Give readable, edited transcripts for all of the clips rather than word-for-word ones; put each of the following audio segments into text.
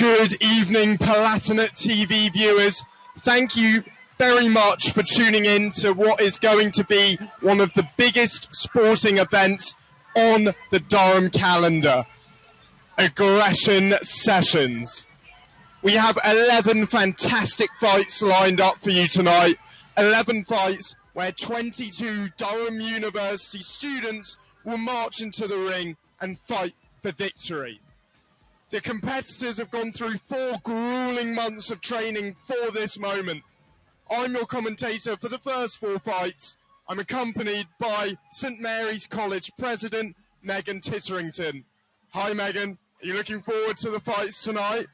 Good evening, Palatinate TV viewers. Thank you very much for tuning in to what is going to be one of the biggest sporting events on the Durham calendar, Aggression Sessions. We have 11 fantastic fights lined up for you tonight. 11 fights where 22 Durham University students will march into the ring and fight for victory. The competitors have gone through 4 grueling months of training for this moment. I'm your commentator for the first 4 fights. I'm accompanied by St Mary's College President, Megan Titterington. Hi Megan, are you looking forward to the fights tonight?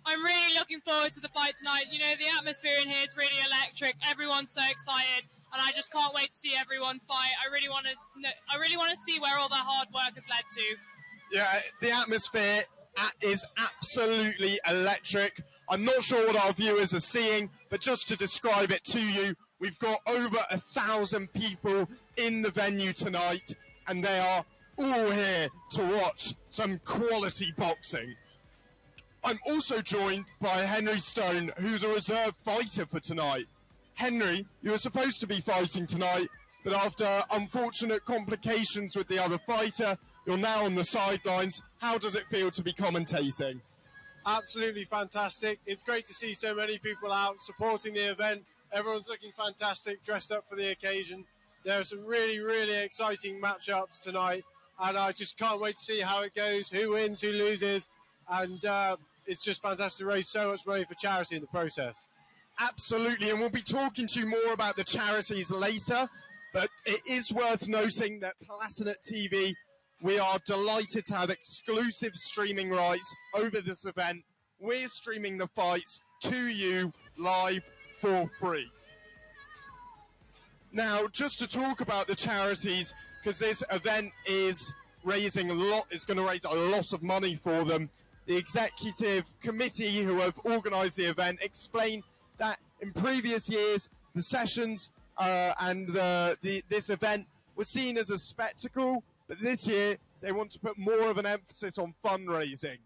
I'm really looking forward to the fight tonight. You know, the atmosphere in here is really electric. Everyone's so excited, and I just can't wait to see everyone fight. I really want to see where all that hard work has led to. Yeah, the atmosphere is absolutely electric. I'm not sure what our viewers are seeing, but just to describe it to you, we've got over 1,000 people in the venue tonight, and they are all here to watch some quality boxing. I'm also joined by Henry Stone, who's a reserve fighter for tonight. Henry, you were supposed to be fighting tonight, but after unfortunate complications with the other fighter, you're now on the sidelines. How does it feel to be commentating? Absolutely fantastic. It's great to see so many people out supporting the event. Everyone's looking fantastic, dressed up for the occasion. There are some really, really exciting matchups tonight, and I just can't wait to see how it goes, who wins, who loses, and it's just fantastic to raise so much money for charity in the process. Absolutely, and we'll be talking to you more about the charities later, but it is worth noting that Palatinate TV, we are delighted to have exclusive streaming rights over this event. We're streaming the fights to you live for free. Now, just to talk about the charities, because this event is raising is going to raise a lot of money for them. The executive committee who have organised the event explained that in previous years, the sessions and this event were seen as a spectacle, but this year they want to put more of an emphasis on fundraising.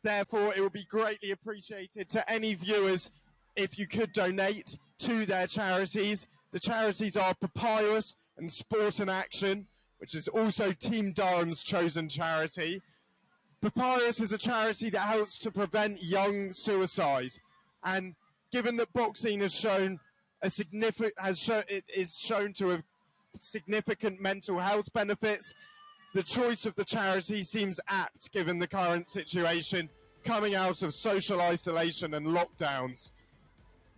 Therefore, it would be greatly appreciated to any viewers if you could donate to their charities. The charities are Papyrus and Sport and Action, which is also Team Durham's chosen charity. Papyrus is a charity that helps to prevent young suicide, and given that boxing has shown to have significant mental health benefits, the choice of the charity seems apt given the current situation coming out of social isolation and lockdowns.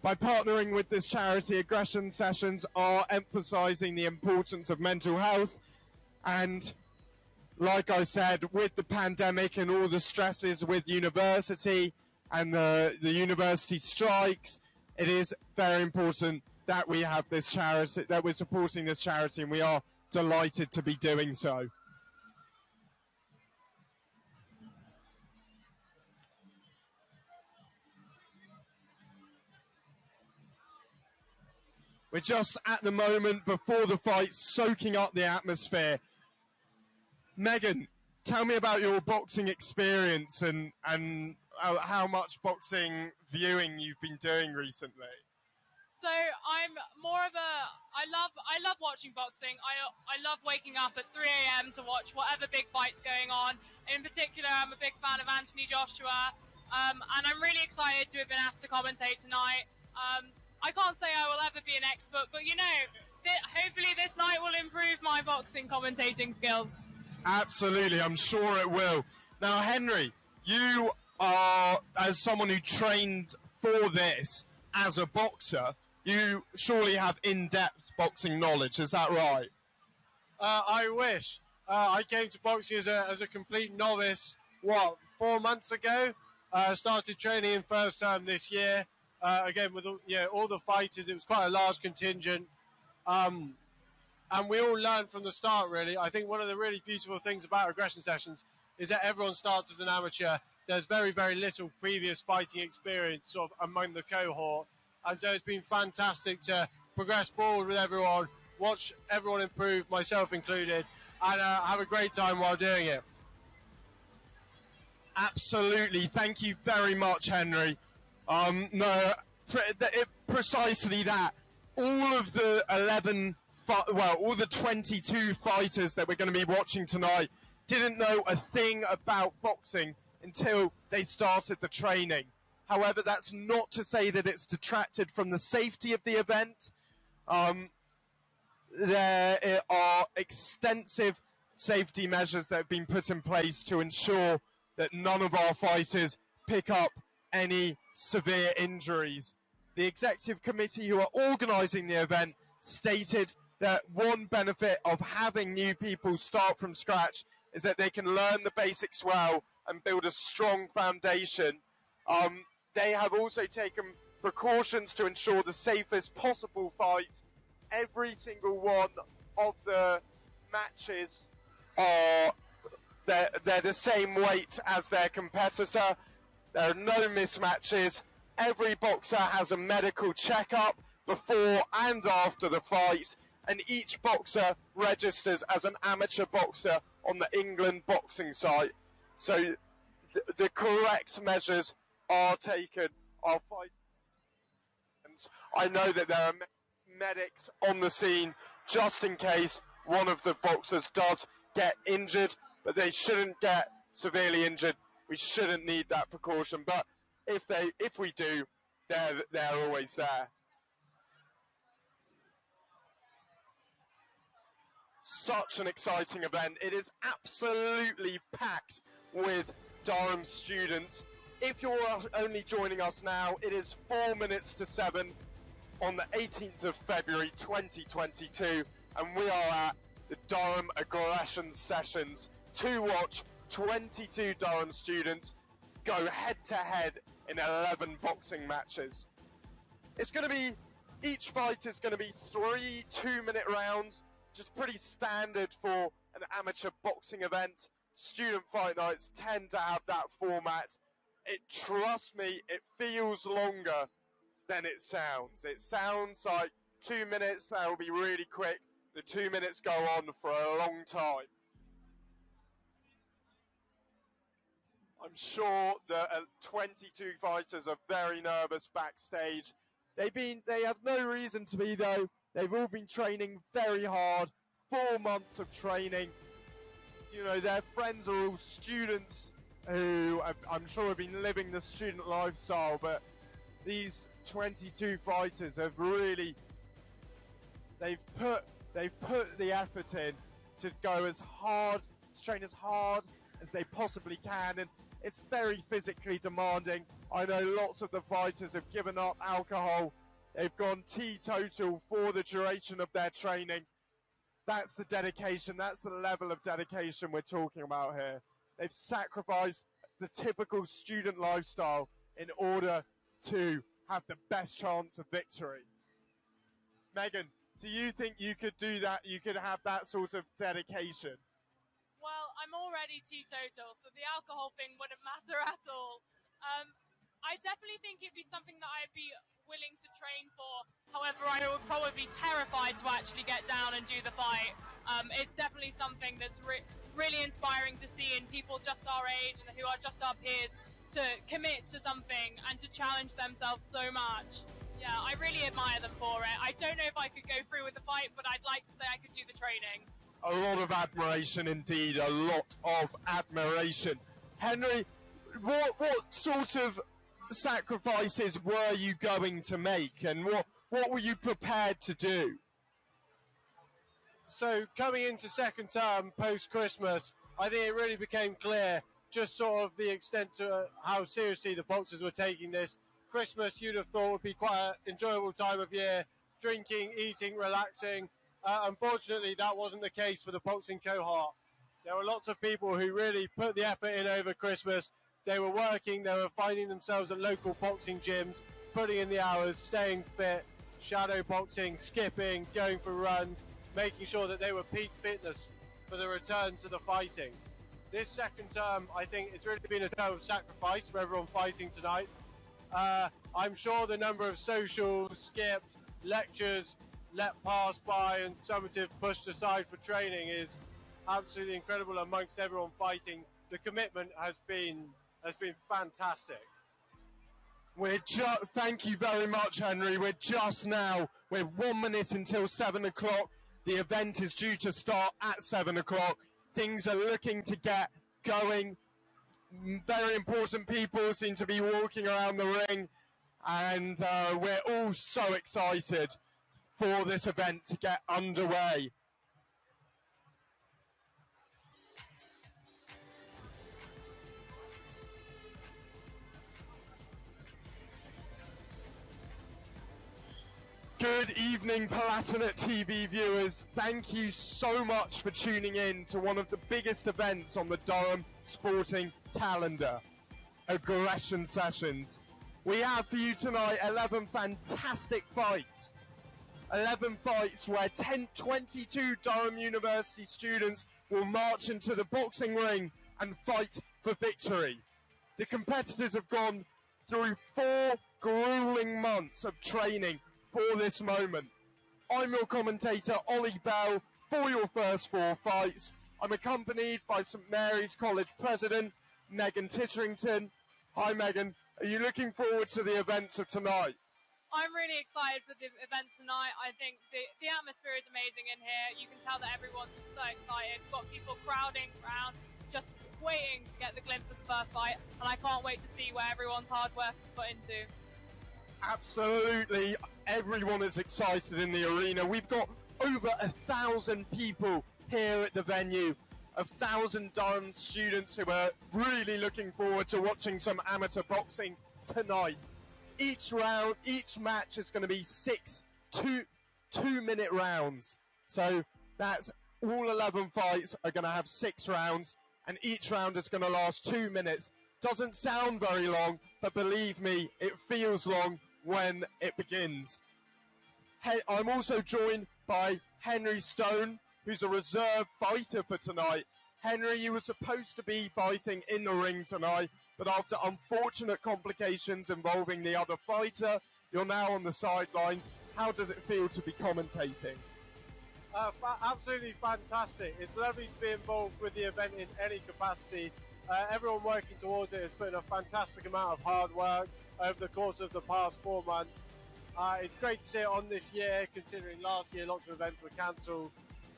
By partnering with this charity, Aggression Sessions are emphasising the importance of mental health, and like I said, with the pandemic and all the stresses with university and the university strikes, it is very important that we have this charity, that we're supporting this charity, and we are delighted to be doing so. We're just at the moment before the fight soaking up the atmosphere. Megan, tell me about your boxing experience and how much boxing viewing you've been doing recently. So I'm more of I love watching boxing. I love waking up at 3 a.m. to watch whatever big fight's going on. In particular, I'm a big fan of Anthony Joshua, and I'm really excited to have been asked to commentate tonight. I can't say I will ever be an expert, but you know, hopefully this night will improve my boxing commentating skills. Absolutely, I'm sure it will. Now, Henry, you are, as someone who trained for this as a boxer, you surely have in-depth boxing knowledge, is that right? I wish. I came to boxing as a complete novice, 4 months ago? Started training in first term this year. Again, with all the fighters, it was quite a large contingent. And we all learned from the start, really. I think one of the really beautiful things about Aggression Sessions is that everyone starts as an amateur. There's very, very little previous fighting experience sort of among the cohort. And so it's been fantastic to progress forward with everyone, watch everyone improve, myself included, and have a great time while doing it. Absolutely. Thank you very much, Henry. No, precisely that. All of the all the 22 fighters that we're going to be watching tonight didn't know a thing about boxing until they started the training. However, that's not to say that it's detracted from the safety of the event. There are extensive safety measures that have been put in place to ensure that none of our fighters pick up any severe injuries. The executive committee who are organising the event stated that one benefit of having new people start from scratch is that they can learn the basics well and build a strong foundation. They have also taken precautions to ensure the safest possible fight. Every single one of the matches are they're the same weight as their competitor. There are no mismatches. Every boxer has a medical checkup before and after the fight, and each boxer registers as an amateur boxer on the England boxing site. So the correct measures are taken. I know that there are medics on the scene just in case one of the boxers does get injured, but they shouldn't get severely injured. We shouldn't need that precaution, but if we do, they're always there. Such an exciting event. It is absolutely packed with Durham students. If you're only joining us now, it is 4 minutes to 7 on the 18th of February 2022, and we are at the Durham Aggression Sessions to watch 22 Durham students go head to head in 11 boxing matches. It's going to be, each fight is going to be 3 2-minute rounds, which is pretty standard for an amateur boxing event. Student fight nights tend to have that format. Trust me, it feels longer than it sounds. It sounds like 2 minutes, that will be really quick. The 2 minutes go on for a long time. I'm sure the 22 fighters are very nervous backstage. They have no reason to be though. They've all been training very hard, 4 months of training. You know, their friends are all students who I'm sure have been living the student lifestyle, but these 22 fighters have really, they've put the effort in to go as hard, to train as hard as they possibly can, and it's very physically demanding. I know lots of the fighters have given up alcohol. They've gone teetotal for the duration of their training. That's the dedication, that's the level of dedication we're talking about here. They've sacrificed the typical student lifestyle in order to have the best chance of victory. Megan, do you think you could do that? You could have that sort of dedication? Well, I'm already teetotal, so the alcohol thing wouldn't matter at all. I definitely think it'd be something that I'd be willing to train for. However, I would probably be terrified to actually get down and do the fight. It's definitely something that's really inspiring to see in people just our age and who are just our peers to commit to something and to challenge themselves so much. Yeah, I really admire them for it. I don't know if I could go through with the fight, but I'd like to say I could do the training. A lot of admiration indeed, a lot of admiration. Henry, what sort of sacrifices were you going to make, and what were you prepared to do? So coming into second term post-Christmas, I think it really became clear just sort of the extent to how seriously the boxers were taking this. Christmas, you'd have thought, would be quite an enjoyable time of year, drinking, eating, relaxing. Unfortunately, that wasn't the case for the boxing cohort. There were lots of people who really put the effort in over Christmas. They were working, they were finding themselves at local boxing gyms, putting in the hours, staying fit, shadow boxing, skipping, going for runs, making sure that they were peak fitness for the return to the fighting. This second term, I think it's really been a time of sacrifice for everyone fighting tonight. I'm sure the number of socials, skipped, lectures, let pass by and summative pushed aside for training is absolutely incredible amongst everyone fighting. The commitment has been has been fantastic. Thank you very much, Henry. We're 1 minute until 7 o'clock. The event is due to start at 7 o'clock. Things are looking to get going. Very important people seem to be walking around the ring, and we're all so excited for this event to get underway. Good evening, PalTV TV viewers. Thank you so much for tuning in to one of the biggest events on the Durham sporting calendar, Aggression Sessions. We have for you tonight 11 fantastic fights. 11 fights where 22 Durham University students will march into the boxing ring and fight for victory. The competitors have gone through 4 grueling months of training for this moment. I'm your commentator, Ollie Bell, for your first 4 fights. I'm accompanied by St Mary's College President, Megan Titterington. Hi Megan, are you looking forward to the events of tonight? I'm really excited for the events tonight. I think the atmosphere is amazing in here. You can tell that everyone's so excited. We've got people crowding around, just waiting to get the glimpse of the first fight, and I can't wait to see where everyone's hard work is put into. Absolutely, everyone is excited in the arena. We've got over 1,000 people here at the venue, 1,000 Durham students who are really looking forward to watching some amateur boxing tonight. Each match is going to be 6 two-minute rounds. So that's all 11 fights are going to have 6 rounds, and each round is going to last 2 minutes. Doesn't sound very long, but believe me, it feels long when it begins. I'm also joined by Henry Stone, who's a reserve fighter for tonight. Henry, you were supposed to be fighting in the ring tonight, but after unfortunate complications involving the other fighter, you're now on the sidelines. How does it feel to be commentating? Absolutely fantastic. It's lovely to be involved with the event in any capacity. Everyone working towards it has put in a fantastic amount of hard work over the course of the past 4 months. It's great to see it on this year, considering last year lots of events were cancelled.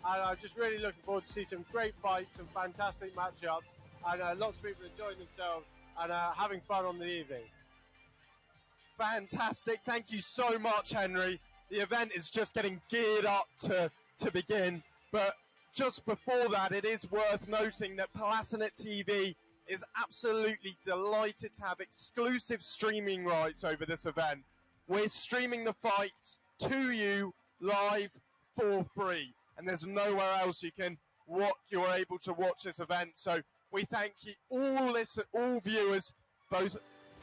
And I'm just really looking forward to see some great fights, some fantastic matchups, and lots of people enjoying themselves and having fun on the evening. Fantastic. Thank you so much, Henry. The event is just getting geared up to begin. But just before that, it is worth noting that PalTV TV is absolutely delighted to have exclusive streaming rights over this event. We're streaming the fights to you live for free, and there's nowhere else you're able to watch this event. So we thank you all viewers, both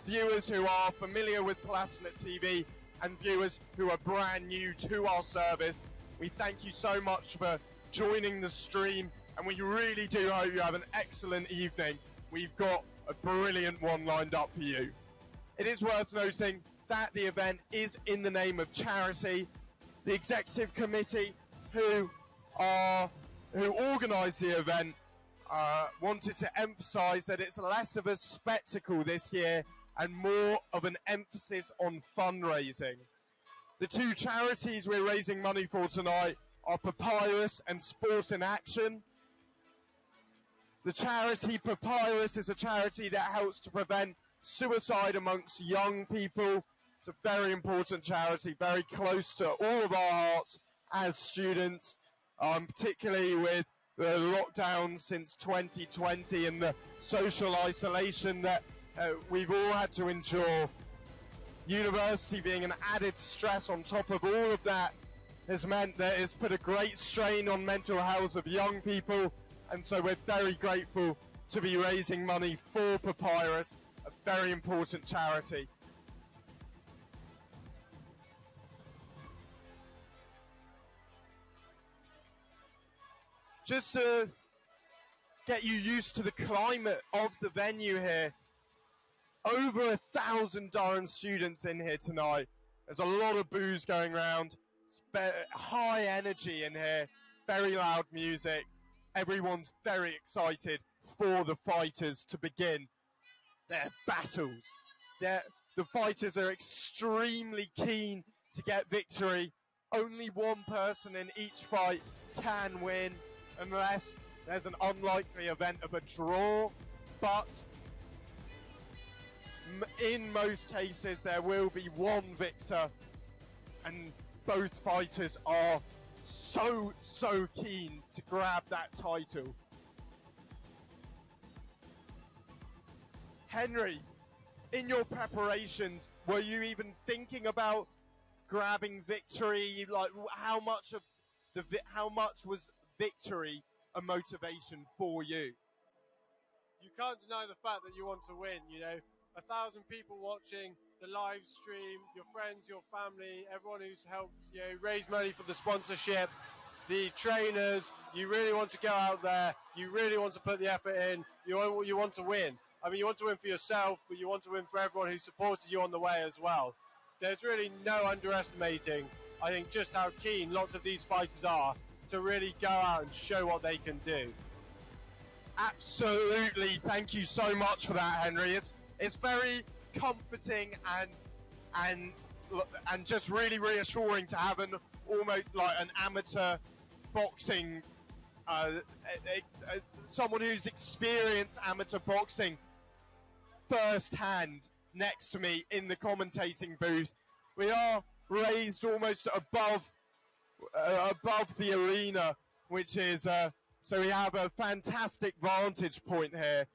viewers who are familiar with PalTV TV and viewers who are brand new to our service. We thank you so much for joining the stream, and we really do hope you have an excellent evening. We've got a brilliant one lined up for you. It is worth noting that the event is in the name of charity. The executive committee who organised the event wanted to emphasise that it's less of a spectacle this year and more of an emphasis on fundraising. The 2 charities we're raising money for tonight are Papyrus and Sport in Action. The charity Papyrus is a charity that helps to prevent suicide amongst young people. It's a very important charity, very close to all of our hearts as students, particularly with the lockdown since 2020 and the social isolation that we've all had to endure. University being an added stress on top of all of that has meant that it's put a great strain on mental health of young people, and so we're very grateful to be raising money for Papyrus, a very important charity. Just to get you used to the climate of the venue here, over 1,000 Durham students in here tonight. There's a lot of booze going around. It's high energy in here, very loud music. Everyone's very excited for the fighters to begin. they're battles. The fighters are extremely keen to get victory. Only one person in each fight can win unless there's an unlikely event of a draw, but in most cases there will be one victor, and both fighters are so keen to grab that title. Henry, in your preparations, were you even thinking about grabbing victory? Like, how much was victory a motivation for you? You can't deny the fact that you want to win. 1,000 people watching the live stream, your friends, your family, everyone who's helped raise money for the sponsorship, the trainers. You really want to go out there. You really want to put the effort in. You want to win. I mean, you want to win for yourself, but you want to win for everyone who supported you on the way as well. There's really no underestimating, I think, just how keen lots of these fighters are to really go out and show what they can do. Absolutely. Thank you so much for that, Henry. It's very comforting and just really reassuring to have an almost like an amateur boxing, someone who's experienced amateur boxing firsthand next to me in the commentating booth. We are raised almost above the arena, which is so we have a fantastic vantage point here.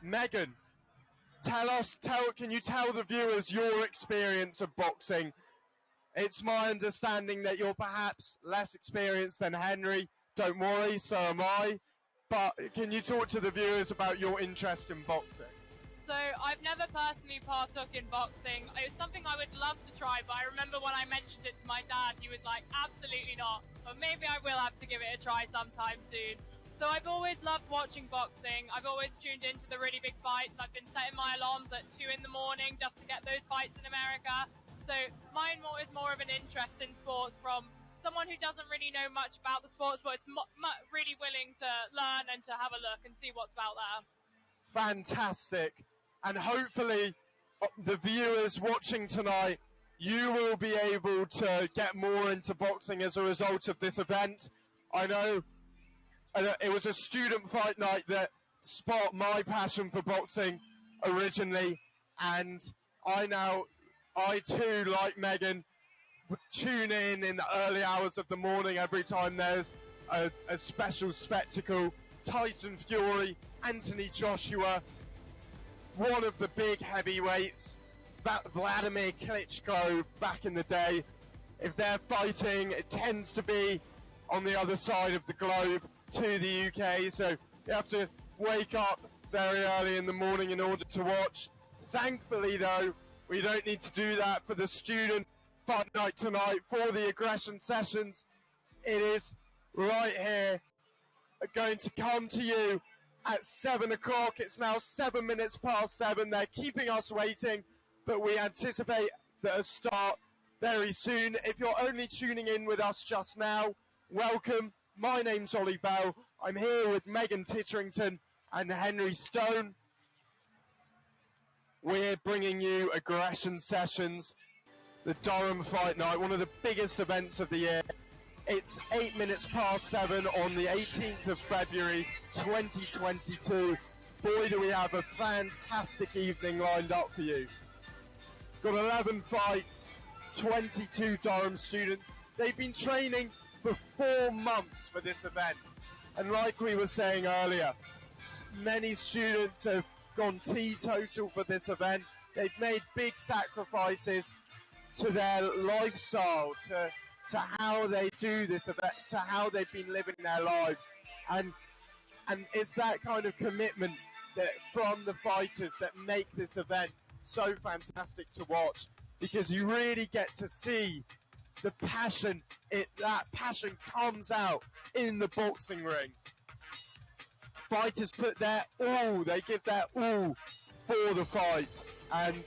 Megan, can you tell the viewers your experience of boxing? It's my understanding that you're perhaps less experienced than Henry. Don't worry, so am I. But can you talk to the viewers about your interest in boxing? So I've never personally partook in boxing. It was something I would love to try, but I remember when I mentioned it to my dad, he was like, absolutely not. But maybe I will have to give it a try sometime soon. So I've always loved watching boxing. I've always tuned into the really big fights. I've been setting my alarms at 2 in the morning just to get those fights in America. So mine is more of an interest in sports from someone who doesn't really know much about the sports, but is really willing to learn and to have a look and see what's about there. Fantastic. And hopefully the viewers watching tonight, you will be able to get more into boxing as a result of this event. I know it was a student fight night that sparked my passion for boxing originally, and I too, like Megan, tune in the early hours of the morning every time there's a special spectacle. Tyson Fury, Anthony Joshua, one of the big heavyweights, Vladimir Klitschko back in the day. If they're fighting, it tends to be on the other side of the globe to the UK, so you have to wake up very early in the morning in order to watch. Thankfully though, we don't need to do that for the student fight night tonight, for the aggression sessions. It is right here, going to come to you at 7 o'clock. It's now 7 minutes past 7. They're keeping us waiting, but we anticipate that a start very soon. If you're only tuning in with us just now, welcome. My name's Ollie Bell. I'm here with Megan Titterington and Henry Stone. We're bringing you aggression sessions, the Durham Fight Night, one of the biggest events of the year. It's 8 minutes past 7 on the 18th of February 2022. Boy, do we have a fantastic evening lined up for you. Got 11 fights, 22 Durham students. They've been training for 4 months for this event. And like we were saying earlier, many students have gone teetotal for this event. They've made big sacrifices to their lifestyle, to how they do this event, to how they've been living their lives. And it's that kind of commitment that from the fighters that make this event so fantastic to watch, because you really get to see the passion. That passion comes out in the boxing ring. Fighters put their all, they give their all for the fight, and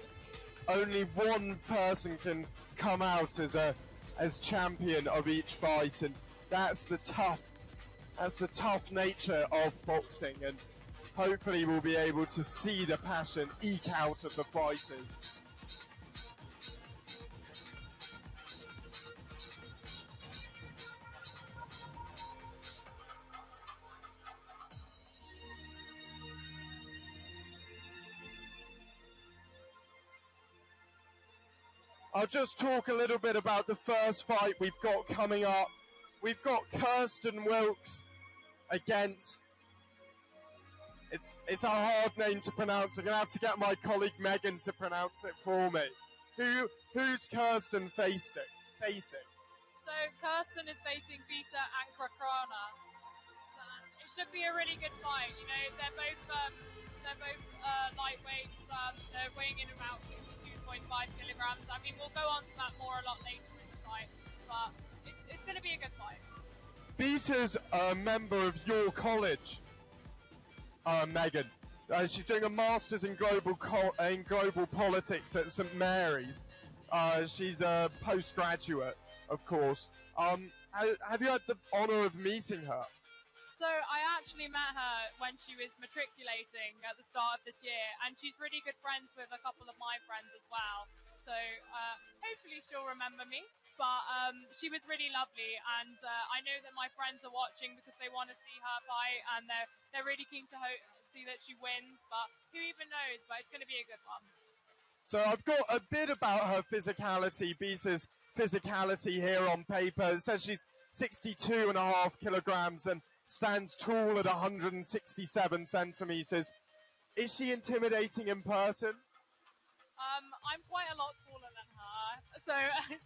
only one person can come out as champion of each fight, and that's the tough That's the tough nature of boxing, and hopefully we'll be able to see the passion eke out of the fighters. I'll just talk a little bit about the first fight we've got coming up. We've got Kirsten Wilkes against, it's a hard name to pronounce. I'm going to have to get my colleague Megan to pronounce it for me. Who's Kirsten facing? So Kirsten is facing Vita Ankracrona. So it should be a really good fight. You know, they're both lightweights. They're weighing in about 62.5 kilograms. I mean, we'll go on to that more a lot later in the fight, but it's going to be a good fight. Vita's a member of your college, Megan. She's doing a master's in global politics at St Mary's. She's a postgraduate, of course. Have you had the honour of meeting her? So I actually met her when she was matriculating at the start of this year, and she's really good friends with a couple of my friends as well. So hopefully she'll remember me. But she was really lovely, and I know that my friends are watching because they want to see her fight, and they're really keen to see that she wins. But who even knows? But it's going to be a good one. So I've got a bit about her physicality, Vita's physicality here on paper. It says she's 62.5 kilograms and stands tall at 167 centimetres. Is she intimidating in person? I'm quite a lot taller than her, so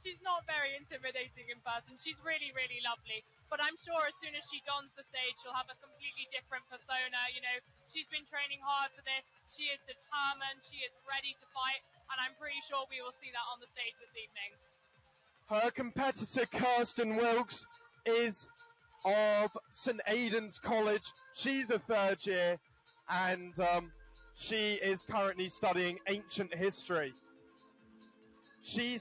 she's not very intimidating in person. She's really, really lovely. But I'm sure as soon as she dons the stage, she'll have a completely different persona. You know, she's been training hard for this. She is determined. She is ready to fight. And I'm pretty sure we will see that on the stage this evening. Her competitor, Kirsten Wilkes, is of St Aidan's College. She's a third year, and she is currently studying ancient history. She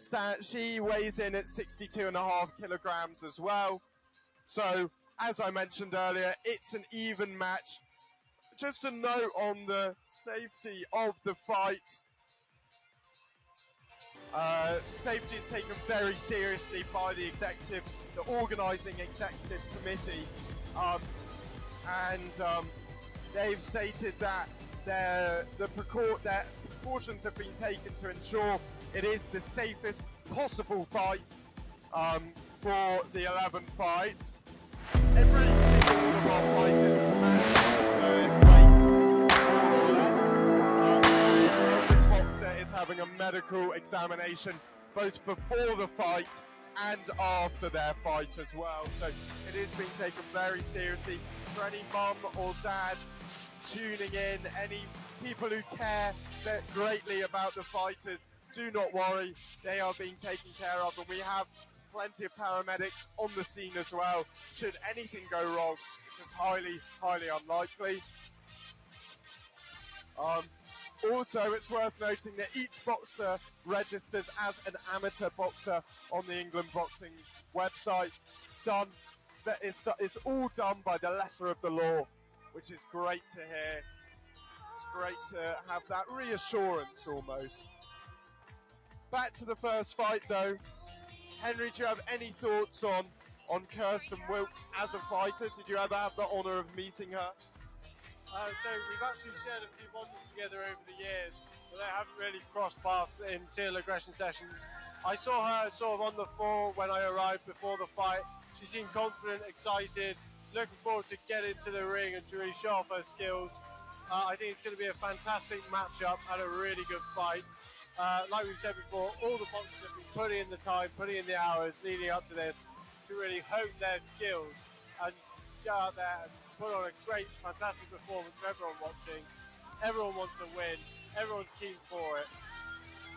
weighs in at 62.5 kilograms as well. So, as I mentioned earlier, it's an even match. Just a note on the safety of the fight. Safety is taken very seriously by the organising executive committee, and they've stated that precautions have been taken to ensure it is the safest possible fight for the 11 fights. Every single one of our fighters match weight, more or less. Every boxer is having a medical examination both before the fight and after their fight as well. So it is being taken very seriously. For any mum or dads tuning in, any people who care greatly about the fighters, do not worry, they are being taken care of, and we have plenty of paramedics on the scene as well, should anything go wrong, which is highly, highly unlikely. Also, it's worth noting that each boxer registers as an amateur boxer on the England Boxing website. It's all done by the letter of the law, which is great to hear. It's great to have that reassurance almost. Back to the first fight though. Henry, do you have any thoughts on Kirsten Wilkes as a fighter? Did you ever have the honour of meeting her? So we've actually shared a few moments together over the years, but they haven't really crossed paths in seal aggression sessions. I saw her sort of on the floor when I arrived before the fight. She seemed confident, excited, looking forward to getting to the ring and to really show off her skills. I think it's going to be a fantastic matchup and a really good fight. Like we've said before, all the boxers have been putting in the time, putting in the hours leading up to this to really hone their skills and go out there and put on a great, fantastic performance for everyone watching. Everyone wants to win. Everyone's keen for it.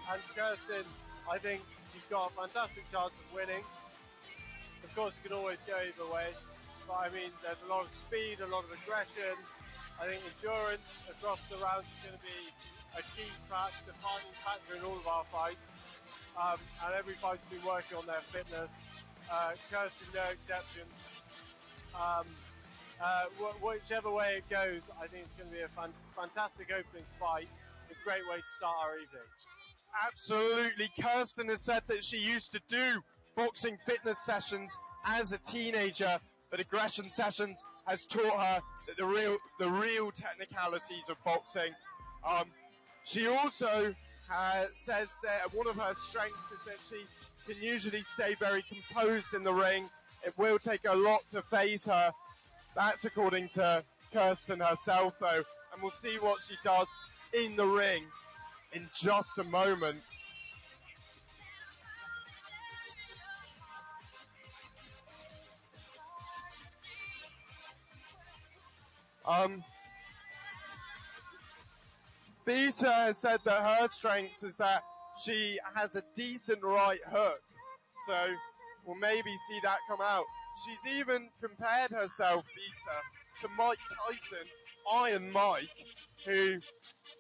And Kirsten, I think she's got a fantastic chance of winning. Of course, it can always go either way. But I mean, there's a lot of speed, a lot of aggression. I think endurance across the rounds is going to be a key defining factor in all of our fights. And every fight's been working on their fitness. Kirsten, no exception. Whichever way it goes, I think it's going to be a fantastic opening fight. A great way to start our evening. Absolutely. Kirsten has said that she used to do boxing fitness sessions as a teenager, but aggression sessions has taught her that the real technicalities of boxing. She also says that one of her strengths is that she can usually stay very composed in the ring. It will take a lot to phase her. That's according to Kirsten herself, though, and we'll see what she does in the ring in just a moment. Beta has said that her strength is that she has a decent right hook, so we'll maybe see that come out. She's even compared herself, Beta, to Mike Tyson, Iron Mike, who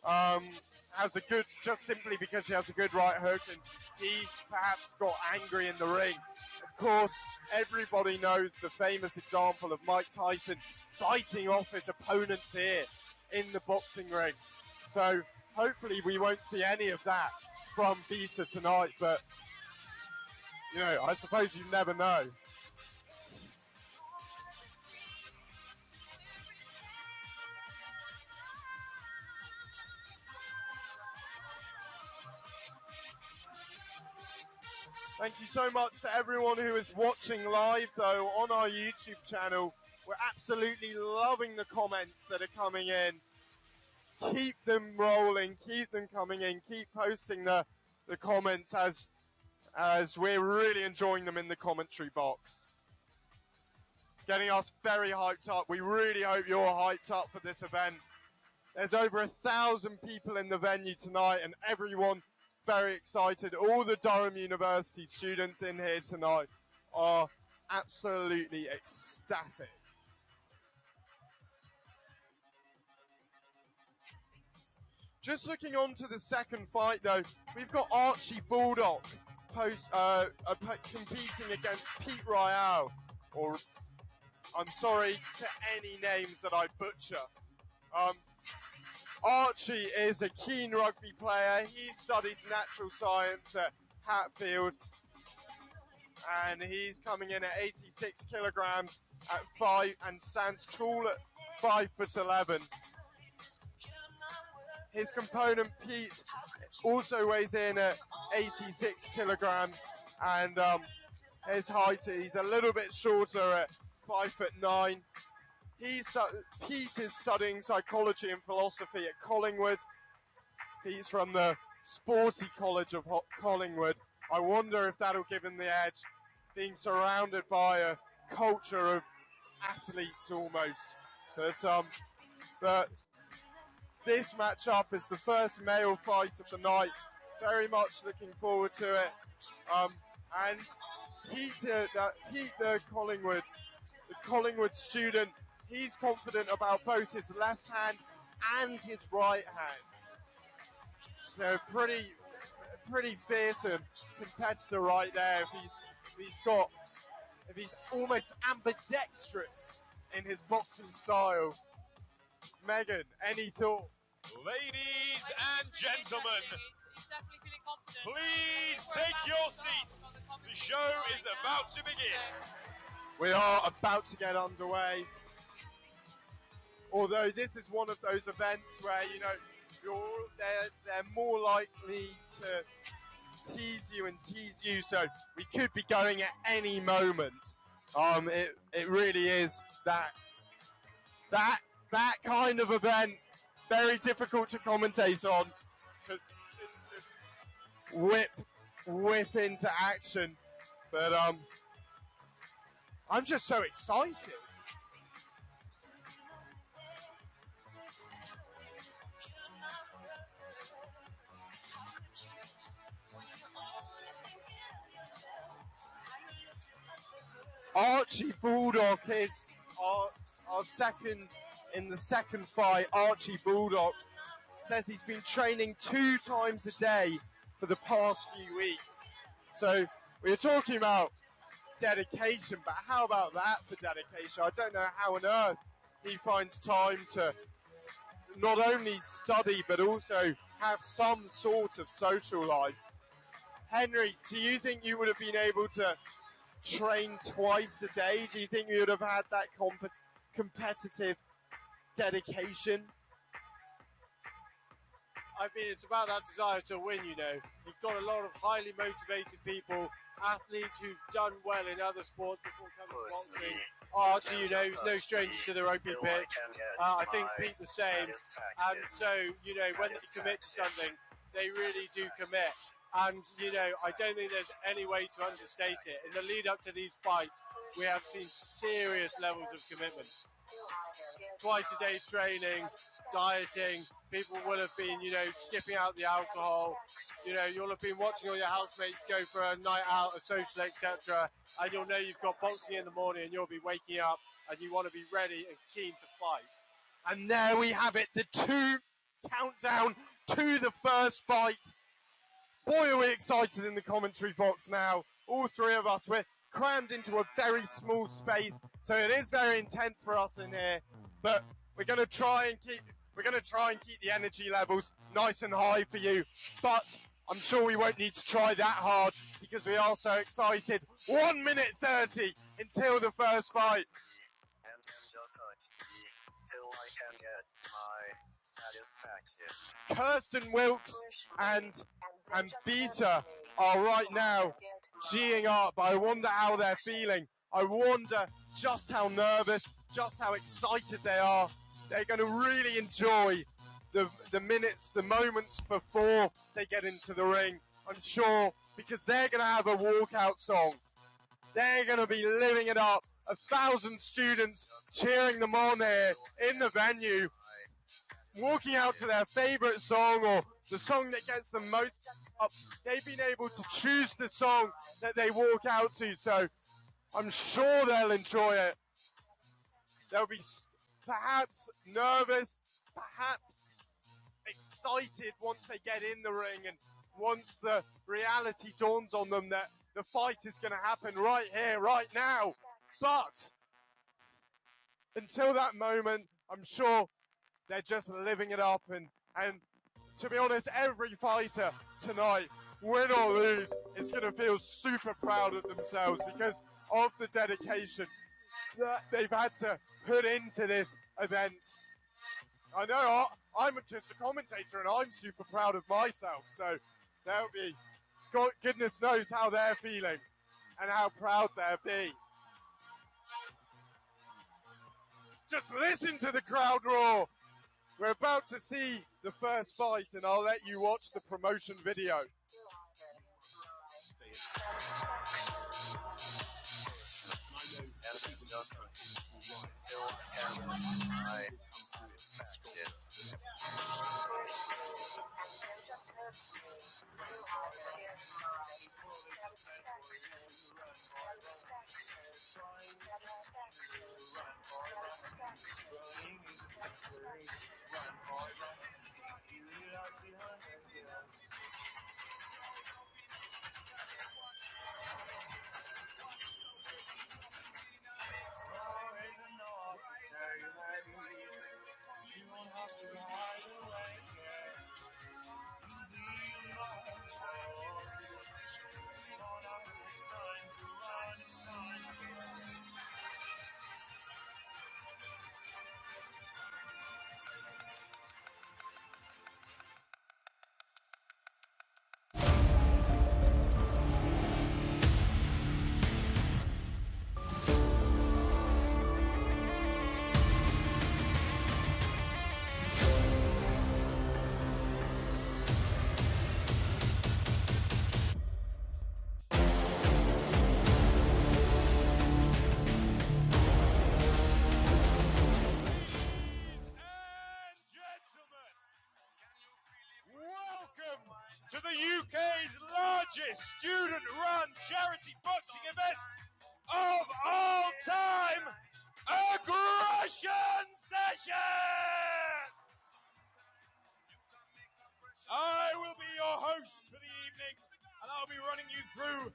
has a good, just simply because she has a good right hook, and he perhaps got angry in the ring. Of course, everybody knows the famous example of Mike Tyson biting off his opponent's ear in the boxing ring. So hopefully we won't see any of that from Beta tonight, but you know, I suppose you never know. Thank you so much to everyone who is watching live, though, on our YouTube channel. We're absolutely loving the comments that are coming in. Keep them rolling, keep them coming in, keep posting the comments as we're really enjoying them in the commentary box. Getting us very hyped up. We really hope you're hyped up for this event. There's over 1,000 people in the venue tonight, and everyone very excited. All the Durham University students in here tonight are absolutely ecstatic. Just looking on to the second fight, though, we've got Archie Bulldog competing against Pete Royale, or I'm sorry to any names that I butcher. Archie is a keen rugby player. He studies natural science at Hatfield, and he's coming in at 86 kilograms at 5 and stands tall at 5'11". His component Pete also weighs in at 86 kilograms, and his height, he's a little bit shorter at 5'9". Pete is studying psychology and philosophy at Collingwood. He's from the Sporty College of Collingwood. I wonder if that'll give him the edge, being surrounded by a culture of athletes almost. But this matchup is the first male fight of the night. Very much looking forward to it. And Pete, the Collingwood student, he's confident about both his left hand and his right hand. So pretty fearsome competitor right there. If he's almost ambidextrous in his boxing style. Megan, any thought? Ladies and gentlemen, He's definitely feeling confident. please take your seats. The show is about to begin. We are about to get underway. Although this is one of those events where, you know, they're more likely to tease you, so we could be going at any moment. It really is that kind of event, very difficult to commentate on, because it just whip into action. But I'm just so excited. Archie Bulldog is our second in the second fight. Archie Bulldog says he's been training 2 times a day for the past few weeks. So we're talking about dedication, but how about that for dedication? I don't know how on earth he finds time to not only study but also have some sort of social life. Henry, do you think you would have been able to train twice a day? Do you think you would have had that competitive dedication? I mean, it's about that desire to win, you know. You've got a lot of highly motivated people, athletes who've done well in other sports before coming to boxing. Archie, you know, he's no stranger to the ropey pitch. I think Pete the same. And so, you know, when they commit to something, they really do commit. And, you know, I don't think there's any way to understate it. In the lead up to these fights, we have seen serious levels of commitment. Twice a day training, dieting, people will have been, you know, skipping out the alcohol. You know, you'll have been watching all your housemates go for a night out, a social, etc. And you'll know you've got boxing in the morning and you'll be waking up and you want to be ready and keen to fight. And there we have it, the 2 countdown to the first fight. Boy, are we excited in the commentary box now. All three of us, we're crammed into a very small space, so it is very intense for us in here. But we're going to try and keep the energy levels nice and high for you. But I'm sure we won't need to try that hard because we are so excited. 1 minute 30 until the first fight. Till I can get my satisfaction. Kirsten Wilkes and Vita are right now geeing up. I wonder how they're feeling. I wonder just how nervous, just how excited they are. They're going to really enjoy the minutes, the moments before they get into the ring, I'm sure, because they're going to have a walkout song. They're going to be living it up. 1,000 students cheering them on here in the venue, walking out to their favourite song or the song that gets them most up. They've been able to choose the song that they walk out to, so I'm sure they'll enjoy it. They'll be perhaps nervous, perhaps excited once they get in the ring and once the reality dawns on them that the fight is going to happen right here, right now. But until that moment, I'm sure they're just living it up. And to be honest, every fighter tonight, win or lose, is going to feel super proud of themselves because of the dedication that they've had to put into this event. I know I'm just a commentator and I'm super proud of myself. So they'll be, goodness knows how they're feeling and how proud they'll be. Just listen to the crowd roar. We're about to see the first fight and I'll let you watch the promotion video. To the UK's largest student-run charity boxing event of all time, Aggression Session! I will be your host for the evening, and I'll be running you through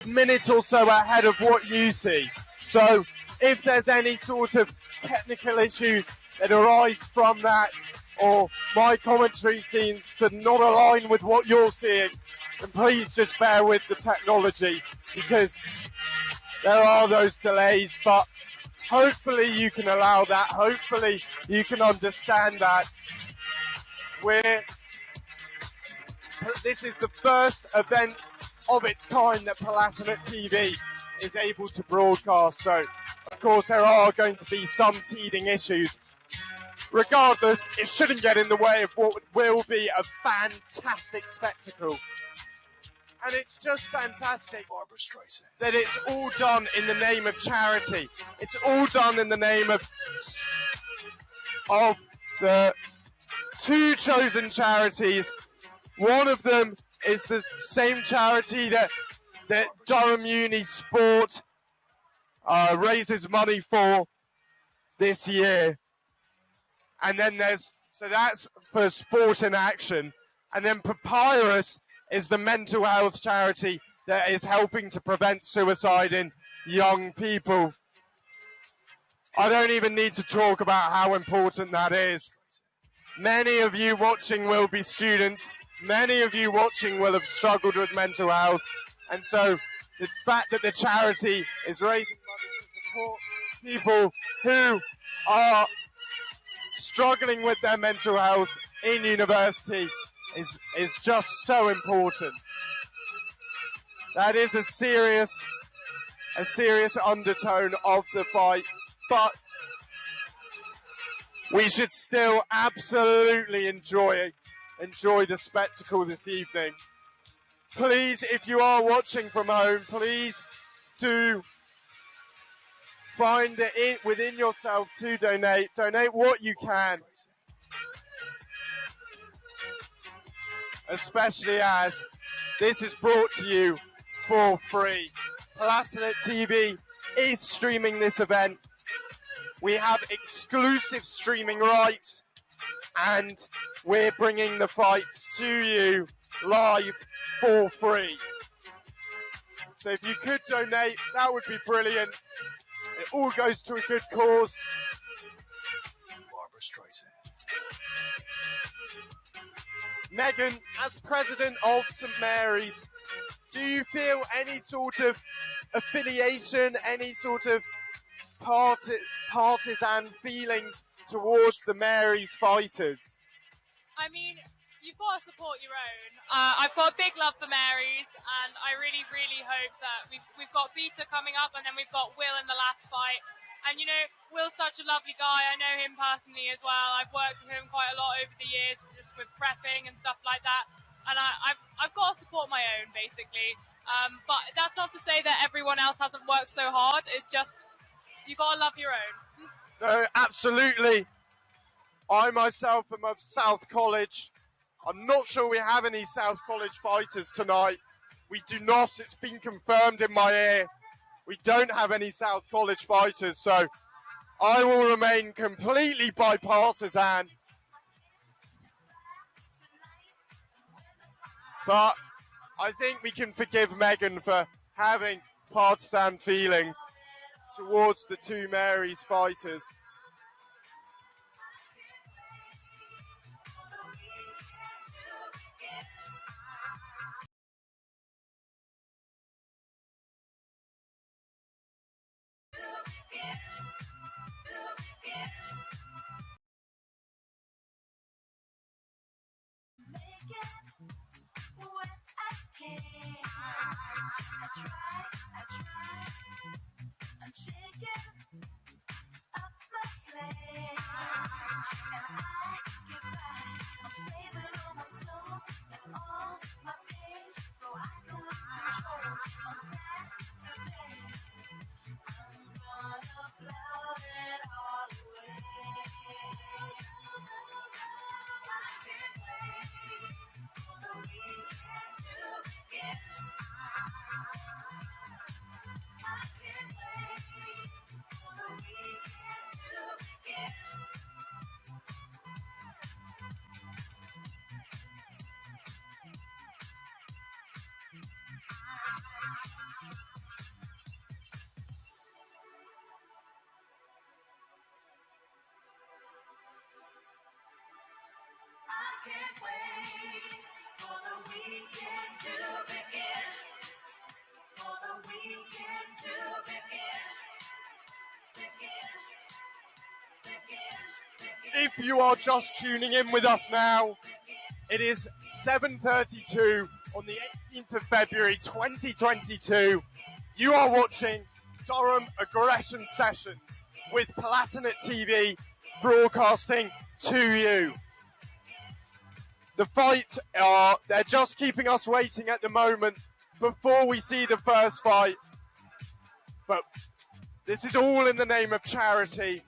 minute or so ahead of what you see. So if there's any sort of technical issues that arise from that, or my commentary seems to not align with what you're seeing, then please just bear with the technology, because there are those delays, but hopefully you can allow that. Hopefully you can understand that. This is the first event of its kind that Palatinate TV is able to broadcast. So, of course, there are going to be some teething issues. Regardless, it shouldn't get in the way of what will be a fantastic spectacle. And it's just fantastic that it's all done in the name of charity. It's all done in the name of the two chosen charities. One of them is the same charity that Durham Uni Sport raises money for this year. And then that's for Sport in Action. And then Papyrus is the mental health charity that is helping to prevent suicide in young people. I don't even need to talk about how important that is. Many of you watching will be students. Many of you watching will have struggled with mental health. And so the fact that the charity is raising money to support people who are struggling with their mental health in university is just so important. That is a serious undertone of the fight, but we should still absolutely enjoy the spectacle this evening. Please, if you are watching from home, please do find it within yourself to donate. Donate what you can. Especially as this is brought to you for free. Palatinate TV is streaming this event. We have exclusive streaming rights, and we're bringing the fights to you live for free. So if you could donate, that would be brilliant. It all goes to a good cause. Megan, as president of St Mary's, do you feel any sort of affiliation, any sort of partisan feelings towards the Mary's fighters? I mean, you've got to support your own. I've got a big love for Mary's, and I really, really hope that we've got Peter coming up, and then we've got Will in the last fight. And you know, Will's such a lovely guy. I know him personally as well. I've worked with him quite a lot over the years, just with prepping and stuff like that. And I've got to support my own, basically. But that's not to say that everyone else hasn't worked so hard. It's just, you got to love your own. No, absolutely. I myself am of South College. I'm not sure we have any South College fighters tonight. We do not. It's been confirmed in my ear. We don't have any South College fighters, so I will remain completely bipartisan. But I think we can forgive Megan for having partisan feelings towards the two Mary's fighters. If you are just tuning in with us now, it is 7:32 on the 18th of February 2022. You are watching Durham Aggression Sessions with Palatinate TV broadcasting to you. The fight, they're just keeping us waiting at the moment before we see the first fight. But this is all in the name of charity.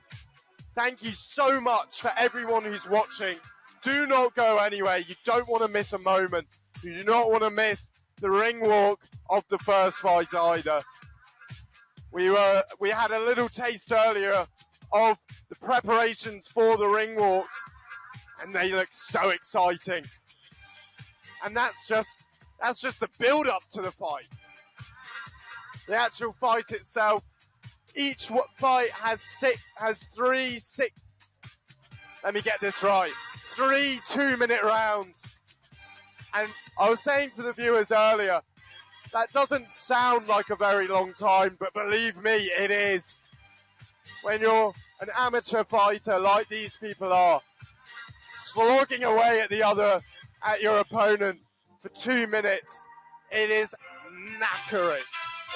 Thank you so much for everyone who's watching. Do not go anywhere. You don't want to miss a moment. You do not want to miss the ring walk of the first fight either. We had a little taste earlier of the preparations for the ring walks, and they look so exciting. And that's just the build-up to the fight. The actual fight itself, each fight has three 2-minute rounds. And I was saying to the viewers earlier, that doesn't sound like a very long time, but believe me, it is. When you're an amateur fighter like these people are, slogging away at your opponent for 2 minutes, it is knackering.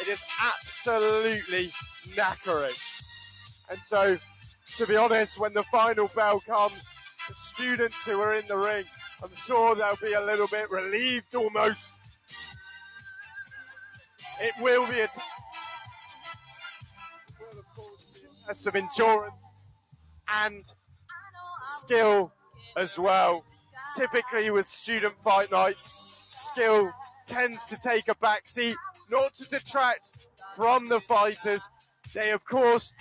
It is absolutely knackering. And so, to be honest, when the final bell comes, the students who are in the ring, I'm sure they'll be a little bit relieved almost. It will be a test of endurance and skill as well. Typically with student fight nights, skill tends to take a backseat, not to detract from the fighters. They, of course,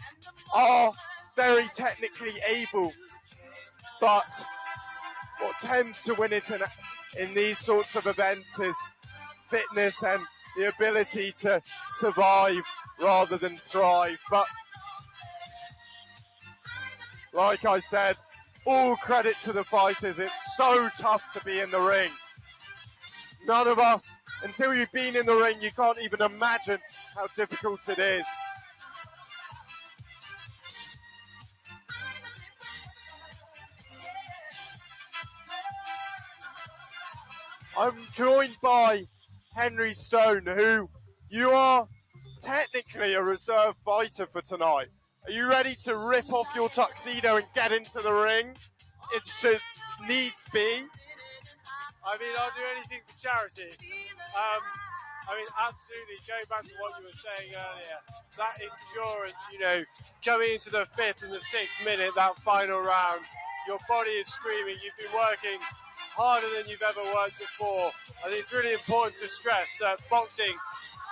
are very technically able, but what tends to win it in these sorts of events is fitness and the ability to survive rather than thrive. But like I said, all credit to the fighters. It's so tough to be in the ring. None of us, until you've been in the ring, you can't even imagine how difficult it is. I'm joined by Henry Stone, who you are technically a reserve fighter for tonight. Are you ready to rip off your tuxedo and get into the ring? It should needs be. I mean, I'll do anything for charity. Absolutely, going back to what you were saying earlier, that endurance, coming into the 5th and the 6th minute, that final round, your body is screaming, you've been working harder than you've ever worked before. I think it's really important to stress that boxing,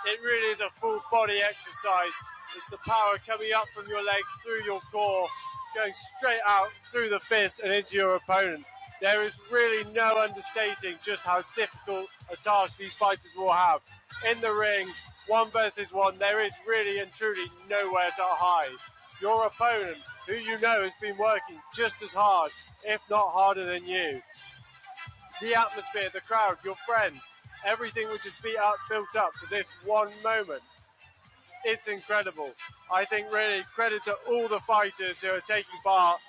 it really is a full body exercise. It's the power coming up from your legs, through your core, going straight out through the fist and into your opponent. There is really no understating just how difficult a task these fighters will have. In the ring, 1 versus 1, there is really and truly nowhere to hide. Your opponent, who you know has been working just as hard, if not harder than you. The atmosphere, the crowd, your friends, everything which is built up to this one moment. It's incredible. I think really credit to all the fighters who are taking part.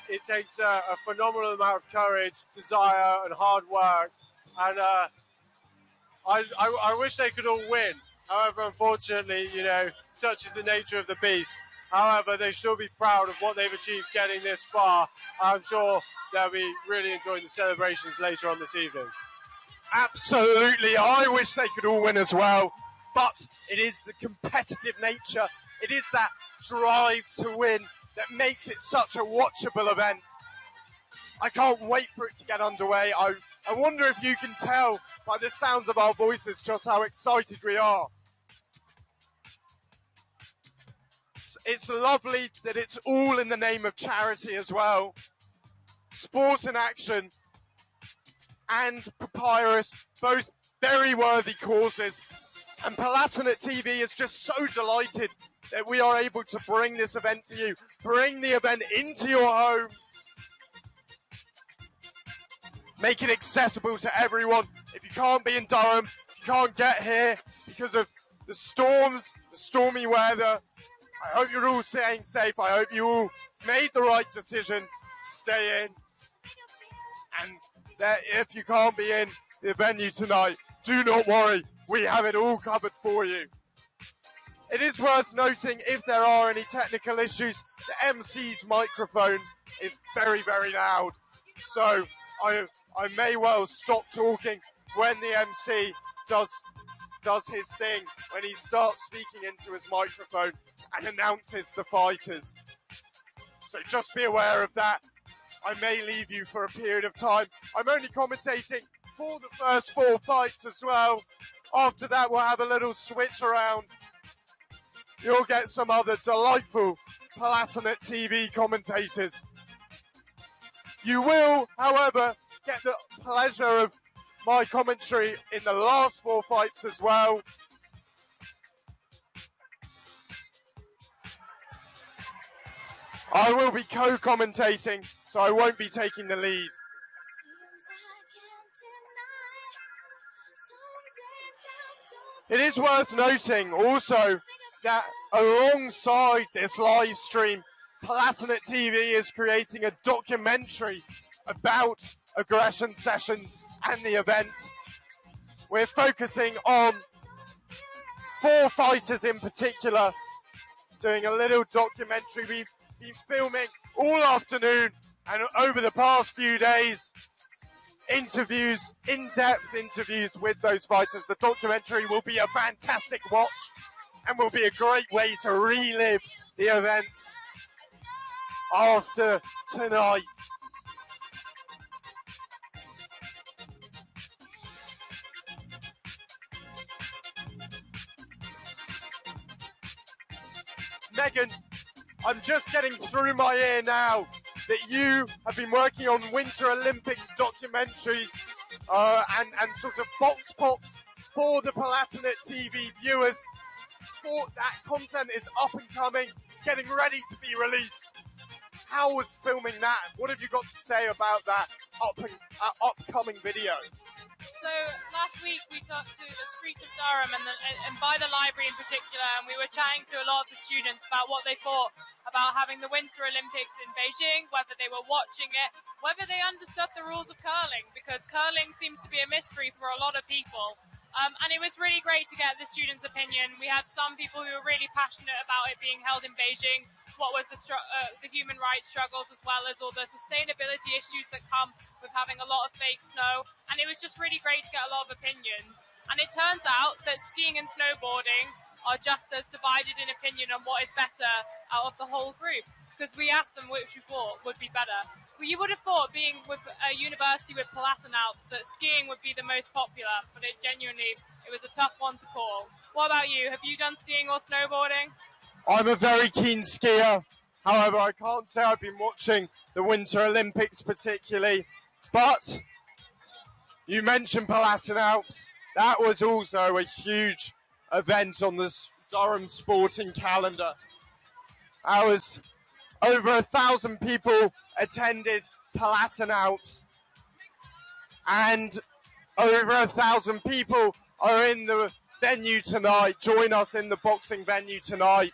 It takes a phenomenal amount of courage, desire and hard work. And I wish they could all win. However, unfortunately, such is the nature of the beast. However, they should be proud of what they've achieved getting this far. I'm sure they'll be really enjoying the celebrations later on this evening. Absolutely. I wish they could all win as well. But it is the competitive nature. It is that drive to win that makes it such a watchable event. I can't wait for it to get underway. I wonder if you can tell by the sounds of our voices just how excited we are. It's lovely that it's all in the name of charity as well. Sport in action and Papyrus, both very worthy causes. And Palatinate TV is just so delighted that we are able to bring this event to you, bring the event into your home, make it accessible to everyone. If you can't be in Durham, if you can't get here because of the storms, the stormy weather, I hope you're all staying safe. I hope you all made the right decision, stay in. And if you can't be in the venue tonight, do not worry, we have it all covered for you. It is worth noting, if there are any technical issues, the MC's microphone is very, very loud. So I may well stop talking when the MC does his thing, when he starts speaking into his microphone and announces the fighters. So just be aware of that. I may leave you for a period of time. I'm only commentating for the first 4 fights as well. After that, we'll have a little switch around. You'll get some other delightful Palatinate TV commentators. You will, however, get the pleasure of my commentary in the last 4 fights as well. I will be co-commentating, so I won't be taking the lead. It is worth noting also that alongside this live stream, Palatinate TV is creating a documentary about aggression sessions and the event. We're focusing on 4 fighters in particular, doing a little documentary. We've been filming all afternoon and over the past few days, interviews, in-depth interviews with those fighters. The documentary will be a fantastic watch and will be a great way to relive the events after tonight. Megan, I'm just getting through my ear now that you have been working on Winter Olympics documentaries and sort of box pops for the Palatinate TV viewers. That content is up and coming, getting ready to be released. How was filming that? What have you got to say about that upcoming video? So last week we took to the streets of Durham and by the library in particular, and we were chatting to a lot of the students about what they thought about having the Winter Olympics in Beijing, whether they were watching it, whether they understood the rules of curling, because curling seems to be a mystery for a lot of people. And it was really great to get the students' opinion. We had some people who were really passionate about it being held in Beijing, what with the human rights struggles, as well as all the sustainability issues that come with having a lot of fake snow. And it was just really great to get a lot of opinions. And it turns out that skiing and snowboarding are just as divided in opinion on what is better out of the whole group, because we asked them which we thought would be better. Well, you would have thought, being with a university with Palatinate, that skiing would be the most popular, but it was a tough one to call. What about you? Have you done skiing or snowboarding? I'm a very keen skier. However, I can't say I've been watching the Winter Olympics particularly. But you mentioned Palatinate. That was also a huge event on the Durham sporting calendar. Over 1,000 people attended Palatinate, and over 1,000 people are in the venue tonight. Join us in the boxing venue tonight.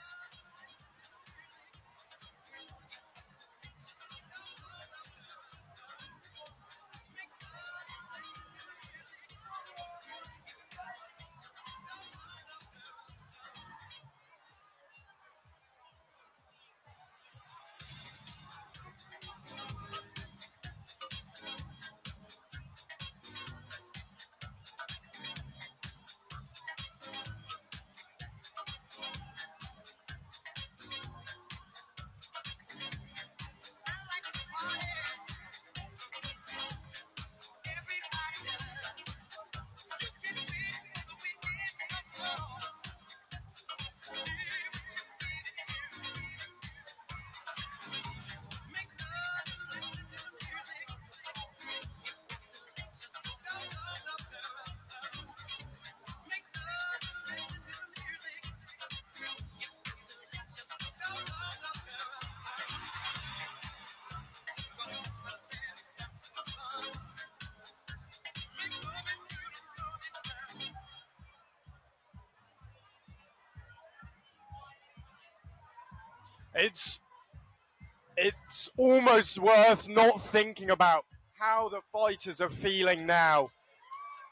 it's almost worth not thinking about how the fighters are feeling now.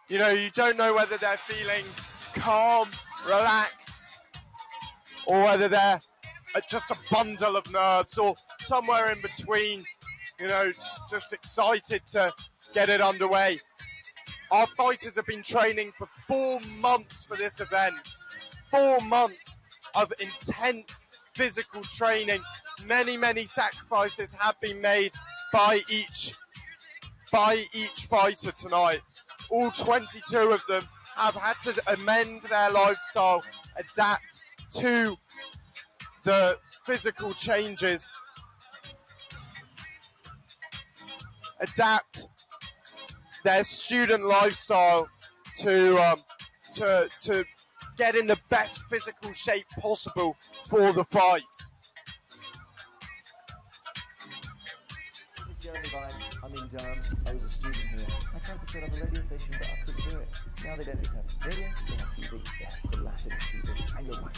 You know, you don't know whether they're feeling calm, relaxed, or whether they're just a bundle of nerves, or somewhere in between, you know, just excited to get it underway. Our fighters have been training for 4 months for this event. 4 months of intense physical training. Many sacrifices have been made by each fighter tonight. All 22 of them have had to amend their lifestyle, adapt to the physical changes, adapt their student lifestyle to get in the best physical shape possible for the fight. Jeremy Vine. I'm in Durham. I was a student here. I tried to set up a radio station, but I couldn't do it. Now they don't just have radio, they have TV, they have the Latin TV, and you're right.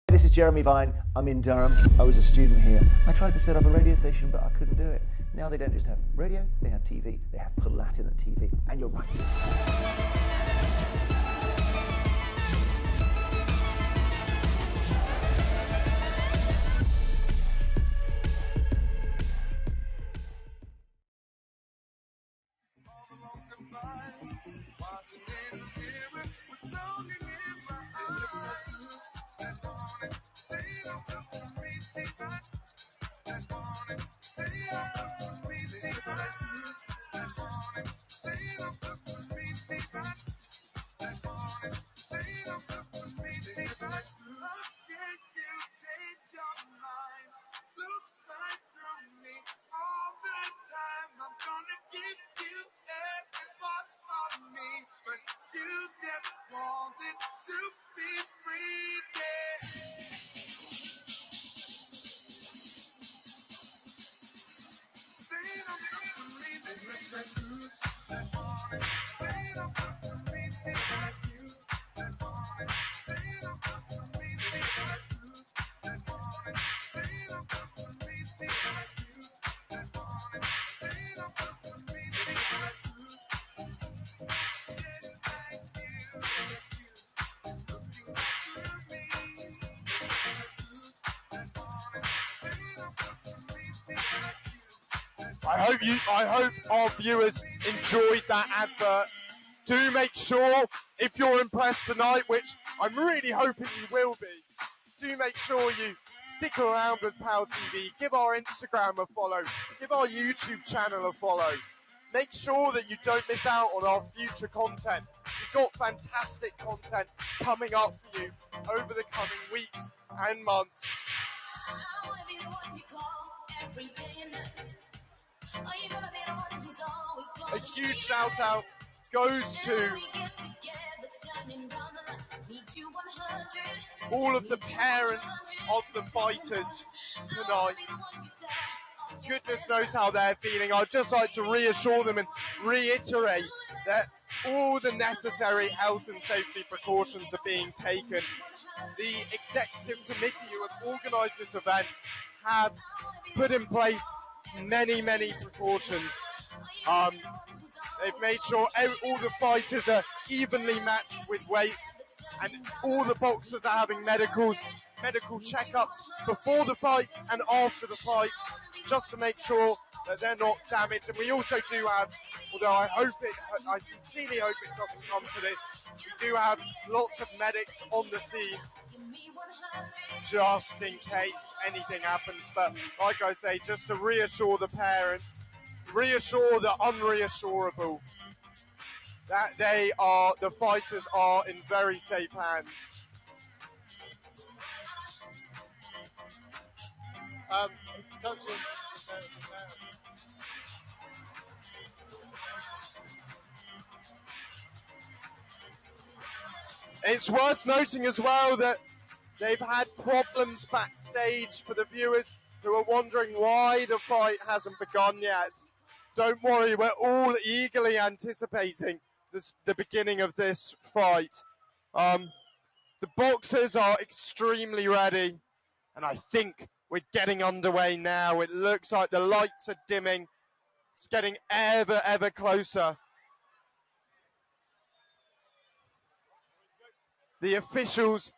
This is Jeremy Vine. I'm in Durham. I was a student here. I tried to set up a radio station, but I couldn't do it. Now they don't just have radio, they have TV. They have Platinum TV, and you're right. I hope our viewers enjoyed that advert. Do make sure, if you're impressed tonight, which I'm really hoping you will be, do make sure you stick around with PalTV. Give our Instagram a follow. Give our YouTube channel a follow. Make sure that you don't miss out on our future content. We've got fantastic content coming up for you over the coming weeks and months. A huge shout out goes to all of the parents of the fighters tonight. Goodness knows how they're feeling. I'd just like to reassure them and reiterate that all the necessary health and safety precautions are being taken. The executive committee who have organised this event have put in place many precautions. They've made sure all the fighters are evenly matched with weight, and all the boxers are having medical checkups before the fights and after the fights, just to make sure that they're not damaged. And we also do have, although I sincerely hope it doesn't come to this, we do have lots of medics on the scene just in case anything happens. But like I say, just to reassure the parents, reassure the unreassurable, that the fighters are in very safe hands. It's worth noting as well that they've had problems backstage for the viewers who are wondering why the fight hasn't begun yet. Don't worry, we're all eagerly anticipating the beginning of this fight. The boxers are extremely ready, and I think we're getting underway now. It looks like the lights are dimming. It's getting ever closer. The officials,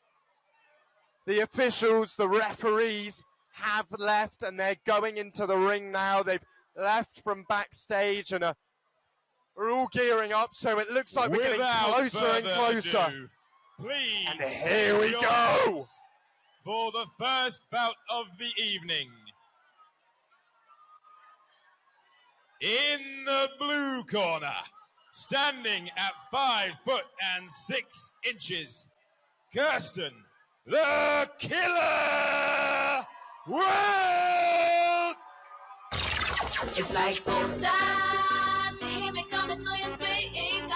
the referees have left, and they're going into the ring now. They've left from backstage and we're all gearing up, so it looks like we're getting closer and closer. Ado, please, and here we go for the first bout of the evening. In the blue corner, standing at 5'6" Kirsten, the Killer Wilkes! It's like old times, you hear me coming through your speakers.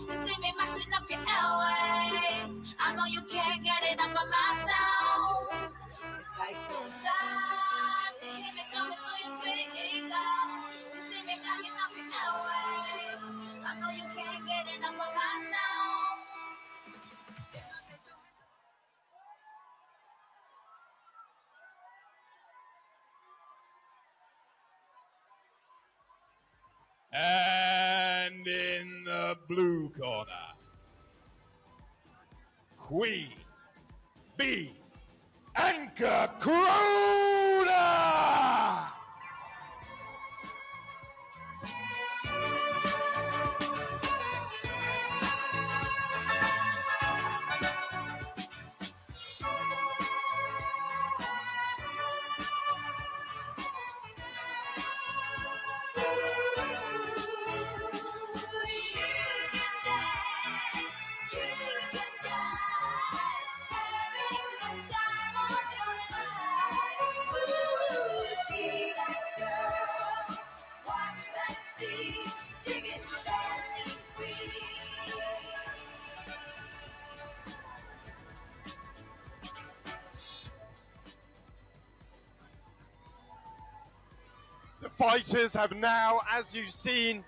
You see me mashing up your airways. I know you can't get it up on my sound. It's like old times, you hear me coming through your speakers. You see me blocking up your airways. I know you can't get it up on my sound. And in the blue corner, Queen Bee Anchor Crooner! The fighters have now, as you've seen,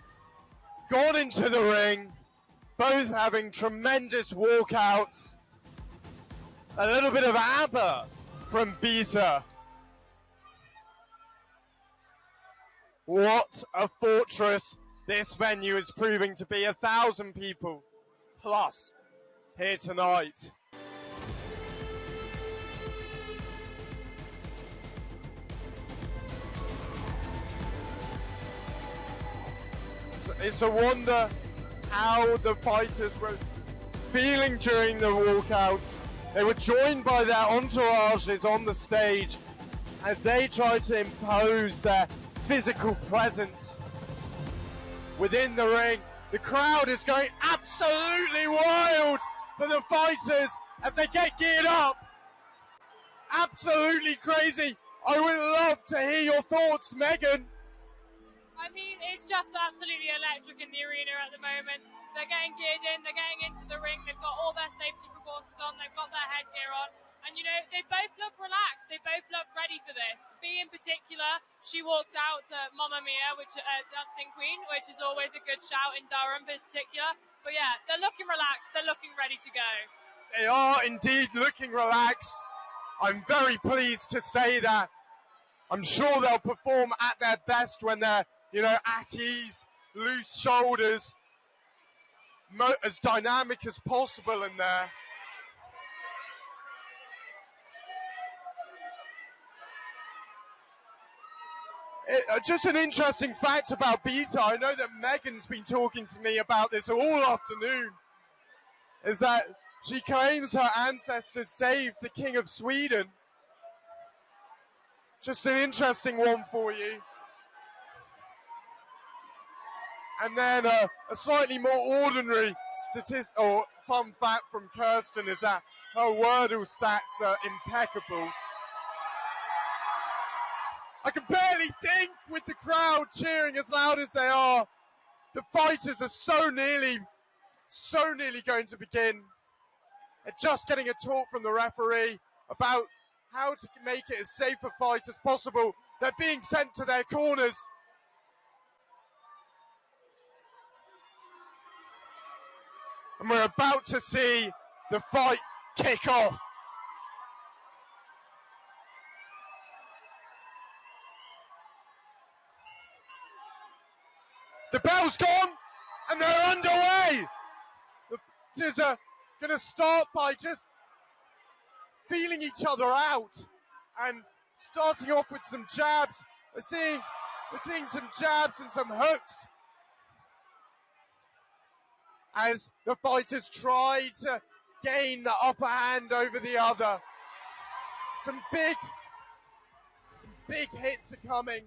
gone into the ring, both having tremendous walkouts. A little bit of ABBA from Beta. What a fortress this venue is proving to be. 1,000 people plus here tonight. It's a wonder how the fighters were feeling during the walkouts. They were joined by their entourages on the stage as they tried to impose their physical presence within the ring. The crowd is going absolutely wild for the fighters as they get geared up. Absolutely crazy. I would love to hear your thoughts, Megan. I mean, it's just absolutely electric in the arena at the moment. They're getting geared in, they're getting into the ring, they've got all their safety precautions on, they've got their headgear on, and you know, they both look relaxed, they both look ready for this. Bea in particular, she walked out to Mamma Mia, which Dancing Queen, which is always a good shout in Durham in particular. But yeah, they're looking relaxed, they're looking ready to go. They are indeed looking relaxed. I'm very pleased to say that. I'm sure they'll perform at their best when they're, you know, at ease, loose shoulders, as dynamic as possible in there. Just an interesting fact about Beta, I know that Megan's been talking to me about this all afternoon, is that she claims her ancestors saved the King of Sweden. Just an interesting one for you. And then a slightly more ordinary or fun fact from Kirsten is that her Wordle stats are impeccable. I can barely think with the crowd cheering as loud as they are. The fighters are so nearly going to begin. They're just getting a talk from the referee about how to make it as safe a fight as possible. They're being sent to their corners. And we're about to see the fight kick off. The bell's gone, and they're underway. The fighters are going to start by just feeling each other out and starting off with some jabs. We're seeing some jabs and some hooks as the fighters try to gain the upper hand over the other. Some big hits are coming.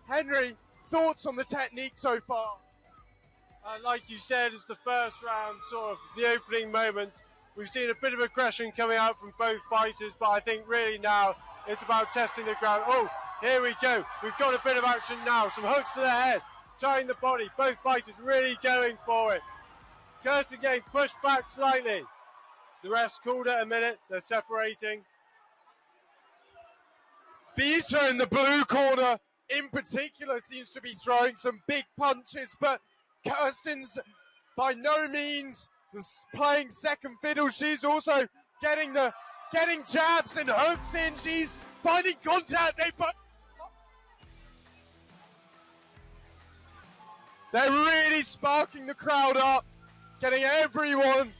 Henry, thoughts on the technique so far? Like you said, it's the first round, sort of the opening moments. We've seen a bit of aggression coming out from both fighters, but I think really now it's about testing the ground. Oh, here we go. We've got a bit of action now. Some hooks to the head, tying the body. Both fighters really going for it. Kirsten getting pushed back slightly. The refs called it a minute. They're separating. Beta in the blue corner in particular seems to be throwing some big punches, but Kirsten's by no means playing second fiddle. She's also getting jabs and hooks in. She's finding contact. They're really sparking the crowd up, getting everyone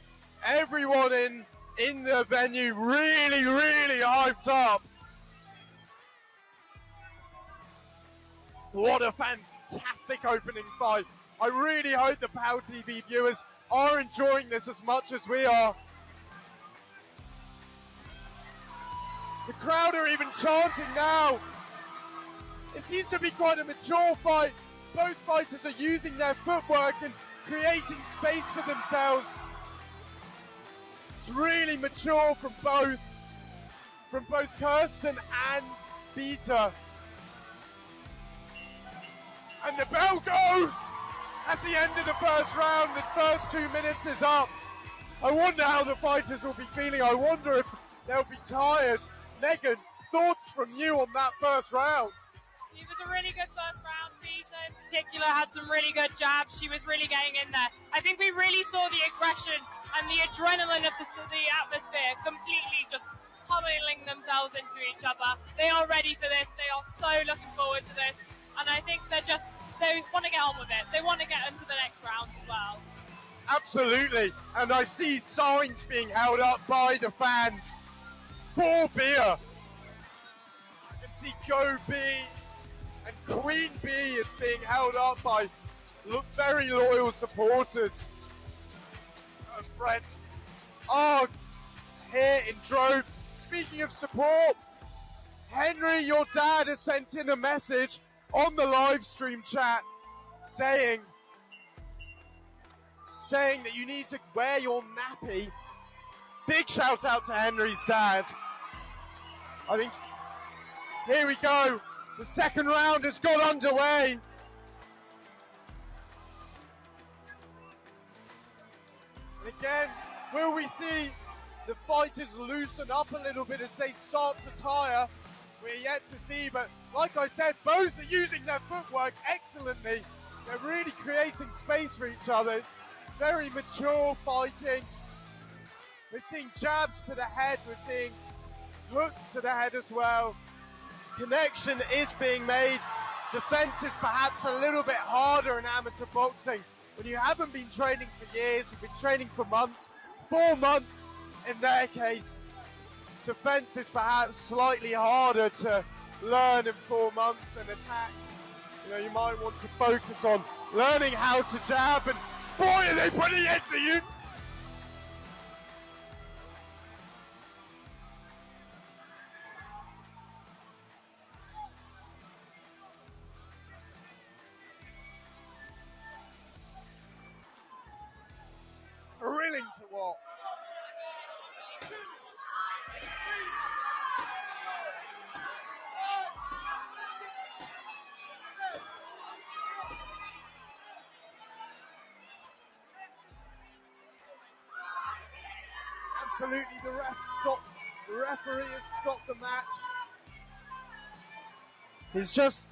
in the venue really hyped up. What a fantastic opening fight. I really hope the PalTV viewers are enjoying this as much as we are. The crowd are even chanting now. It seems to be quite a mature fight. Both fighters are using their footwork and creating space for themselves. It's really mature from both Kirsten and Beta. And the bell goes! At the end of the first round, the first 2 minutes is up. I wonder how the fighters will be feeling. I wonder if they'll be tired. Megan, thoughts from you on that first round? It was a really good first round. Beta in particular had some really good jabs. She was really getting in there. I think we really saw the aggression and the adrenaline of the atmosphere completely just pummeling themselves into each other. They are ready for this. They are so looking forward to this. And I think they want to get on with it. They want to get into the next round as well. Absolutely. And I see signs being held up by the fans for beer. You can see Go B and Queen B is being held up by very loyal supporters and friends. Oh, here in Drove. Speaking of support, Henry, your dad has sent in a message on the live stream chat saying that you need to wear your nappy. Big shout out to Henry's dad. I think, here we go. The second round has got underway. And again, will we see the fighters loosen up a little bit as they start to tire? We're yet to see, but like I said, both are using their footwork excellently. They're really creating space for each other. It's very mature fighting. We're seeing jabs to the head. We're seeing hooks to the head as well. Connection is being made. Defense is perhaps a little bit harder in amateur boxing. When you haven't been training for years, you've been training for months, 4 months in their case. Defense is perhaps slightly harder to learn in 4 months than attacks. You know, you might want to focus on learning how to jab, and boy, are they putting it to you! Absolutely, the referee has stopped the match. He's just...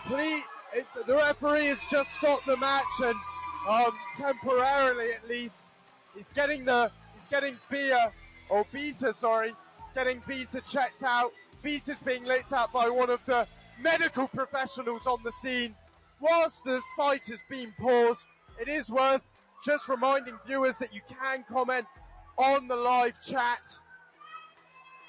the referee has just stopped the match, and temporarily at least, he's getting Beta checked out. Beta's being looked at by one of the medical professionals on the scene. Whilst the fight has been paused, it is worth just reminding viewers that you can comment on the live chat.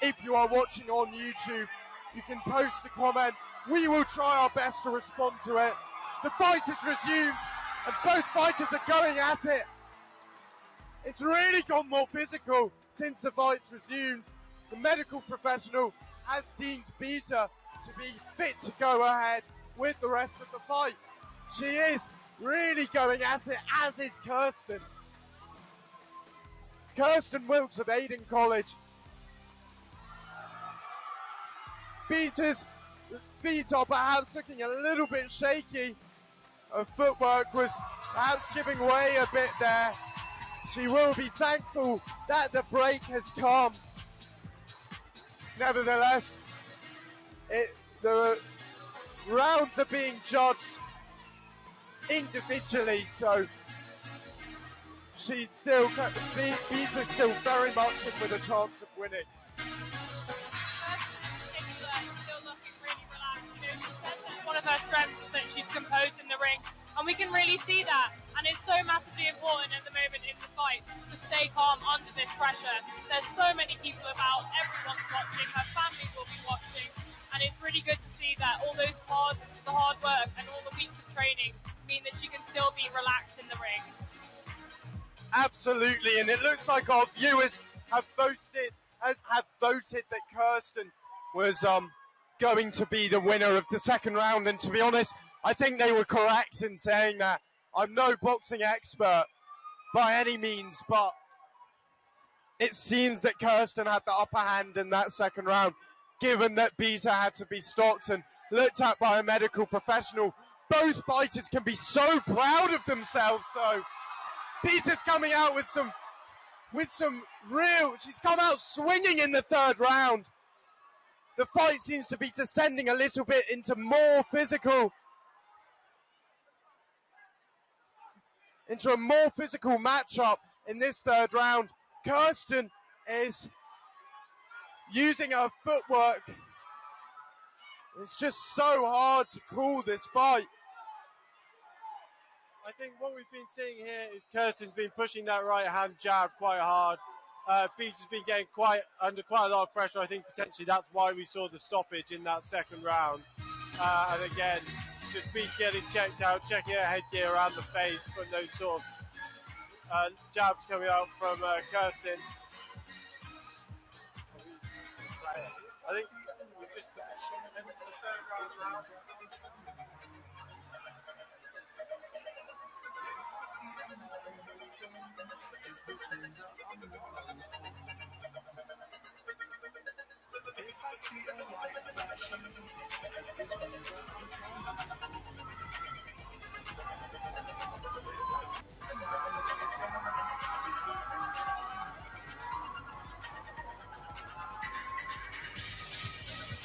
If you are watching on YouTube, you can post a comment. We will try our best to respond to it. The fight has resumed, and both fighters are going at it. It's really gone more physical since the fight's resumed. The medical professional has deemed Beta to be fit to go ahead with the rest of the fight. She is really going at it, as is Kirsten. Kirsten Wilkes of Aden College. Beta's feet are perhaps looking a little bit shaky. Her footwork was perhaps giving way a bit there. She will be thankful that the break has come. Nevertheless, the rounds are being judged individually, so Beta's still very much in with a chance of winning. One of her strengths is that she's composed in the ring, and we can really see that, and it's so massively important at the moment in the fight to stay calm under this pressure. There's so many people about, everyone's watching, her family will be watching, and it's really good to see that all the hard work and all the weeks of training mean that she can still be relaxed in the ring. Absolutely, and it looks like our viewers have voted that Kirsten was going to be the winner of the second round, and to be honest, I think they were correct in saying that. I'm no boxing expert by any means, but it seems that Kirsten had the upper hand in that second round, given that Beta had to be stopped and looked at by a medical professional. Both fighters can be so proud of themselves, though. Beta's coming out with some she's come out swinging in the third round. The fight seems to be descending a little bit into a more physical matchup in this third round. Kirsten is using her footwork. It's just so hard to call this fight. I think what we've been seeing here is Kirsten's been pushing that right hand jab quite hard. Beta's been getting under quite a lot of pressure. I think potentially that's why we saw the stoppage in that second round. And again, just Beta getting checked out, checking her headgear around the face from those sort of jabs coming out from Kirsten. I think we just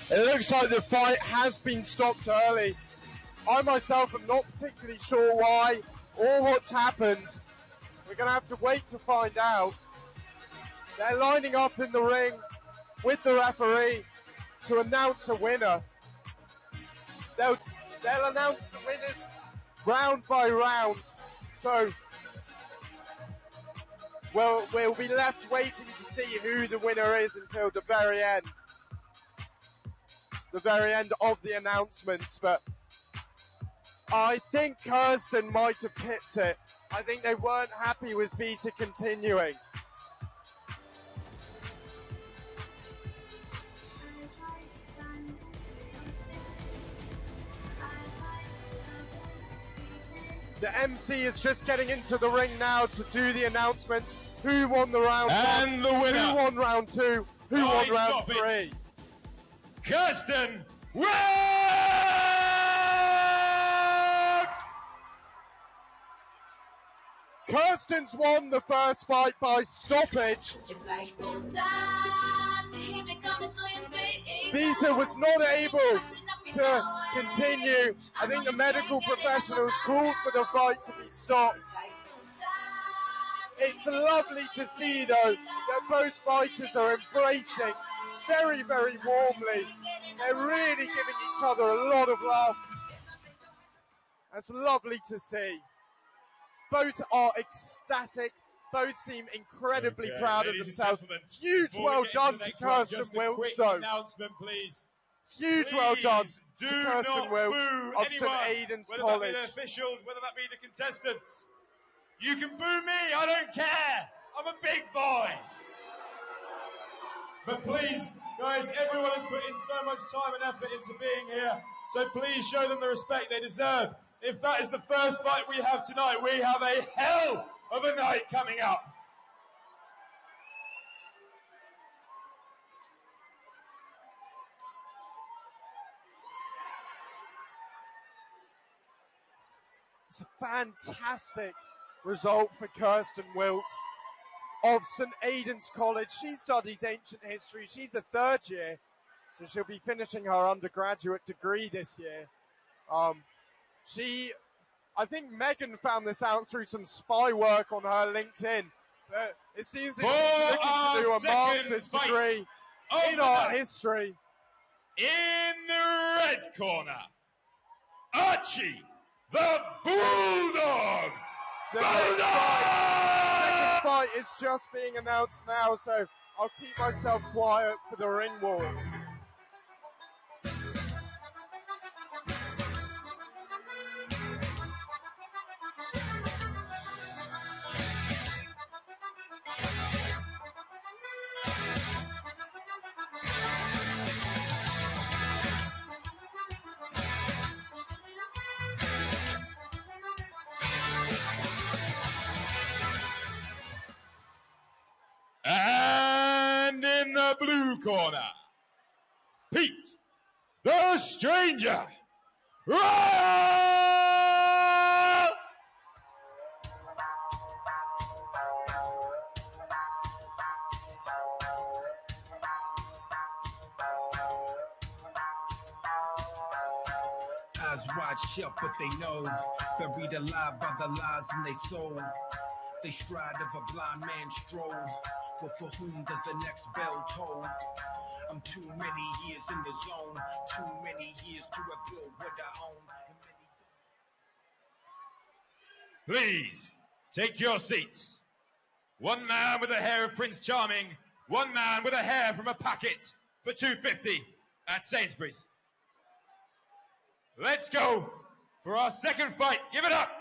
It looks like the fight has been stopped early. I myself am not particularly sure why or what's happened. We're going to have to wait to find out. They're lining up in the ring with the referee to announce a winner. They'll announce the winners round by round. So we'll be left waiting to see who the winner is until the very end. The very end of the announcements, but I think Kirsten might have pipped it. I think they weren't happy with Beta continuing. The MC is just getting into the ring now to do the announcements. Who won the round And one? the winner. Who won round two? Who won round three? Kirsten Wilkes! Kirsten's won the first fight by stoppage. It's like old times, they hear me coming through your speakers. Visa was not able to continue. I think the medical professionals called for the fight to be stopped. It's lovely to see, though, that both fighters are embracing very, very warmly. They're really giving each other a lot of love. That's lovely to see. Both are ecstatic. Both seem incredibly proud of themselves. Huge well done to Kirsten Wilkes, though. Announcement, please. Huge well done Do to Kirsten not Wilkes boo of St. anyone, Aidan's whether College. that be the officials, whether that be the contestants. You can boo me, I don't care. I'm a big boy. But please, guys, everyone has put in so much time and effort into being here, so please show them the respect they deserve. If that is the first fight we have tonight, we have a hell of a night coming up. It's a fantastic result for Kirsten Wilkes of St. Aidan's College. She studies ancient history. She's a third year, so she'll be finishing her undergraduate degree this year. I think Megan found this out through some spy work on her LinkedIn. But it seems that she's looking to do a master's degree in art history. In the red corner, Archie, the Bulldog! The second fight is just being announced now, so I'll keep myself quiet for the ring walk. And in the blue corner, Pete, the Stranger, Royal! Eyes wide shut, but they know, buried alive by the lies in their soul. They stride of a blind man's stroll, but for whom does the next bell toll? I'm too many years in the zone, too many years to have built what I own. Please, take your seats. One man with the hair of Prince Charming, one man with a hair from a packet for $2.50 at Sainsbury's. Let's go for our second fight. Give it up.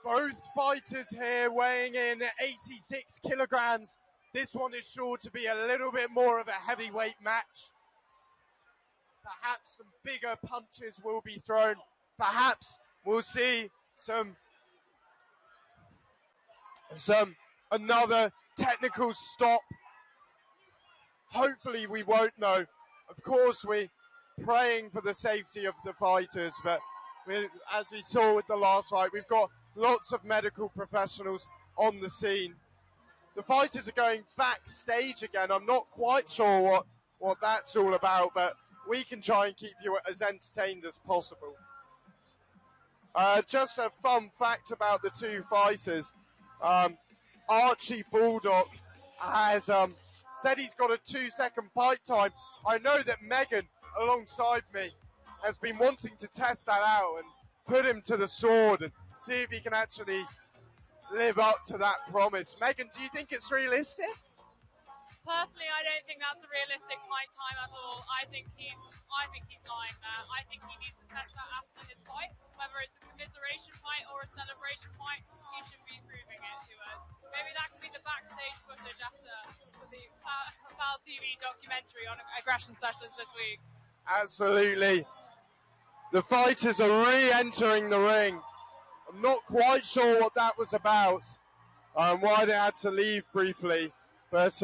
Both fighters here weighing in 86 kilograms. This one is sure to be a little bit more of a heavyweight match. Perhaps some bigger punches will be thrown. Perhaps we'll see another technical stop. Hopefully we won't know. Of course, we're praying for the safety of the fighters, but as we saw with the last fight, we've got lots of medical professionals on the scene. The fighters are going backstage again. I'm not quite sure what that's all about, but we can try and keep you as entertained as possible. Just a fun fact about the two fighters. Archie Bulldog has said he's got a 2-second fight time. I know that Megan, alongside me, has been wanting to test that out and put him to the sword and see if he can actually live up to that promise. Megan, do you think it's realistic? Personally, I don't think that's a realistic fight time at all. I think he's lying there. I think he needs to test that after his fight. Whether it's a commiseration fight or a celebration fight, he should be proving it to us. Maybe that could be the backstage footage after the PalTV documentary on aggression sessions this week. Absolutely. The fighters are re-entering the ring. I'm not quite sure what that was about, why they had to leave briefly, but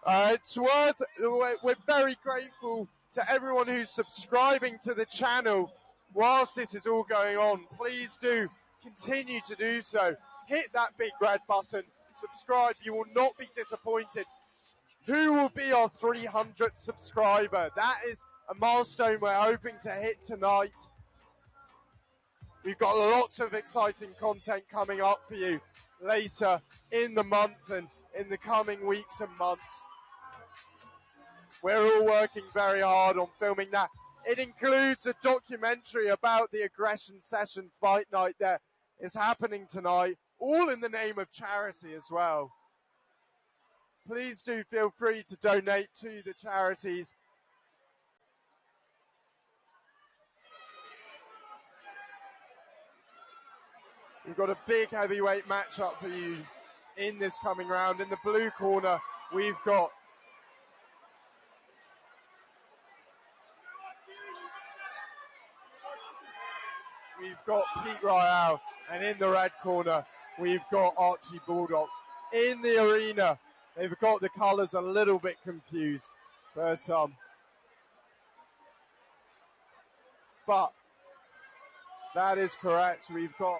it's we're very grateful to everyone who's subscribing to the channel whilst this is all going on. Please do continue to do so. Hit that big red button, subscribe, you will not be disappointed. Who will be our 300th subscriber? That is a milestone we're hoping to hit tonight. We've got lots of exciting content coming up for you later in the month and in the coming weeks and months. We're all working very hard on filming that. It includes a documentary about the Aggression Session Fight Night that is happening tonight, all in the name of charity as well. Please do feel free to donate to the charities. We've got a big heavyweight matchup for you in this coming round. In the blue corner, we've got Pete Royale, and in the red corner, we've got Archie Bulldog. In the arena, they've got the colours a little bit confused, but that is correct. We've got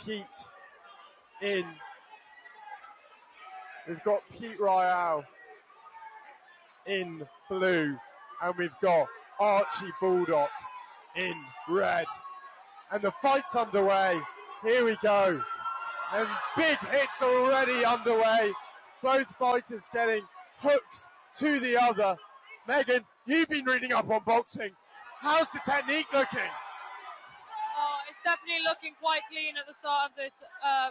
Pete in. We've got Pete Royale in blue, and we've got Archie Bulldog in red. And the fight's underway. Here we go. And big hits already underway. Both fighters getting hooks to the other. Megan, you've been reading up on boxing. How's the technique looking? Oh, it's definitely looking quite clean at the start of this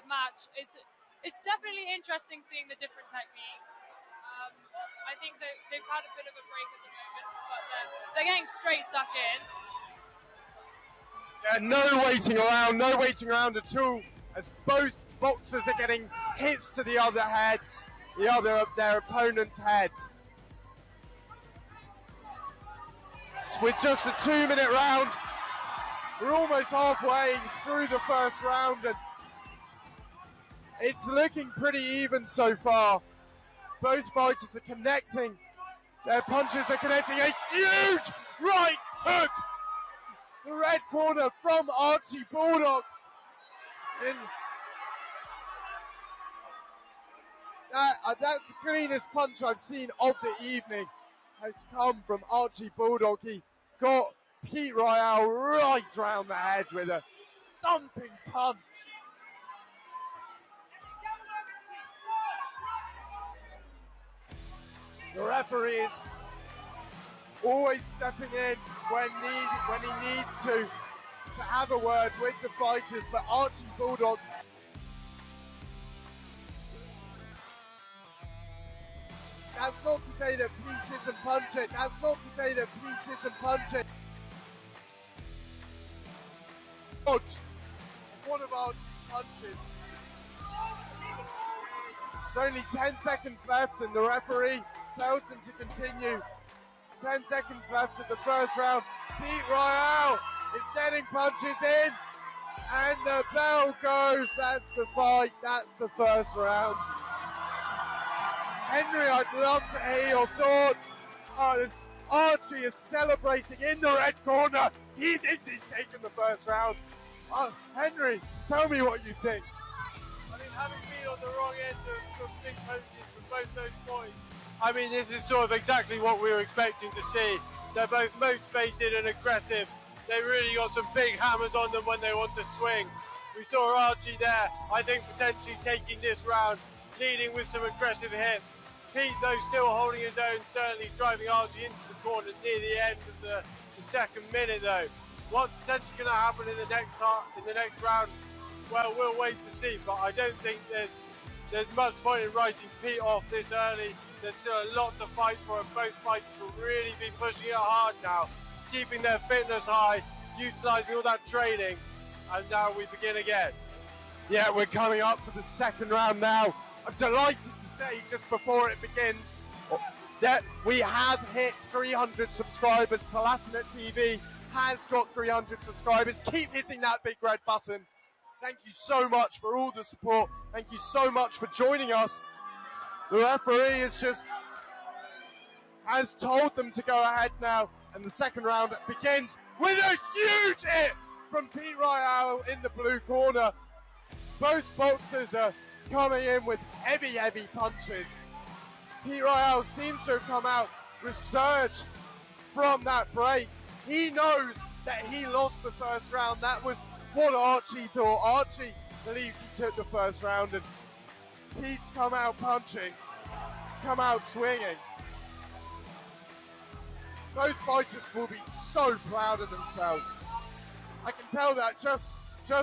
match. It's definitely interesting seeing the different techniques. I think that they've had a bit of a break at the moment, but they're getting straight stuck in. Yeah, no waiting around at all, as both boxers are getting hits to the other heads, their opponent's head. With just a 2-minute round, we're almost halfway through the first round, and it's looking pretty even so far. Both fighters are connecting. Their punches are connecting. A huge right hook. The red corner from Archie Bulldog. And that's the cleanest punch I've seen of the evening. It's come from Archie Bulldog. He got Pete Royale right round the head with a thumping punch. The referee is always stepping in when he needs to have a word with the fighters, but Archie Bulldog that's not to say that Pete isn't punching. That's not to say that Pete isn't punching. One of Archie's punches. There's only 10 seconds left and the referee tells him to continue. 10 seconds left of the first round. Pete Royale is getting punches in and the bell goes. That's the fight. That's the first round. Henry, I'd love to hear your thoughts. Archie is celebrating in the red corner. He thinks he's taken the first round. Henry, tell me what you think. I mean, having been on the wrong end of big punches for both those points, I mean, this is sort of exactly what we were expecting to see. They're both motivated and aggressive. They really got some big hammers on them when they want to swing. We saw Archie there, I think, potentially taking this round, leading with some aggressive hits. Pete, though, still holding his own, certainly driving Archie into the corner near the end of the second minute, though. What's potentially going to happen in the next round? Well, we'll wait to see, but I don't think there's much point in writing Pete off this early. There's still a lot to fight for, and both fighters will really be pushing it hard now, keeping their fitness high, utilising all that training, and now we begin again. Yeah, we're coming up for the second round now. I'm delighted to say, just before it begins, that we have hit 300 subscribers. PalTV has got 300 subscribers. Keep hitting that big red button. Thank you so much for all the support. Thank you so much for joining us. The referee is just has told them to go ahead now, and the second round begins with a huge hit from Pete Royale in the blue corner. Both boxers are coming in with heavy punches. Pete Royale seems to have come out resurged from that break. He knows that he lost the first round. That was what Archie thought. Archie believed he took the first round, and Pete's come out punching. He's come out swinging. Both fighters will be so proud of themselves. I can tell that just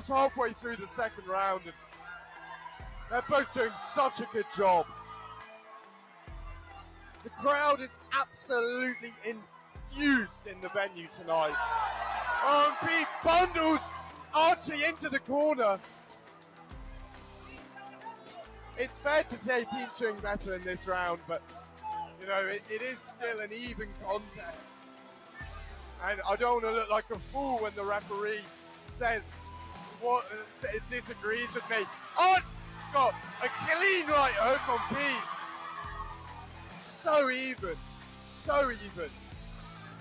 halfway through the second round, and they're both doing such a good job. The crowd is absolutely infused in the venue tonight. Oh, and Pete bundles Archie into the corner. It's fair to say Pete's doing better in this round, but you know, it is still an even contest. And I don't want to look like a fool when the referee says disagrees with me. Archie got a clean right hook on Pete. So even, so even.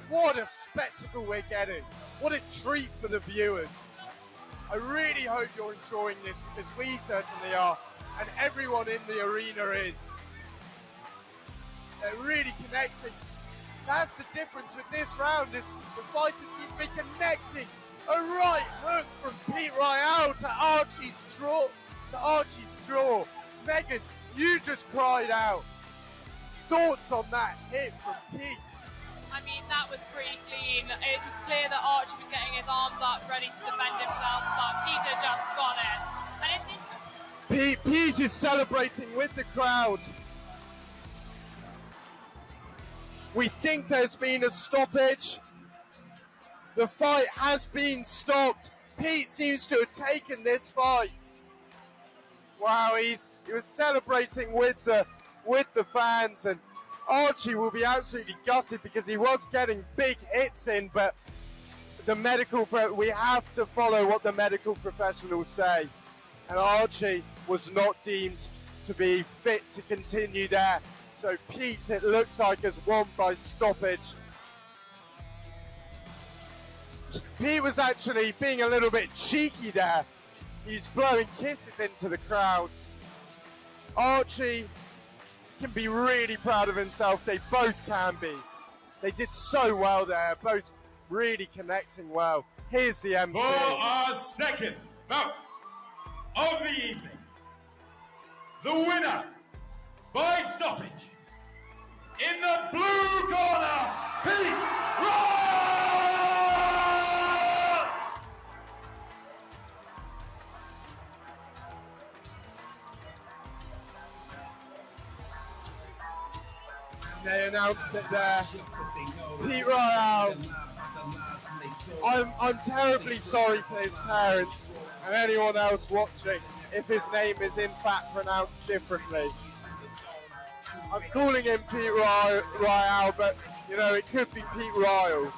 What a spectacle we're getting. What a treat for the viewers. I really hope you're enjoying this, because we certainly are, and everyone in the arena is. They're really connecting. That's the difference with this round, is the fighters seem to be connecting. A right hook from Pete Royale to Archie's jaw. Megan, you just cried out. Thoughts on that hit from Pete? I mean, that was pretty clean. It was clear that Archie was getting his arms up, ready to defend himself, but Peter just got it. And it's Pete is celebrating with the crowd. We think there's been a stoppage. The fight has been stopped. Pete seems to have taken this fight. Wow, he was celebrating with the fans, and Archie will be absolutely gutted because he was getting big hits in, but we have to follow what the medical professionals say. And Archie was not deemed to be fit to continue there. So Pete, it looks like, has won by stoppage. Pete was actually being a little bit cheeky there. He's blowing kisses into the crowd. Archie can be really proud of himself. They both can be. They did so well there, both really connecting well. Here's the MC. For our second bout of the evening, the winner by stoppage, in the blue corner, Pete Royale! They announced it there. Pete Royale. I'm terribly sorry to his parents and anyone else watching if his name is in fact pronounced differently. I'm calling him Pete Royale, but you know, it could be Pete Royale.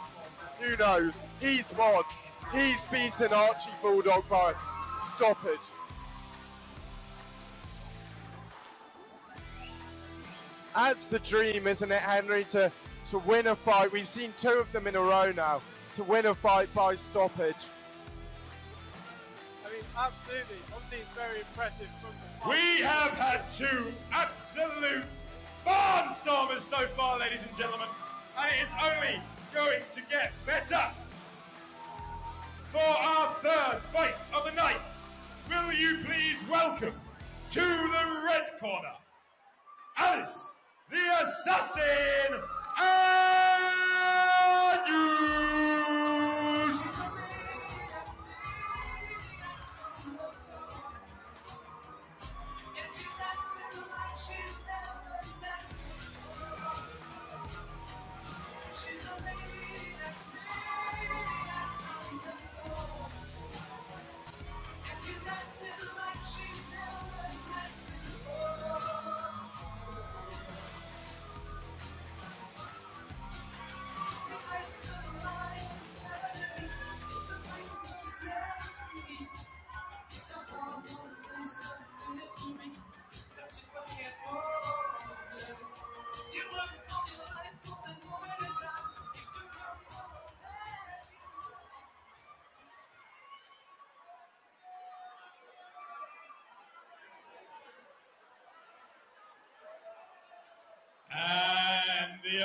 Who knows? He's won. He's beaten Archie Bulldog by stoppage. That's the dream, isn't it, Henry, to win a fight. We've seen two of them in a row now, to win a fight by stoppage. I mean, absolutely. Obviously, it's very impressive from the fight. We have had two absolute barnstormers so far, ladies and gentlemen, and it is only going to get better. For our third fight of the night, will you please welcome to the red corner, Alice the Assassin Andrews!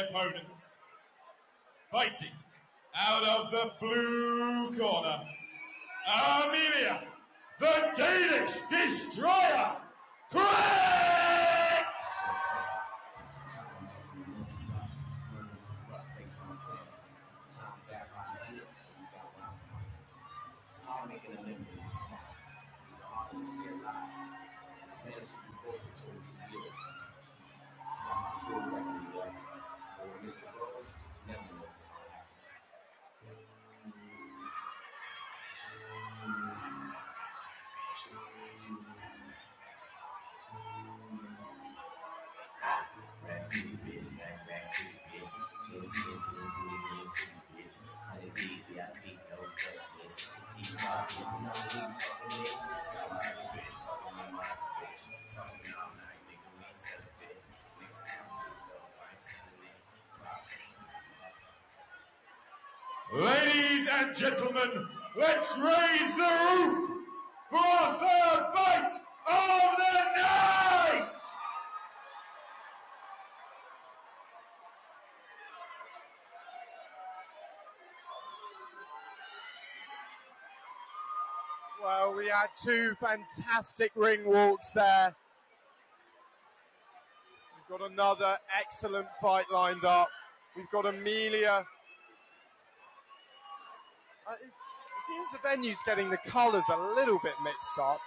opponents. Fighting out of the blue corner, Amelia, the Danish Destroyer, Craig! Ladies and gentlemen, let's raise the roof for our third fight of the night! Well, we had two fantastic ring walks there. We've got another excellent fight lined up. We've got Amelia. It seems the venue's getting the colours a little bit mixed up.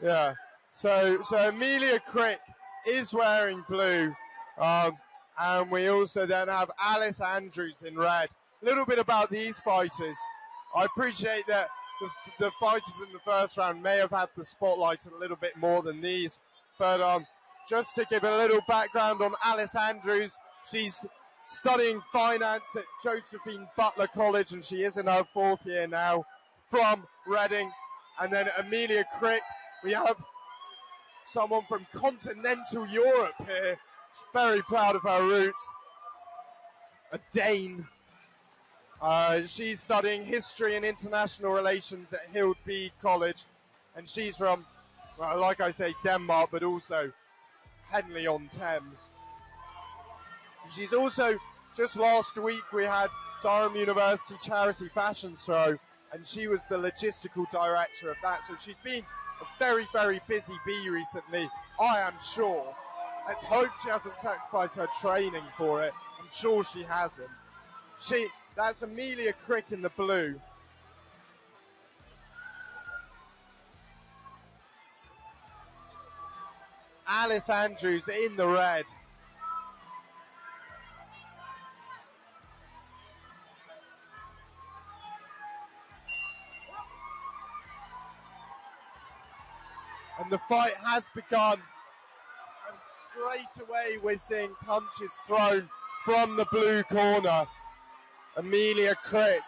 Yeah, so Amelia Crick is wearing blue. And we also then have Alice Andrews in red. A little bit about these fighters. I appreciate that the fighters in the first round may have had the spotlight a little bit more than these. But just to give a little background on Alice Andrews, she's studying finance at Josephine Butler College, and she is in her fourth year now, from Reading. And then Amelia Crick, we have someone from continental Europe here. Very proud of her roots. A Dane. She's studying history and international relations at Hildby College. And she's from, well, like I say, Denmark, but also Henley-on-Thames. She's also, just last week, we had Durham University Charity Fashion Show, and she was the logistical director of that. So she's been a very, very busy bee recently, I am sure. Let's hope she hasn't sacrificed her training for it. I'm sure she hasn't. That's Amelia Crick in the blue. Alice Andrews in the red. And the fight has begun. Straight away we're seeing punches thrown from the blue corner. Amelia Crick.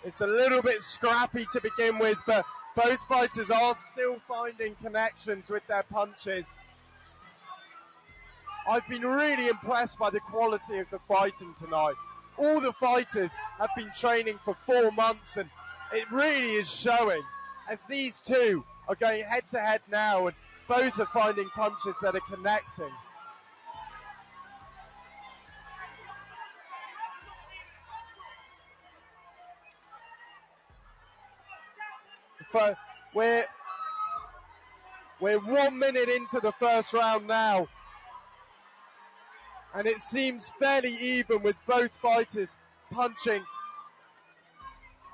It's a little bit scrappy to begin with, but both fighters are still finding connections with their punches. I've been really impressed by the quality of the fighting tonight. All the fighters have been training for 4 months, and it really is showing as these two are going head to head now, and both are finding punches that are connecting. But we're 1 minute into the first round now. And it seems fairly even with both fighters punching,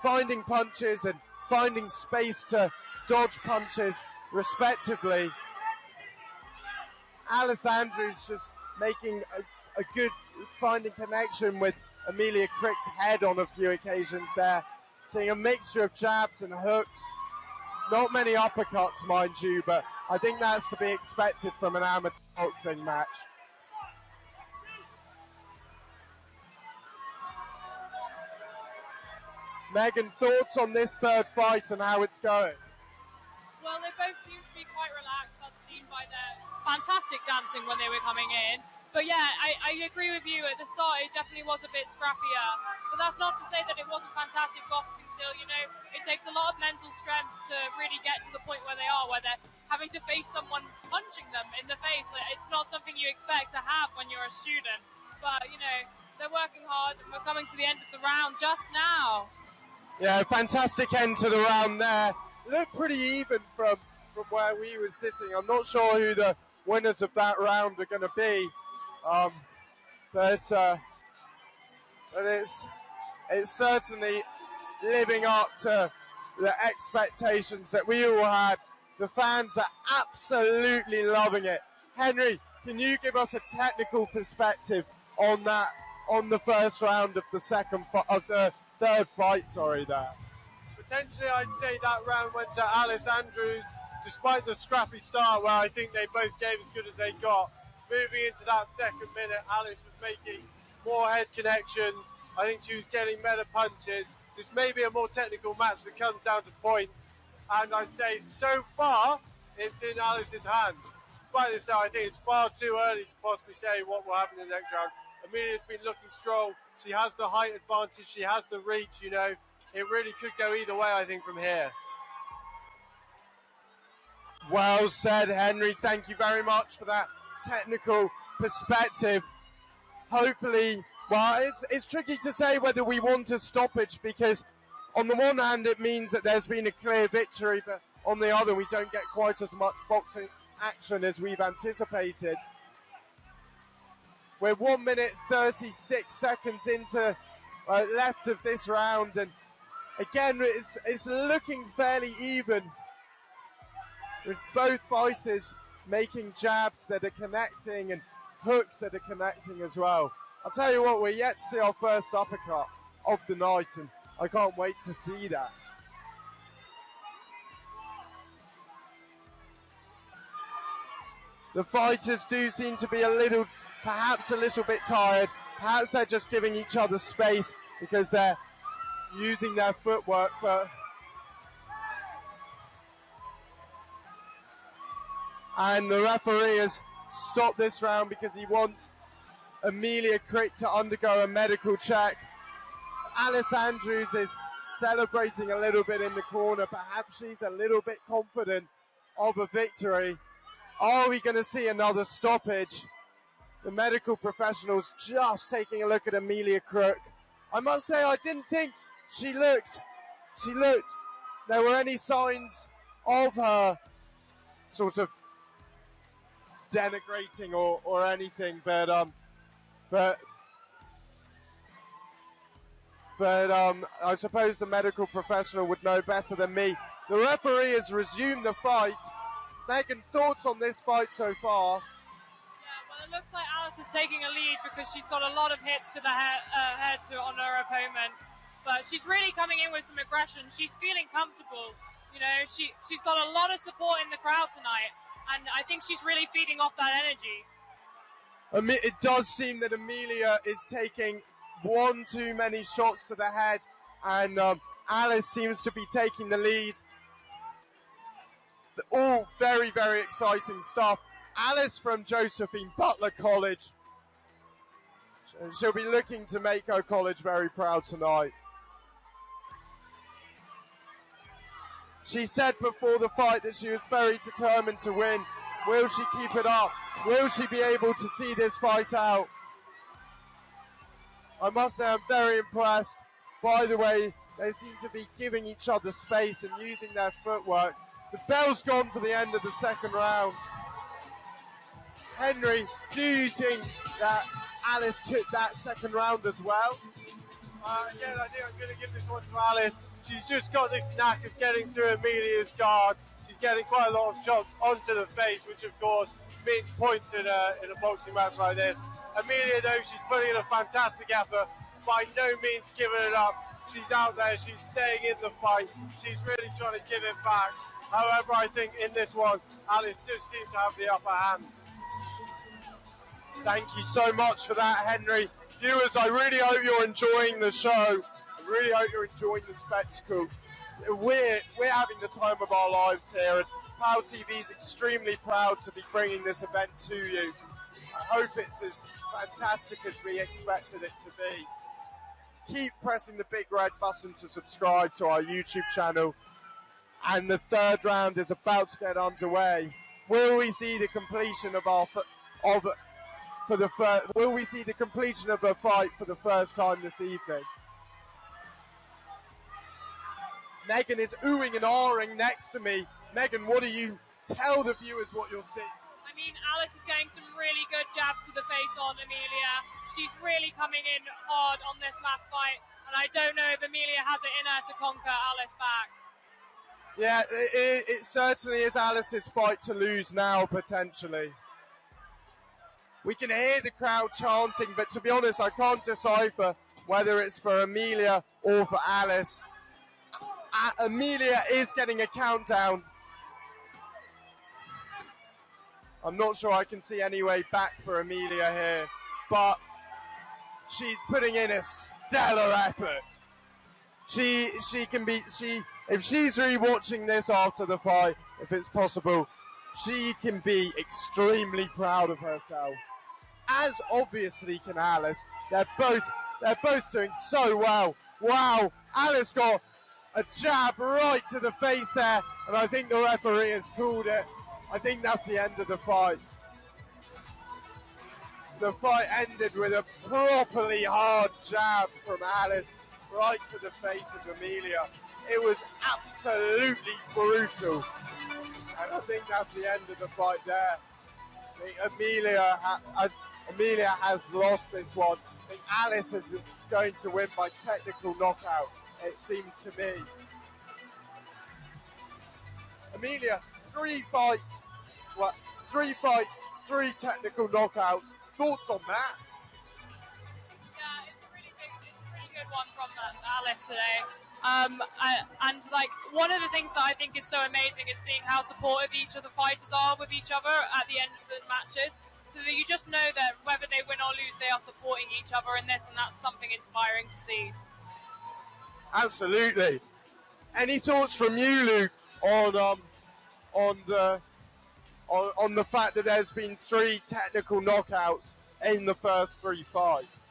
finding punches and finding space to dodge punches respectively. Alice Andrews just making a good finding connection with Amelia Crick's head on a few occasions there. Seeing a mixture of jabs and hooks. Not many uppercuts, mind you, but I think that's to be expected from an amateur boxing match. Megan, thoughts on this third fight and how it's going? Well, they both seem to be quite relaxed, as seen by their fantastic dancing when they were coming in. But yeah, I agree with you. At the start, it definitely was a bit scrappier. But that's not to say that it wasn't fantastic boxing still. You know, it takes a lot of mental strength to really get to the point where they are, where they're having to face someone punching them in the face. It's not something you expect to have when you're a student. But, you know, they're working hard, and we're coming to the end of the round just now. Yeah, fantastic end to the round there. Looked pretty even from where we were sitting. I'm not sure who the winners of that round are going to be, but it's certainly living up to the expectations that we all had. The fans are absolutely loving it. Henry, can you give us a technical perspective on that, on the first round of the third fight? Sorry, there. Potentially, I'd say that round went to Alice Andrews, despite the scrappy start where I think they both gave as good as they got. Moving into that second minute, Alice was making more head connections. I think she was getting better punches. This may be a more technical match that comes down to points, and I'd say so far it's in Alice's hands. Despite this, I think it's far too early to possibly say what will happen in the next round. Amelia's been looking strong. She has the height advantage. She has the reach, you know. It really could go either way, I think, from here. Well said, Henry. Thank you very much for that technical perspective. Hopefully, well, it's tricky to say whether we want a stoppage, because on the one hand it means that there's been a clear victory, but on the other we don't get quite as much boxing action as we've anticipated. We're 1 minute 36 seconds into left of this round, and again it's looking fairly even, with both fighters making jabs that are connecting and hooks that are connecting as well. I'll tell you what, we're yet to see our first uppercut of the night, and I can't wait to see that. The fighters do seem to be perhaps a little bit tired. Perhaps they're just giving each other space because they're using their footwork, and the referee has stopped this round because he wants Amelia Crick to undergo a medical check. Alice Andrews is celebrating a little bit in the corner. Perhaps she's a little bit confident of a victory. Are we going to see another stoppage? The medical professionals just taking a look at Amelia Crick. I must say, I didn't think she looked, there were any signs of her sort of denigrating or anything, but I suppose the medical professional would know better than me. The referee has resumed the fight. Megan, thoughts on this fight so far? Yeah, well, it looks like Alice is taking a lead because she's got a lot of hits to the head on her opponent, but she's really coming in with some aggression. She's feeling comfortable. You know, she's got a lot of support in the crowd tonight, and I think she's really feeding off that energy. It does seem that Amelia is taking one too many shots to the head, and Alice seems to be taking the lead. All very, very exciting stuff. Alice from Josephine Butler College. She'll be looking to make her college very proud tonight. She said before the fight that she was very determined to win. Will she keep it up? Will she be able to see this fight out? I must say I'm very impressed. By the way, they seem to be giving each other space and using their footwork. The bell's gone for the end of the second round. Henry, do you think that Alice took that second round as well? Again, I think I'm going to give this one to Alice. She's just got this knack of getting through Amelia's guard. She's getting quite a lot of shots onto the face, which of course means points in a boxing match like this. Amelia, though, she's putting in a fantastic effort, by no means giving it up. She's out there, she's staying in the fight, she's really trying to give it back. However, I think in this one, Alice just seems to have the upper hand. Thank you so much for that, Henry. Viewers, I really hope you're enjoying the show. I really hope you're enjoying the spectacle. We're having the time of our lives here, and PalTV is extremely proud to be bringing this event to you. I hope it's as fantastic as we expected it to be. Keep pressing the big red button to subscribe to our YouTube channel. And the third round is about to get underway. Will we see the completion of will we see the completion of a fight for the first time this evening? Megan is oohing and ahhing next to me. Megan, what do you tell the viewers what you're seeing? I mean, Alice is getting some really good jabs to the face on Amelia. She's really coming in hard on this last fight, and I don't know if Amelia has it in her to conquer Alice back. Yeah, it certainly is Alice's fight to lose now, potentially. We can hear the crowd chanting, but to be honest, I can't decipher whether it's for Amelia or for Alice. Amelia is getting a countdown. I'm not sure I can see any way back for Amelia here, but she's putting in a stellar effort. If she's rewatching this after the fight, if it's possible, she can be extremely proud of herself. As obviously can Alice. They're both doing so well. Wow, Alice got a jab right to the face there, and I think the referee has called it. I think that's the end of the fight. The fight ended with a properly hard jab from Alice right to the face of Amelia. It was absolutely brutal. And I think that's the end of the fight there. I think Amelia has lost this one. I think Alice is going to win by technical knockout, it seems to me. Amelia, 3 fights, 3 technical knockouts. Thoughts on that? Yeah, it's a really good one from Alice today. And like one of the things that I think is so amazing is seeing how supportive each of the fighters are with each other at the end of the matches. So that you just know that whether they win or lose, they are supporting each other in this, and that's something inspiring to see. Absolutely. Any thoughts from you, Luke, on the fact that there's been 3 technical knockouts in the first 3 fights?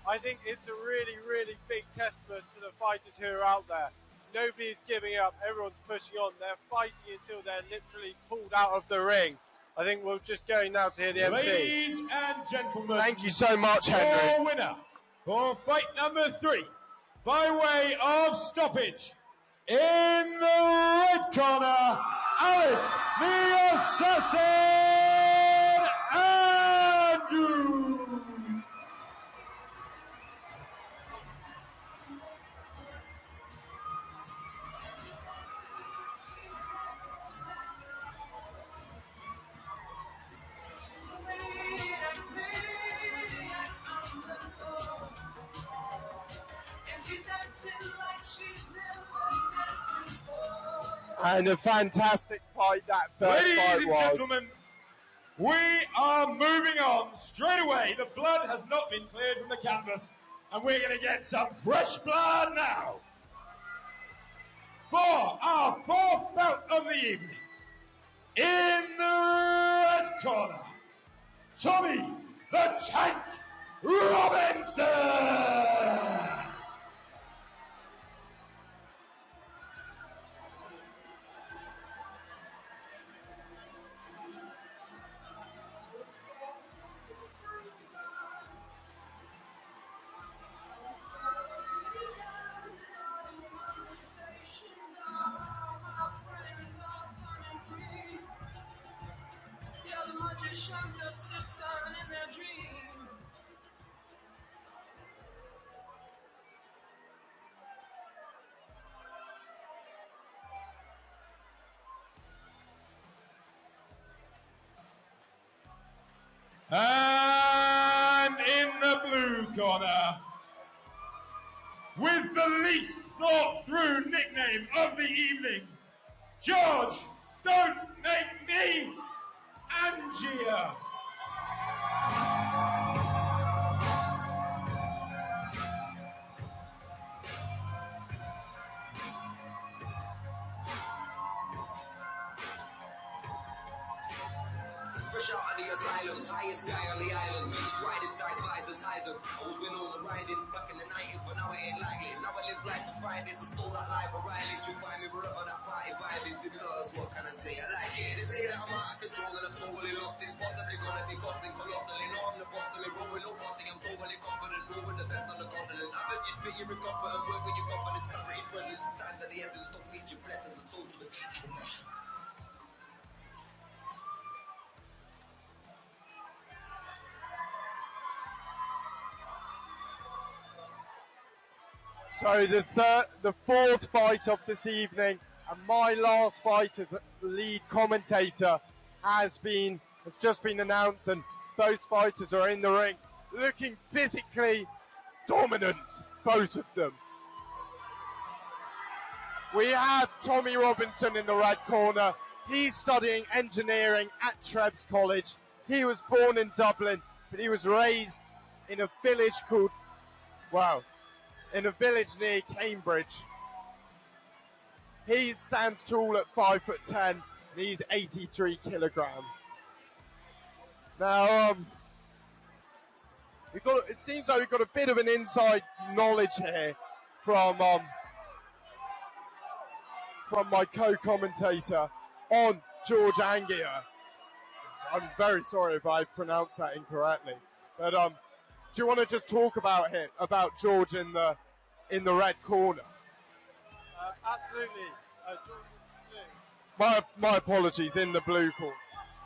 I think it's a really, really big testament to the fighters who are out there. Nobody is giving up. Everyone's pushing on. They're fighting until they're literally pulled out of the ring. I think we're just going now to hear the MC. Ladies and gentlemen, thank you so much, Henry. Your winner for fight number 3, by way of stoppage, in the red corner, Alice the Assassin Andrews. And a fantastic fight that first Ladies fight and was. gentlemen, we are moving on straight away. The blood has not been cleared from the canvas, and we're going to get some fresh blood now. For our 4th bout of the evening, in the red corner, Tommy the Tank Robinson. And in the blue corner, with the least thought through nickname of the evening, George, don't make me Angier. fresh out of the asylum. Highest guy on the island. Beach brightest stars, visors hide them. Always been on the riding back in the 90s, but now it ain't likely. Now I live life for Fridays, I stole that life for Riley. You find me wherever that party vibe is, because what can I say? I like it. They say that I'm out of control and I've totally lost. It's possibly gonna be costing colossally. No, I'm the boss, and we're rolling, no bossing. I'm totally confident, moving the best on the continent. I bet you spit your incompetent work when you confidence, clarity, presence. Times at the essence, don't need your blessings. I told you the truth. So the fourth fight of this evening, and my last fight as lead commentator has just been announced, and both fighters are in the ring, looking physically dominant, both of them. We have Tommy Robinson in the red corner. He's studying engineering at Trebs College. He was born in Dublin, but he was raised in a village in a village near Cambridge. He stands tall at 5'10", and he's 83 kilograms. Now, it seems like we've got a bit of an inside knowledge here from my co-commentator on George Angier. I'm very sorry if I pronounced that incorrectly, but do you want to just talk about George in the red corner? Absolutely. George, my apologies, in the blue corner.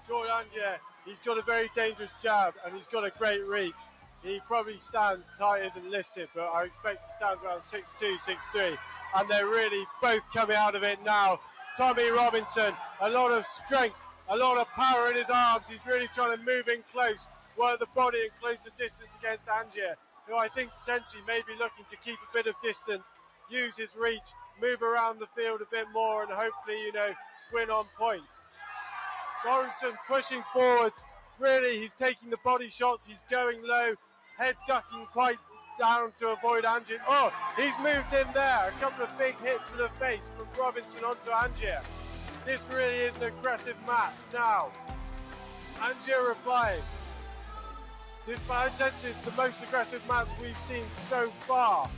George Angier, he's got a very dangerous jab and he's got a great reach. He probably stands, his height isn't listed, but I expect he stands around 6'2", 6'3", and they're really both coming out of it now. Tommy Robinson, a lot of strength, a lot of power in his arms. He's really trying to move in close, work the body and close the distance against Angier, who I think potentially may be looking to keep a bit of distance, use his reach, move around the field a bit more, and hopefully, win on points. Robinson pushing forwards. Really, he's taking the body shots. He's going low, head ducking quite down to avoid Angier. Oh, he's moved in there. A couple of big hits to the face from Robinson onto Angier. This really is an aggressive match now. Angier replying. This, I sense, is the most aggressive match we've seen so far.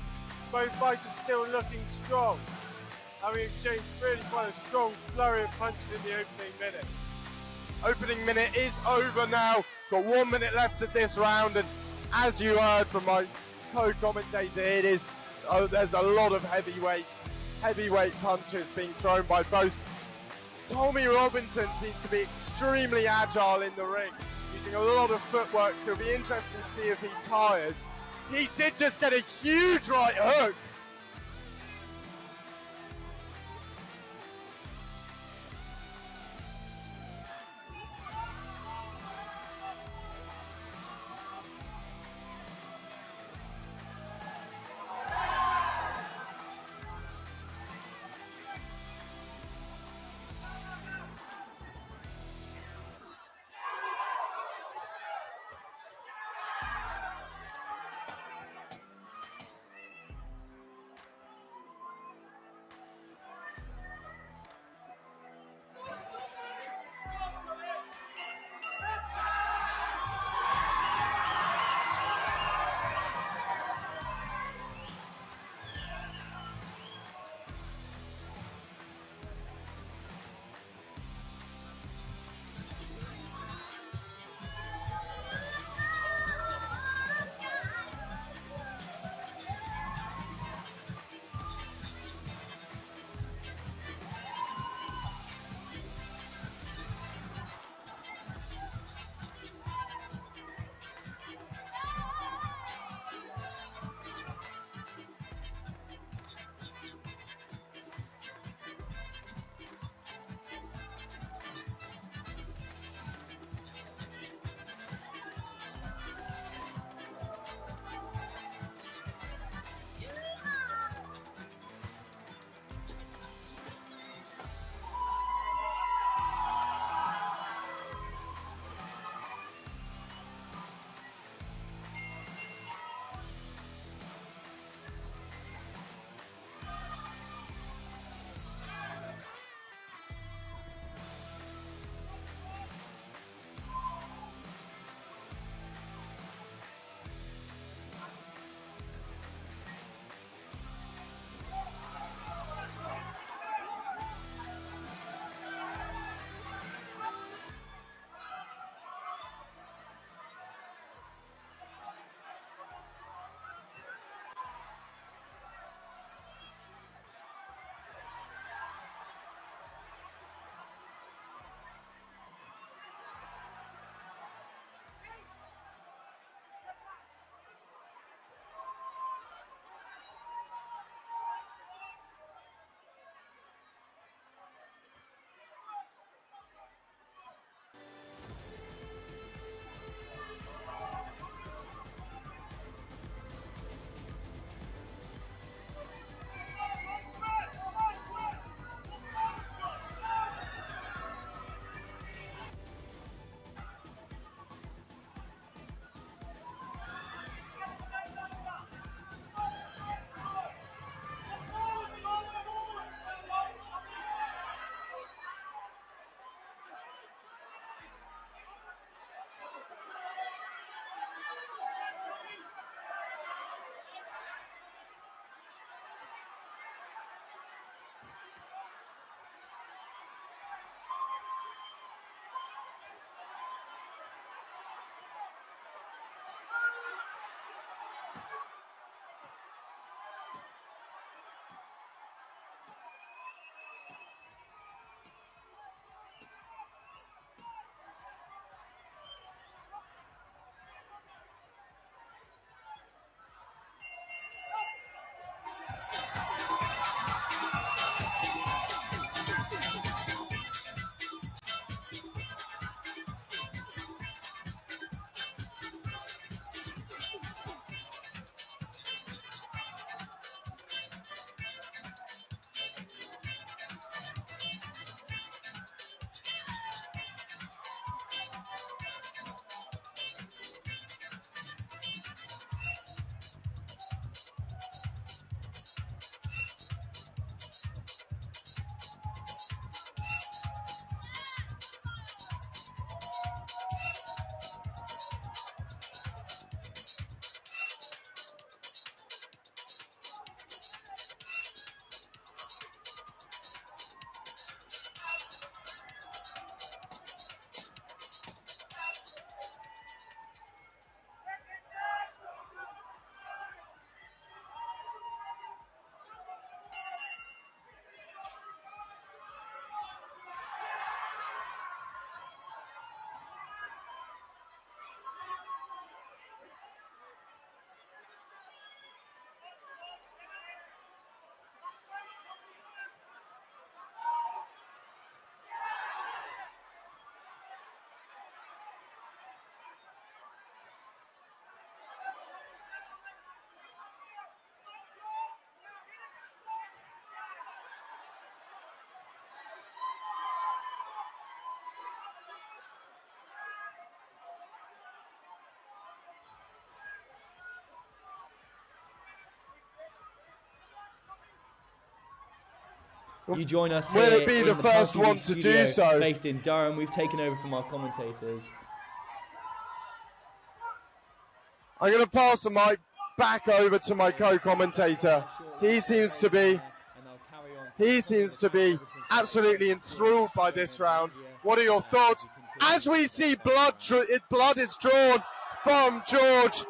Both fighters still looking strong. Having exchanged really quite a strong flurry of punches in the opening minute. Opening minute is over now. Got 1 minute left of this round, and as you heard from my co-commentator, there's a lot of heavyweight punches being thrown by both. Tommy Robinson seems to be extremely agile in the ring, using a lot of footwork, so it'll be interesting to see if he tires. He did just get a huge right hook. You join us Will here it be in the first PalTV one to studio do so? based in Durham. We've taken over from our commentators. I'm going to pass the mic back over to my co-commentator. He seems to be absolutely enthralled by this round. What are your thoughts? As we see blood is drawn from George,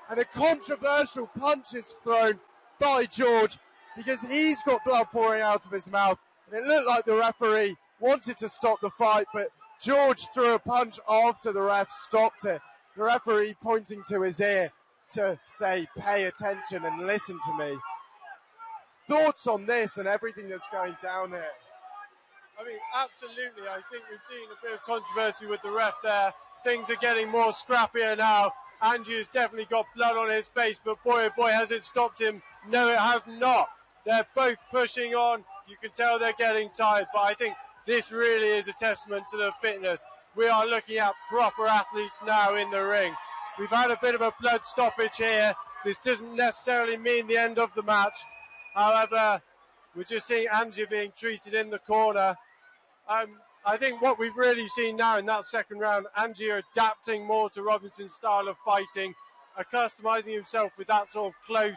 and a controversial punch is thrown by George because he's got blood pouring out of his mouth. And it looked like the referee wanted to stop the fight, but George threw a punch after the ref stopped it. The referee pointing to his ear to say, pay attention and listen to me. Thoughts on this and everything that's going down here? I mean, absolutely. I think we've seen a bit of controversy with the ref there. Things are getting more scrappier now. Angie has definitely got blood on his face, but boy, oh boy, has it stopped him. No, it has not. They're both pushing on. You can tell they're getting tired, but I think this really is a testament to the fitness. We are looking at proper athletes now in the ring. We've had a bit of a blood stoppage here. This doesn't necessarily mean the end of the match. However, we're just seeing Angie being treated in the corner. I think what we've really seen now in that second round, Angie adapting more to Robinson's style of fighting, customizing himself with that sort of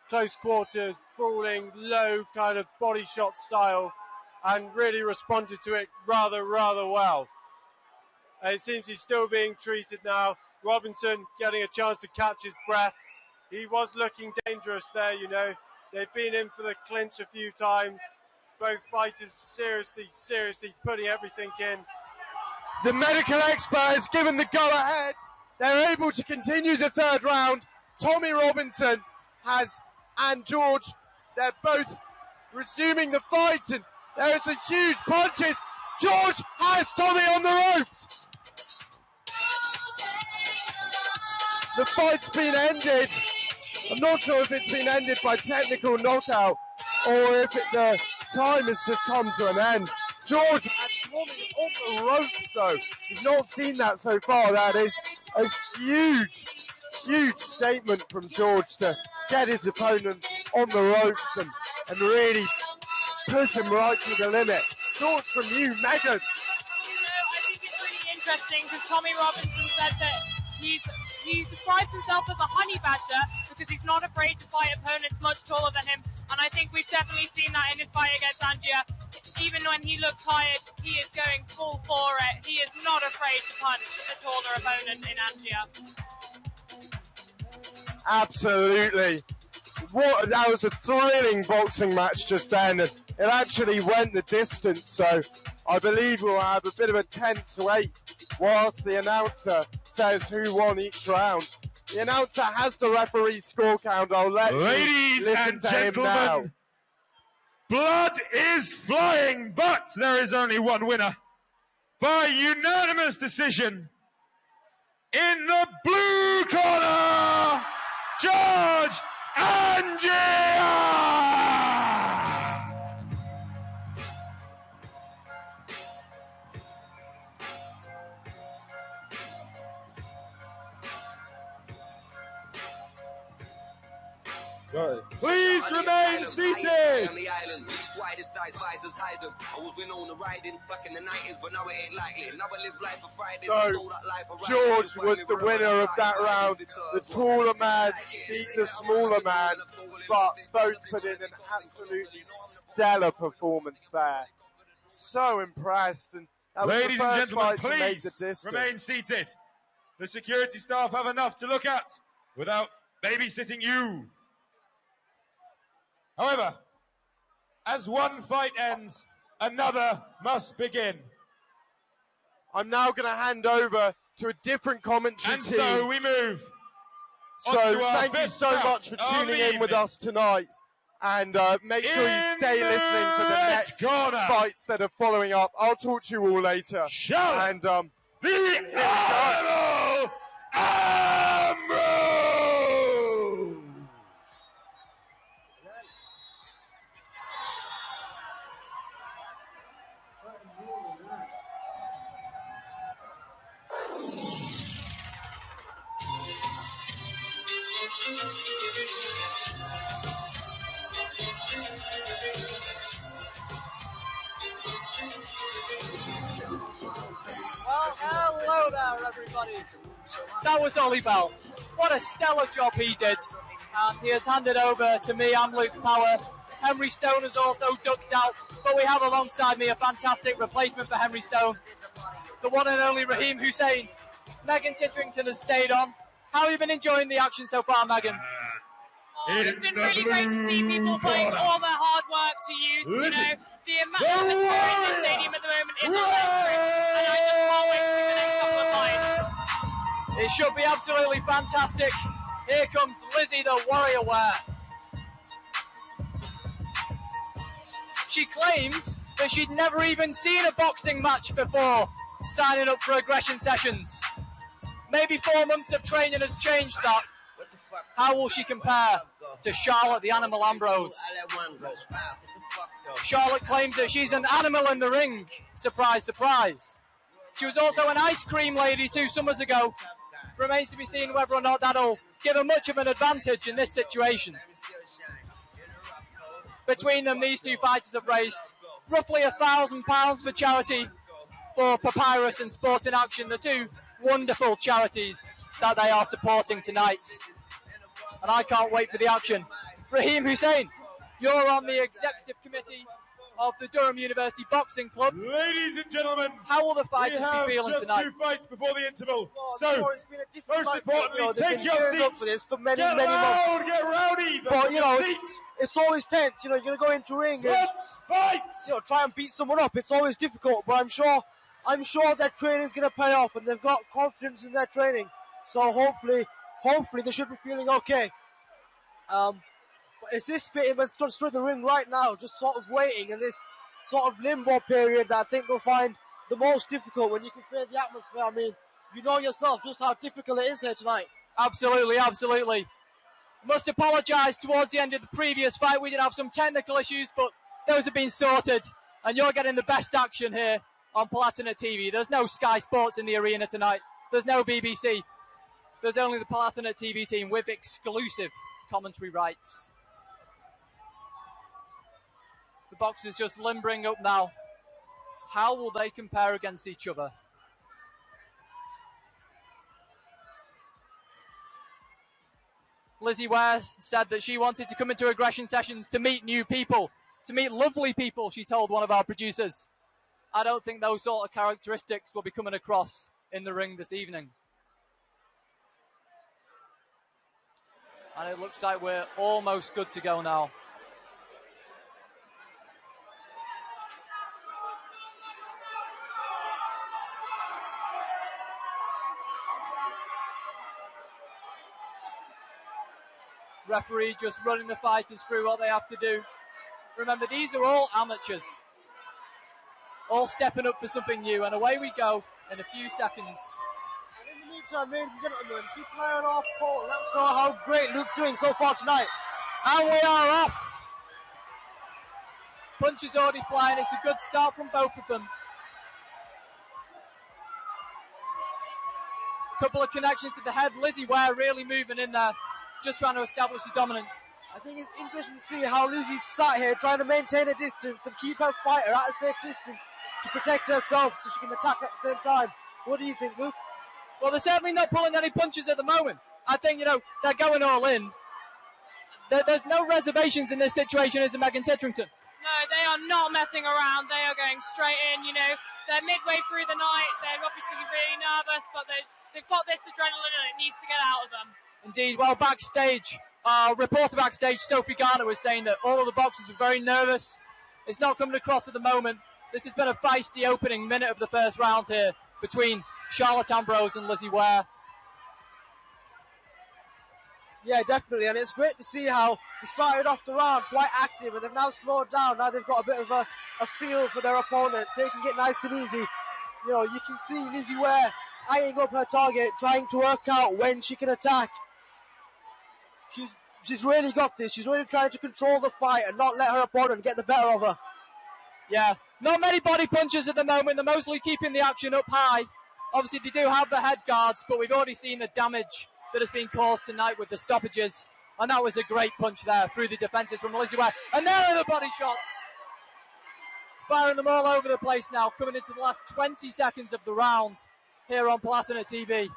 close quarters, brawling, low kind of body shot style, and really responded to it rather well. It seems he's still being treated now. Robinson getting a chance to catch his breath. He was looking dangerous there, you know. They've been in for the clinch a few times. Both fighters seriously putting everything in. The medical expert has given the go-ahead. They're able to continue the third round. Tommy Robinson and George, they're both resuming the fight, and there is a huge punches. George has Tommy on the ropes. The fight's been ended. I'm not sure if it's been ended by technical knockout or if the time has just come to an end. George has Tommy on the ropes, though. We've not seen that so far. That is a huge statement from George to get his opponent on the ropes and really push him right to the limit. Thoughts from you, Megan? I think it's really interesting because Tommy Robinson said that he describes himself as a honey badger because he's not afraid to fight opponents much taller than him, and I think we've definitely seen that in his fight against Angia. Even when he looked tired, he is going full for it. He is not afraid to punch a taller opponent in Angia. Absolutely. That was a thrilling boxing match just then, and it actually went the distance, so I believe we'll have a bit of a tense wait whilst the announcer says who won each round. The announcer has the referee's score count. I'll let Ladies you listen and to him now. gentlemen, blood is flying, but there is only one winner by unanimous decision. In the blue corner, George Angia! Please remain seated. So, George was the winner of that round. The taller man beat the smaller man, but both put in an absolutely stellar performance there. So impressed. And that was Ladies the and first gentlemen, fight to make the please distance. remain seated. The security staff have enough to look at without babysitting you. However, as one fight ends, another must begin. I'm now going to hand over to a different commentary And team. so we move. So thank you so much for tuning in with us tonight. And make sure you stay listening for the next fights that are following up. I'll talk to you all later. And the Honorable Ambrose! everybody. That was Ollie Bell. What a stellar job he did. And he has handed over to me. I'm Luke Power. Henry Stone has also ducked out, but we have alongside me a fantastic replacement for Henry Stone, the one and only Raheem Hussein. Megan Titterington has stayed on. How have you been enjoying the action so far, Megan? It's been really great to see people putting all their hard work to use. You know, the atmosphere in the stadium at the moment is electric, and I just can't wait to see the next couple of nights. It should be absolutely fantastic. Here comes Lizzie the Warrior Wear. She claims that she'd never even seen a boxing match before signing up for aggression sessions. Maybe 4 months of training has changed that. How will she compare to Charlotte the Animal Ambrose? Charlotte claims that she's an animal in the ring. Surprise, surprise. She was also an ice cream lady 2 summers ago. Remains to be seen whether or not that'll give her much of an advantage in this situation. Between them, these 2 fighters have raised roughly £1,000 for charity for Papyrus and Sport in Action, the 2 wonderful charities that they are supporting tonight. And I can't wait for the action. Raheem Hussein, you're on the executive committee of the Durham University Boxing Club. Ladies and gentlemen, how will the fighters be feeling just tonight? 2 fights before the interval. So, most importantly, take your seats. For this for many, Get many loud, months. get rowdy. But you know, it's always tense. You know, you're gonna go into ring and let's fight. You know, try and beat someone up. It's always difficult, but I'm sure their training's gonna pay off, and they've got confidence in their training. So hopefully they should be feeling okay. But it's this bit when it's through the ring right now, just sort of waiting in this sort of limbo period that I think they'll find the most difficult when you compare the atmosphere. I mean, you know yourself just how difficult it is here tonight. Absolutely, absolutely. Must apologise towards the end of the previous fight. We did have some technical issues, but those have been sorted. And you're getting the best action here on Palatinate TV. There's no Sky Sports in the arena tonight. There's no BBC. There's only the Palatinate TV team with exclusive commentary rights. The boxers just limbering up now. How will they compare against each other? Lizzie Ware said that she wanted to come into aggression sessions to meet new people, to meet lovely people, she told one of our producers. I don't think those sort of characteristics will be coming across in the ring this evening. And it looks like we're almost good to go now. Referee just running the fighters through what they have to do. Remember, these are all amateurs. All stepping up for something new, and away we go in a few seconds. And in the meantime, ladies and gentlemen, keep an eye on our poll. Let us know how great Luke's doing so far tonight. And we are off. Punches already flying. It's a good start from both of them. Couple of connections to the head. Lizzie Ware really moving in there, just trying to establish the dominance. I think it's interesting to see how Lizzie's sat here trying to maintain a distance and keep her fighter at a safe distance to protect herself so she can attack at the same time. What do you think, Luke? Well, they're certainly not pulling any punches at the moment. I think, they're going all in. There's no reservations in this situation, is it, Megan Titterington? No, they are not messing around. They are going straight in, They're midway through the night. They're obviously really nervous, but they've got this adrenaline and it needs to get out of them. Indeed. Well, backstage, reporter backstage, Sophie Garner, was saying that all of the boxers were very nervous. It's not coming across at the moment. This has been a feisty opening minute of the first round here between Charlotte Ambrose and Lizzie Ware. Yeah, definitely, and it's great to see how they started off the round quite active and they've now slowed down. Now they've got a bit of a feel for their opponent, taking it nice and easy. You can see Lizzie Ware eyeing up her target, trying to work out when she can attack. She's really got this. She's really trying to control the fight and not let her opponent get the better of her. Yeah, not many body punches at the moment. They're mostly keeping the action up high. Obviously, they do have the head guards, but we've already seen the damage that has been caused tonight with the stoppages. And that was a great punch there through the defences from Lizzie Ware. And there are the body shots. Firing them all over the place now, coming into the last 20 seconds of the round. here on Palatinate TV.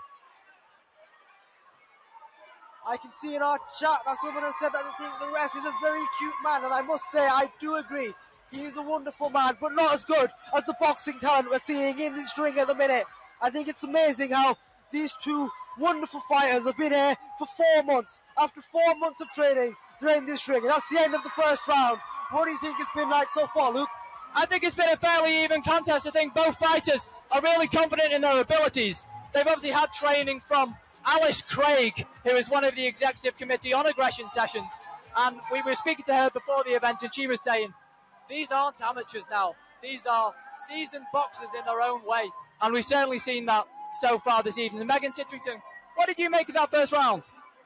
I can see in our chat that someone has said that they think the ref is a very cute man, and I must say I do agree. He is a wonderful man, but not as good as the boxing talent we're seeing in this ring at the minute. I think it's amazing how these two wonderful fighters have been here for 4 months. After 4 months of training, they're in this ring, and that's the end of the first round. What do you think it's been like so far, Luke? I think it's been a fairly even contest. I think both fighters are really confident in their abilities. They've obviously had training from Alice Craig, who is one of the executive committee on aggression sessions, and we were speaking to her before the event, and she was saying, these aren't amateurs now, these are seasoned boxers in their own way, and we've certainly seen that so far this evening. Megan Titterington, what did you make of that first round?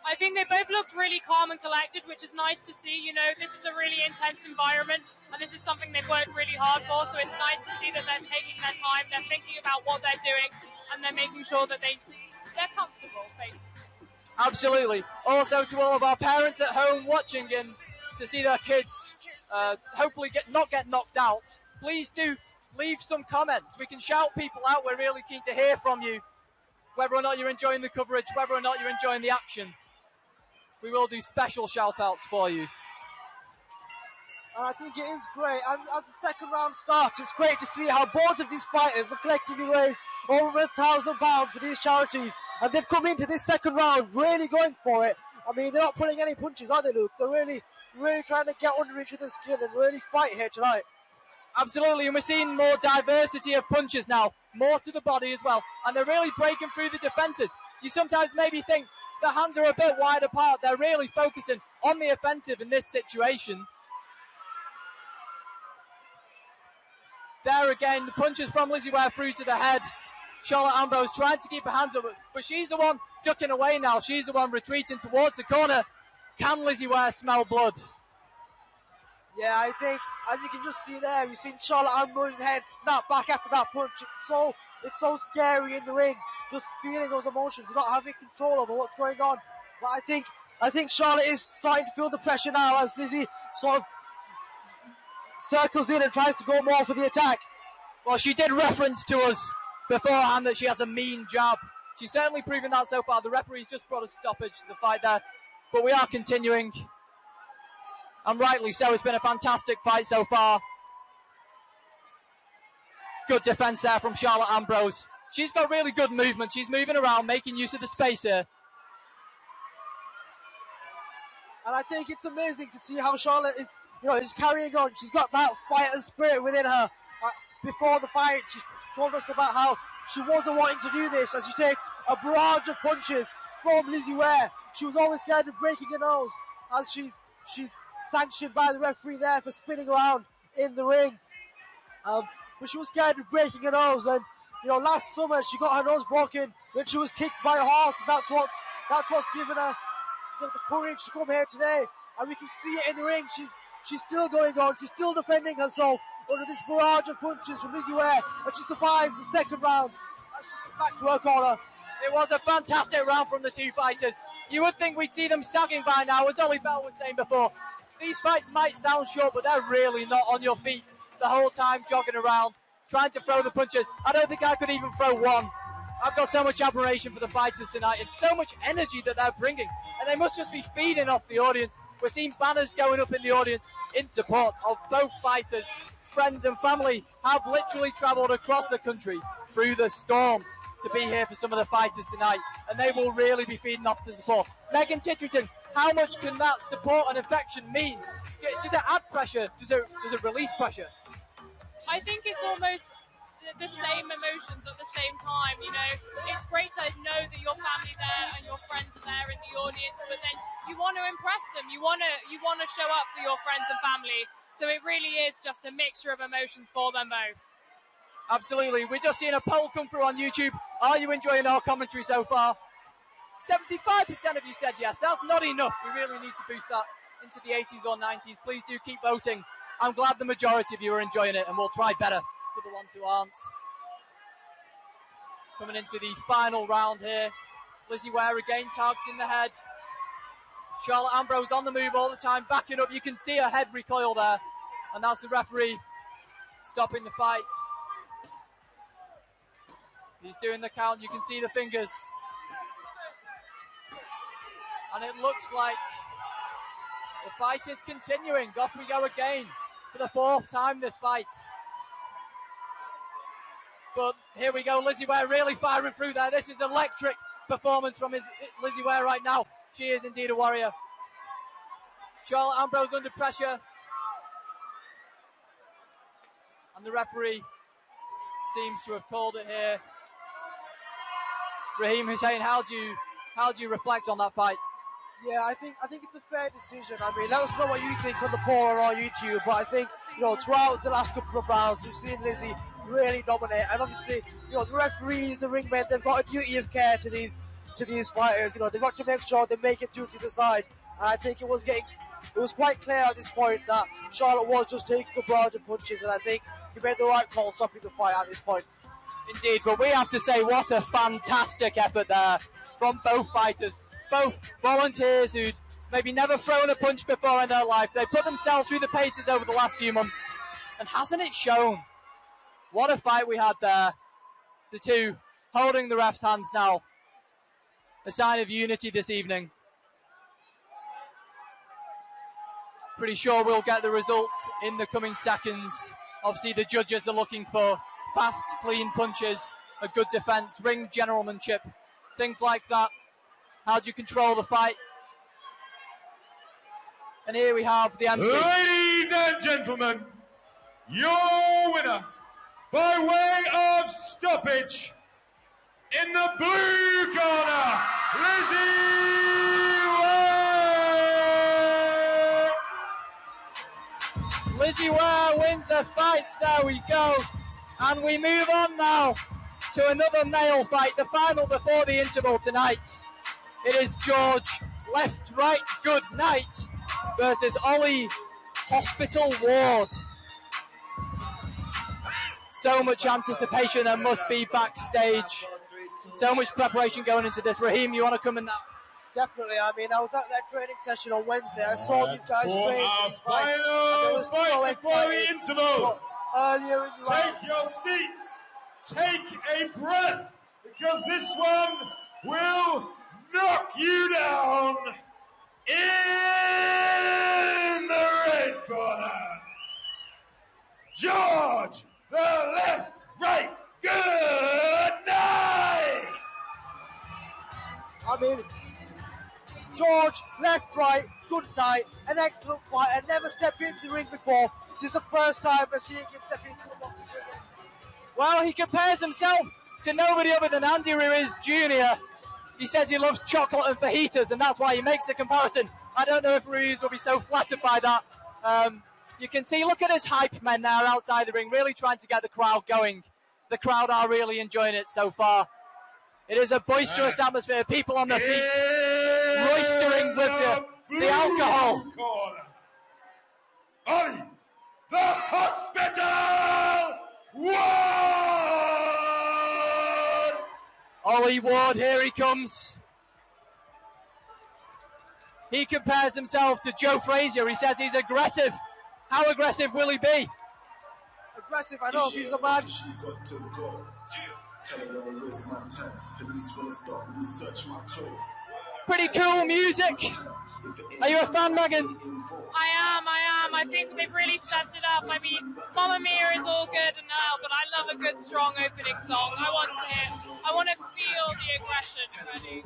I think they both looked really calm and collected, which is nice to see. You know, this is a really intense environment, and this is something they've worked really hard for, so it's nice to see that they're taking their time, they're thinking about what they're doing, and they're making sure that they're comfortable, basically. Absolutely. Also to all of our parents at home watching and to see their kids hopefully not get knocked out, please do leave some comments. We can shout people out. We're really keen to hear from you, whether or not you're enjoying the coverage, whether or not you're enjoying the action. We will do special shout outs for you. And I think it is great. And as the second round starts, it's great to see how both of these fighters have collectively raised over £1,000 for these charities. And they've come into this second round really going for it. I mean, they're not pulling any punches, are they, Luke? They're really trying to get under each other's skin and really fight here tonight. Absolutely, and we're seeing more diversity of punches now, more to the body as well. And they're really breaking through the defences. You sometimes maybe think the hands are a bit wide apart. They're really focusing on the offensive in this situation. There again, the punches from Lizzie Ware through to the head. Charlotte Ambrose trying to keep her hands up, but she's the one ducking away now. She's the one retreating towards the corner. Can Lizzie Ware smell blood? Yeah, I think, as you can just see there, you've seen Charlotte Ambrose's head snap back after that punch. It's so scary in the ring, just feeling those emotions, not having control over what's going on. But I think Charlotte is starting to feel the pressure now as Lizzie sort of circles in and tries to go more for the attack. Well, she did reference to us beforehand that she has a mean jab. She's certainly proven that so far. The referee's just brought a stoppage to the fight there, but we are continuing. And rightly so. It's been a fantastic fight so far. Good defence there from Charlotte Ambrose. She's got really good movement. She's moving around, making use of the space here. And I think it's amazing to see how Charlotte is, is carrying on. She's got that fighter's spirit within her. Before the fight, she told us about how she wasn't wanting to do this as she takes a barrage of punches from Lizzie Ware. She was always scared of breaking her nose as she's sanctioned by the referee there for spinning around in the ring. But she was scared of breaking her nose, and last summer she got her nose broken when she was kicked by a horse, and that's what's given her the courage to come here today. And we can see it in the ring. She's still going on. She's still defending herself under this barrage of punches from Lizzie Ware, and she survives the second round as she gets back to her corner. It was a fantastic round from the two fighters. You would think we'd see them sagging by now, as Ollie Bell was saying before. These fights might sound short, but they're really not on your feet the whole time, jogging around, trying to throw the punches. I don't think I could even throw one. I've got so much admiration for the fighters tonight and so much energy that they're bringing. And they must just be feeding off the audience. We're seeing banners going up in the audience in support of both fighters. Friends and family have literally travelled across the country through the storm to be here for some of the fighters tonight. And they will really be feeding off the support. Megan Titterington, how much can that support and affection mean? Does it add pressure? Does it release pressure? I think it's almost the same emotions at the same time. It's great to know that your family's there and your friends are there in the audience, but then you want to impress them. You want to show up for your friends and family. So it really is just a mixture of emotions for them both. Absolutely. We're just seeing a poll come through on YouTube. Are you enjoying our commentary so far? 75% of you said yes. That's not enough. We really need to boost that into the 80s or 90s. Please do keep voting. I'm glad the majority of you are enjoying it, and we'll try better for the ones who aren't. Coming into the final round here. Lizzie Ware again targeting the head. Charlotte Ambrose on the move all the time, backing up. You can see her head recoil there. And that's the referee stopping the fight. He's doing the count. You can see the fingers. And it looks like the fight is continuing. Off we go again for the 4th time this fight. But here we go. Lizzie Ware really firing through there. This is electric performance from Lizzie Ware right now. She is indeed a warrior. Charlotte Ambrose under pressure. And the referee seems to have called it here. Raheem Hussein, how do you reflect on that fight? Yeah, I think it's a fair decision. I mean, let us know what you think on the poll or on YouTube. But I think, throughout the last couple of rounds, we've seen Lizzie really dominate. And obviously, the referees, the ringmen, they've got a duty of care to these fighters. They've got to make sure they make it through to the side. And I think it was quite clear at this point that Charlotte was just taking the barrage of punches. And I think he made the right call stopping the fight at this point. Indeed, but we have to say what a fantastic effort there from both fighters. Both volunteers who'd maybe never thrown a punch before in their life. They put themselves through the paces over the last few months. And hasn't it shown? What a fight we had there. The two holding the ref's hands now. A sign of unity this evening. Pretty sure we'll get the results in the coming seconds. Obviously the judges are looking for fast, clean punches, a good defence, ring generalmanship, things like that. How do you control the fight? And here we have the MC. Ladies and gentlemen, your winner by way of stoppage in the blue corner, Lizzie Ware! Lizzie Ware wins the fight. There we go. And we move on now to another male fight, the final before the interval tonight. It is George Left Right Good Night versus Ollie Hospital Ward. So much anticipation there must be backstage. So much preparation going into this. Raheem, you want to come in now? Definitely. I mean, I was at that training session on Wednesday. I saw these guys train. Our final fight before the interval. Earlier in the round. Take your seats. Take a breath, because this one will knock you down. In the red corner, George, the Left Right Good Night. I mean, George, Left Right Good Night, an excellent fight. I never stepped into the ring before. This is the first time I'm seeing him step into the boxing ring. Well, he compares himself to nobody other than Andy Ruiz Jr. He says he loves chocolate and fajitas, and that's why he makes a comparison. I don't know if Ruiz will be so flattered by that. You can see, look at his hype men there outside the ring, really trying to get the crowd going. The crowd are really enjoying it so far. It is a boisterous atmosphere, people on their feet, roistering with the alcohol. Ollie, the Hospital Ward! Ollie Ward, here he comes. He compares himself to Joe Frazier. He says he's aggressive. How aggressive will he be? Aggressive, I know he's a man. Pretty cool music. Are you a fan, Megan? I am. I think they've really stepped it up. I mean, Mamma Mia is all good and all, but I love a good, strong opening song. I want to feel the aggression ready.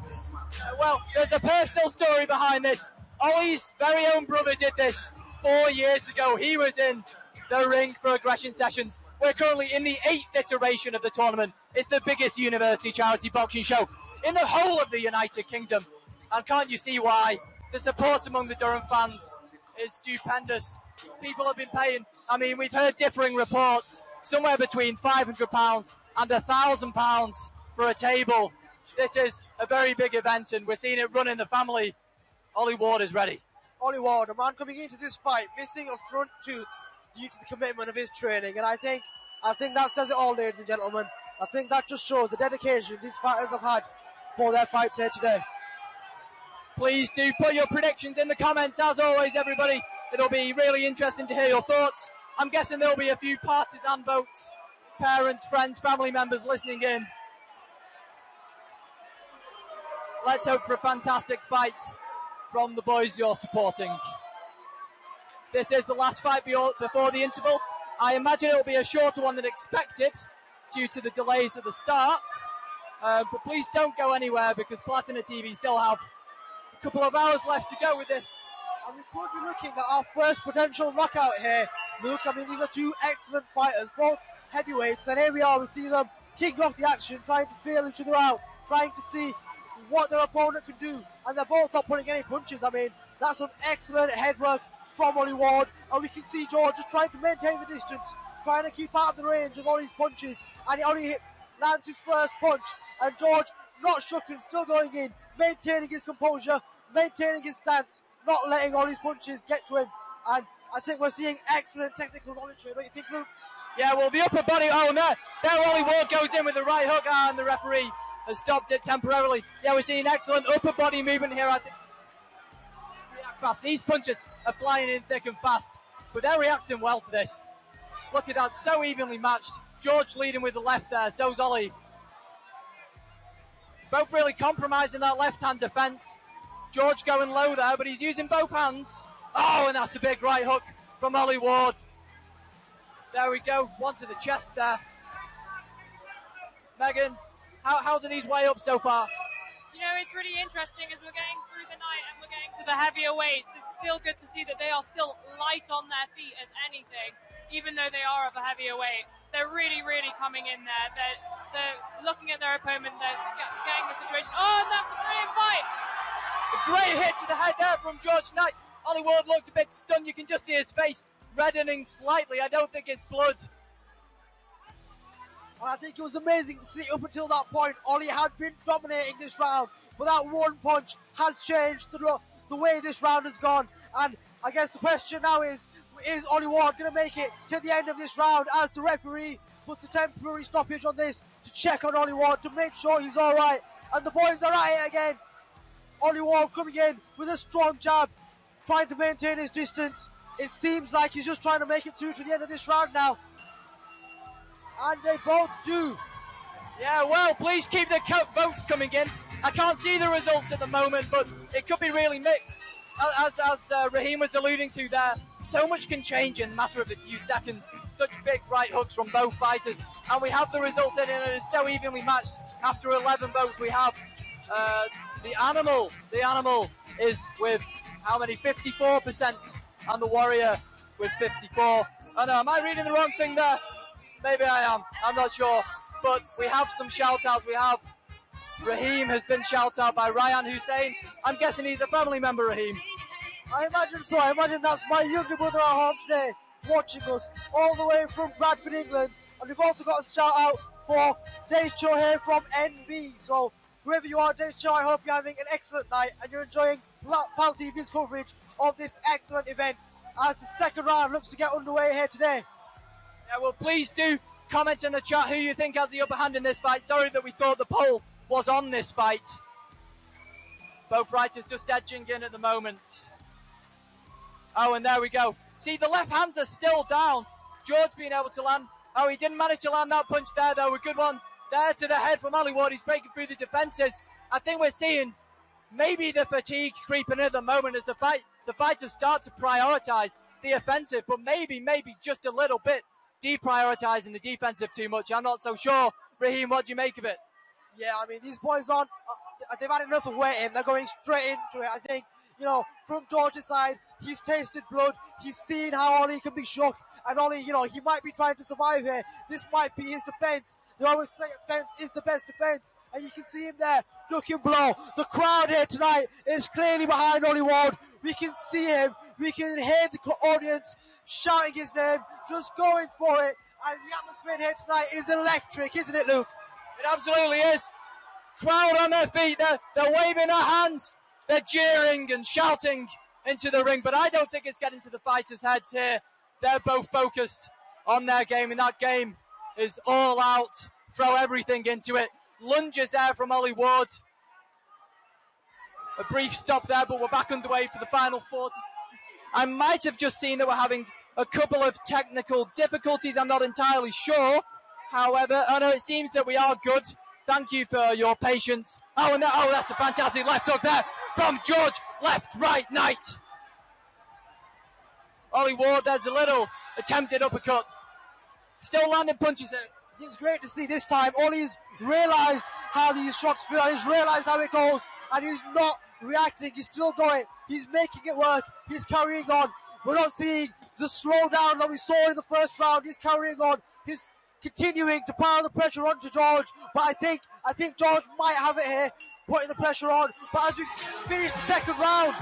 Well, there's a personal story behind this. Ollie's very own brother did this 4 years ago. He was in the ring for aggression sessions. We're currently in the 8th iteration of the tournament. It's the biggest university charity boxing show in the whole of the United Kingdom. And can't you see why? The support among the Durham fans is stupendous. People have been paying, I mean, we've heard differing reports, somewhere between £500 and £1,000 for a table. This is a very big event, and we're seeing it run in the family. Ollie Ward is ready. Ollie Ward, a man coming into this fight, missing a front tooth due to the commitment of his training, and I think that says it all, ladies and gentlemen. I think that just shows the dedication these fighters have had for their fights here today. Please do put your predictions in the comments, as always, everybody. It'll be really interesting to hear your thoughts. I'm guessing there'll be a few partisan votes, parents, friends, family members listening in. let's hope for a fantastic fight from the boys you're supporting. This is the last fight before the interval. I imagine it'll be a shorter one than expected due to the delays at the start. But please don't go anywhere because Platinum TV still have a couple of hours left to go with this. And we could be looking at our first potential knockout here. Look, I mean, these are two excellent fighters, both heavyweights, and here we are, we see them kicking off the action, trying to feel each other out, trying to see what their opponent can do, and they're both not putting any punches. I mean, that's some excellent head work from Ollie Ward, and we can see George just trying to maintain the distance, trying to keep out of the range of Ollie's punches, and Ollie lands his first punch, and George not shook and still going in, maintaining his composure, maintaining his stance, not letting Ollie's punches get to him, and I think we're seeing excellent technical knowledge here. Don't you think, Luke? Yeah, well, the upper body, there Ollie Ward goes in with the right hook, and the referee has stopped it temporarily. Yeah, we're seeing excellent upper body movement here. I think fast. These punches are flying in thick and fast, but they're reacting well to this. Look at that, so evenly matched. George leading with the left there, so's Ollie. Both really compromising that left-hand defence. George going low there, but he's using both hands. Oh, and that's a big right hook from Ollie Ward. There we go, one to the chest there. Megan, how do these weigh up so far? You know, it's really interesting as we're going through the night and we're getting to the heavier weights. It's still good to see that they are still light on their feet as anything, even though they are of a heavier weight. They're really, really coming in there. They're looking at their opponent, they're getting the situation. Oh, and that's a brilliant fight! A great hit to the head there from George Knight. Ollie Ward looked a bit stunned. You can just see his face reddening slightly. I don't think it's blood. And I think it was amazing to see up until that point. Ollie had been dominating this round, but that one punch has changed the way this round has gone. And I guess the question now is Ollie Ward going to make it to the end of this round as the referee puts a temporary stoppage on this to check on Ollie Ward to make sure he's all right. And the boys are at it again. Ollie Ward coming in with a strong jab, trying to maintain his distance. It seems like he's just trying to make it through to the end of this round now. And they both do. Yeah, well, please keep the votes coming in. I can't see the results at the moment, but it could be really mixed. As Raheem was alluding to there, so much can change in a matter of a few seconds. Such big right hooks from both fighters. And we have the results in, and it's so evenly matched. After 11 votes, we have the Animal. The Animal is with how many? 54%. And the Warrior with 54. Oh no, am I reading the wrong thing there? Maybe I am, I'm not sure. But we have some shout-outs. We have Raheem has been shouted out by Ryan Hussein. I'm guessing he's a family member, Raheem. I imagine so. I imagine that's my younger brother at home today, watching us all the way from Bradford, England. And we've also got a shout-out for Decho here from NB. So whoever you are, Decho, I hope you're having an excellent night and you're enjoying PalTV's coverage of this excellent event as the second round looks to get underway here today. Yeah, well, please do comment in the chat who you think has the upper hand in this fight. Sorry that we thought the poll was on this fight. Both fighters just edging in at the moment. Oh, and there we go. See, the left hands are still down. George being able to land. Oh, he didn't manage to land that punch there, though. A good one there to the head from Ollie Ward. He's breaking through the defences. I think we're seeing maybe the fatigue creeping in at the moment as the fighters start to prioritise the offensive, but maybe just a little bit deprioritising the defensive too much. I'm not so sure. Raheem, what do you make of it? Yeah, I mean, these boys aren't, they've had enough of waiting. They're going straight into it. I think, you know, from George's side, he's tasted blood. He's seen how Ollie can be shook. And Ollie, you know, he might be trying to survive here. This might be his defence. They always say defence is the best defence. And you can see him there, ducking below. The crowd here tonight is clearly behind Ollie Ward. We can see him. We can hear the audience shouting his name, just going for it. And the atmosphere here tonight is electric, isn't it, Luke? It absolutely is. Crowd on their feet. They're waving their hands. They're jeering and shouting into the ring. But I don't think it's getting to the fighters' heads here. They're both focused on their game, and that game is all out. Throw everything into it. Lunges there from Ollie Ward. A brief stop there, but we're back underway for the final 40. I might have just seen that we're having a couple of technical difficulties. I'm not entirely sure. However, oh no, it seems that we are good. Thank you for your patience. Oh, and that's a fantastic left hook there from George. Left, right, Knight. Ollie Ward, there's a little attempted uppercut. Still landing punches there. It's great to see this time. Ollie's realised how these shots feel, and he's realised how it goes, and he's not reacting. He's still going. He's making it work. He's carrying on. We're not seeing the slowdown that we saw in the first round. He's carrying on. He's continuing to pile the pressure onto George, but I think George might have it here, putting the pressure on. But as we finish the second round,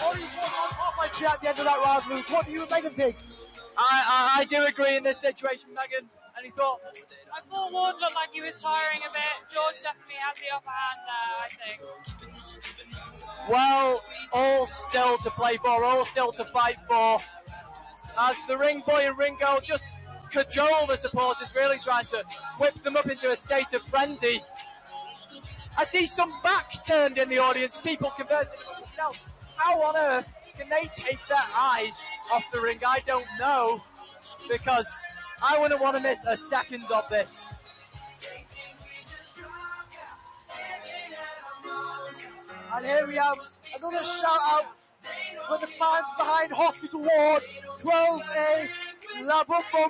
Ollie's on top, I'd say, at the end of that round, Luke. What do you and Megan think? I do agree in this situation, Megan. Any thought? I thought Ward looked like he was tiring a bit. George definitely had the upper hand there, I think. Well, all still to play for, all still to fight for. As the ring boy and ring girl just cajole the supporters, really trying to whip them up into a state of frenzy. I see some backs turned in the audience, people conversing. Now, how on earth can they take their eyes off the ring? I don't know, because I wouldn't want to miss a second of this. And here we have another shout out for the fans behind Hospital Ward. 12A Labumbum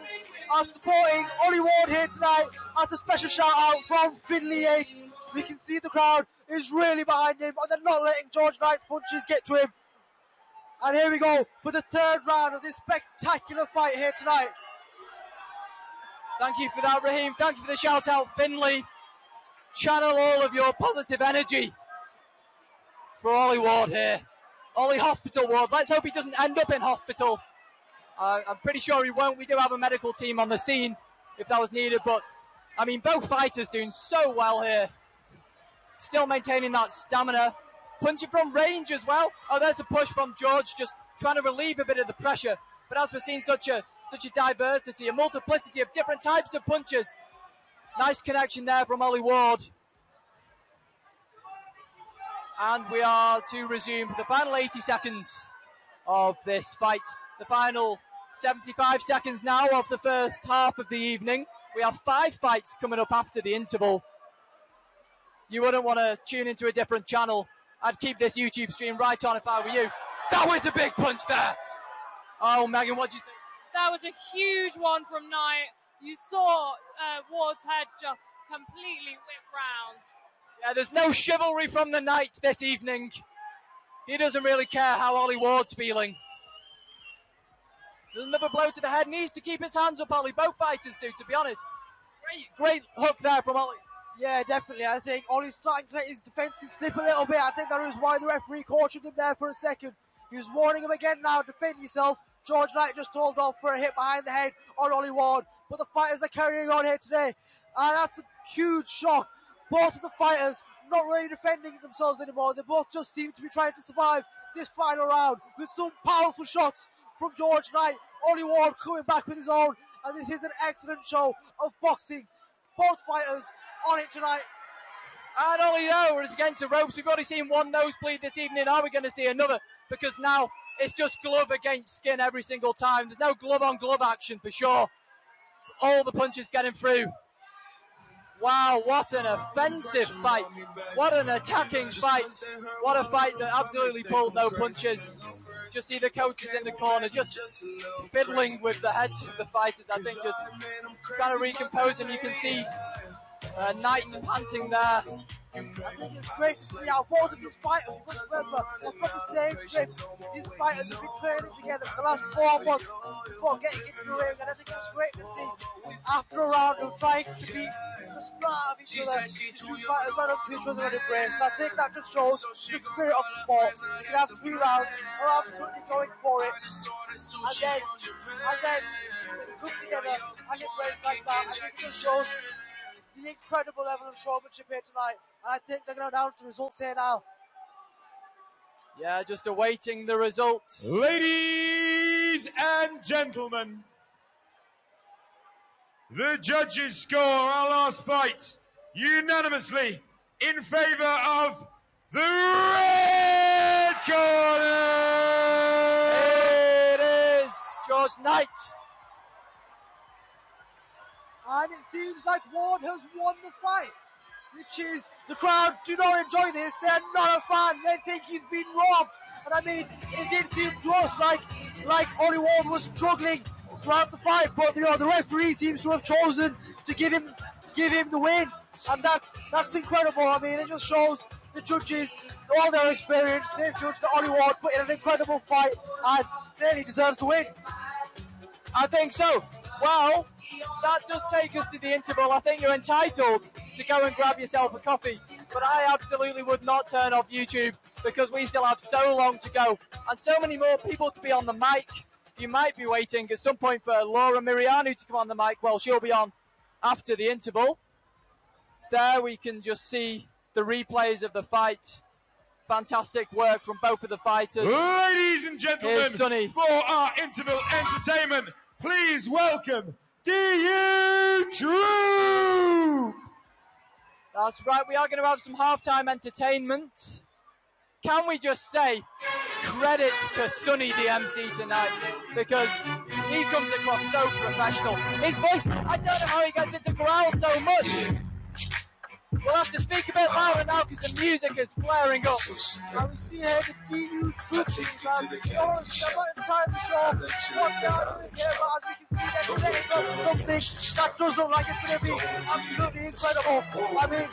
are supporting Ollie Ward here tonight. As a special shout out from Finley Yates. We can see the crowd is really behind him, and they're not letting George Knight's punches get to him. And here we go for the third round of this spectacular fight here tonight. Thank you for that, Raheem. Thank you for the shout out, Finley. Channel all of your positive energy for Ollie Ward here. Ollie Hospital Ward. Let's hope he doesn't end up in hospital. I'm pretty sure he won't. We do have a medical team on the scene if that was needed. But, I mean, both fighters doing so well here. Still maintaining that stamina. Punching from range as well. Oh, there's a push from George, just trying to relieve a bit of the pressure. But as we're seeing such a diversity, a multiplicity of different types of punches. Nice connection there from Ollie Ward. And we are to resume the final 80 seconds of this fight. The final 75 seconds now of the first half of the evening. We have 5 fights coming up after the interval. You wouldn't want to tune into a different channel. I'd keep this YouTube stream right on if I were you. That was a big punch there. Oh, Megan, what do you think? That was a huge one from Knight. You saw Ward's head just completely whip round. Yeah, there's no chivalry from the Knight this evening. He doesn't really care how Ollie Ward's feeling. There's another blow to the head. Needs to keep his hands up, Ollie. Both fighters do, to be honest. Great hook there from Ollie. Yeah, definitely. I think Ollie's starting to let his defences slip a little bit. I think that is why the referee cautioned him there for a second. He was warning him again now, defend yourself. George Knight just told off for a hit behind the head on Ollie Ward. But the fighters are carrying on here today. And that's a huge shock. Both of the fighters not really defending themselves anymore. They both just seem to be trying to survive this final round with some powerful shots from George Knight. Ollie Ward coming back with his own. And this is an excellent show of boxing. Both fighters on it tonight. And Ollie Ward is against the ropes. We've already seen one nosebleed this evening. Are we going to see another? Because now it's just glove against skin every single time. There's no glove on glove action for sure. All the punches getting through. Wow, what an offensive fight. What an attacking fight. What a fight that absolutely pulled no punches. Just see the coaches in the corner just fiddling with the heads of the fighters. I think just trying to recompose them. You can see Knight panting there. I think it's great to see how both of these fighters, you must remember, they're from the same gym. These fighters have been training together for the last 4 months before getting into the ring, and I think it's great to see after a round of trying to beat the start of each other, the two fighters run up to each other and embrace. And I think that just shows the spirit of the sport. You can have 3 rounds, they're absolutely going for it, and then come together and embrace like that. I think it just shows the incredible level of showmanship here tonight, and I think they're going to announce the results here now. Yeah, just awaiting the results. Ladies and gentlemen, the judges score our last fight unanimously in favour of the red corner. It is George Knight. And it seems like Ward has won the fight. which is the crowd do not enjoy this. They're not a fan. They think he's been robbed. And I mean, it did seem to us like Ollie Ward was struggling throughout the fight, but the referee seems to have chosen to give him the win, and that's incredible. I mean, it just shows the judges, all their experience. They've judged that Ollie Ward put in an incredible fight and really deserves to win. I think so. Well, that does take us to the interval. I think you're entitled to go and grab yourself a coffee, but I absolutely would not turn off YouTube because we still have so long to go and so many more people to be on the mic. You might be waiting at some point for Laura Mirianu to come on the mic. Well, she'll be on after the interval. There we can just see the replays of the fight. Fantastic work from both of the fighters. Ladies and gentlemen, for our interval entertainment, please welcome DU Troop! That's right, we are going to have some halftime entertainment. Can we just say credit to Sonny, the MC tonight, because he comes across so professional. His voice, I don't know how he gets it to growl so much. We'll have to speak a bit louder now because the music is flaring up. And we see here the DU Troop team. I'm not entirely sure what they are doing here, but as we can see, they're setting up something that does look like it's going to be absolutely incredible. I mean,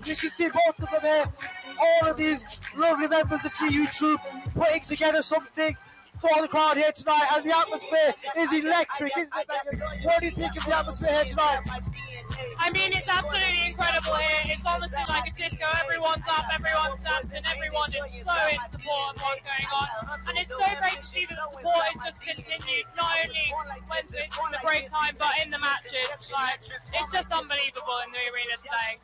you can see both of them here, all of these lovely members of DU Troop putting together something for the crowd here tonight, and the atmosphere is electric, isn't it, Megan? What do you think of the atmosphere here tonight? I mean, it's absolutely incredible here. It's honestly like a disco. Everyone's up, everyone's dancing, everyone is so in support of what's going on. And it's so great to see that the support is just continued, not only when it's in the break time, but in the matches. Like, it's just unbelievable in the arena today.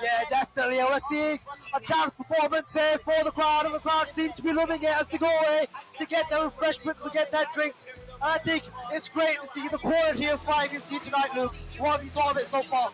Yeah, definitely. We're seeing a dance performance here for the crowd, and the crowd seem to be loving it as they go away to get their refreshments, to get their drinks. And I think it's great to see the quality of fight you've seen tonight, Luke. What have you thought of it so far?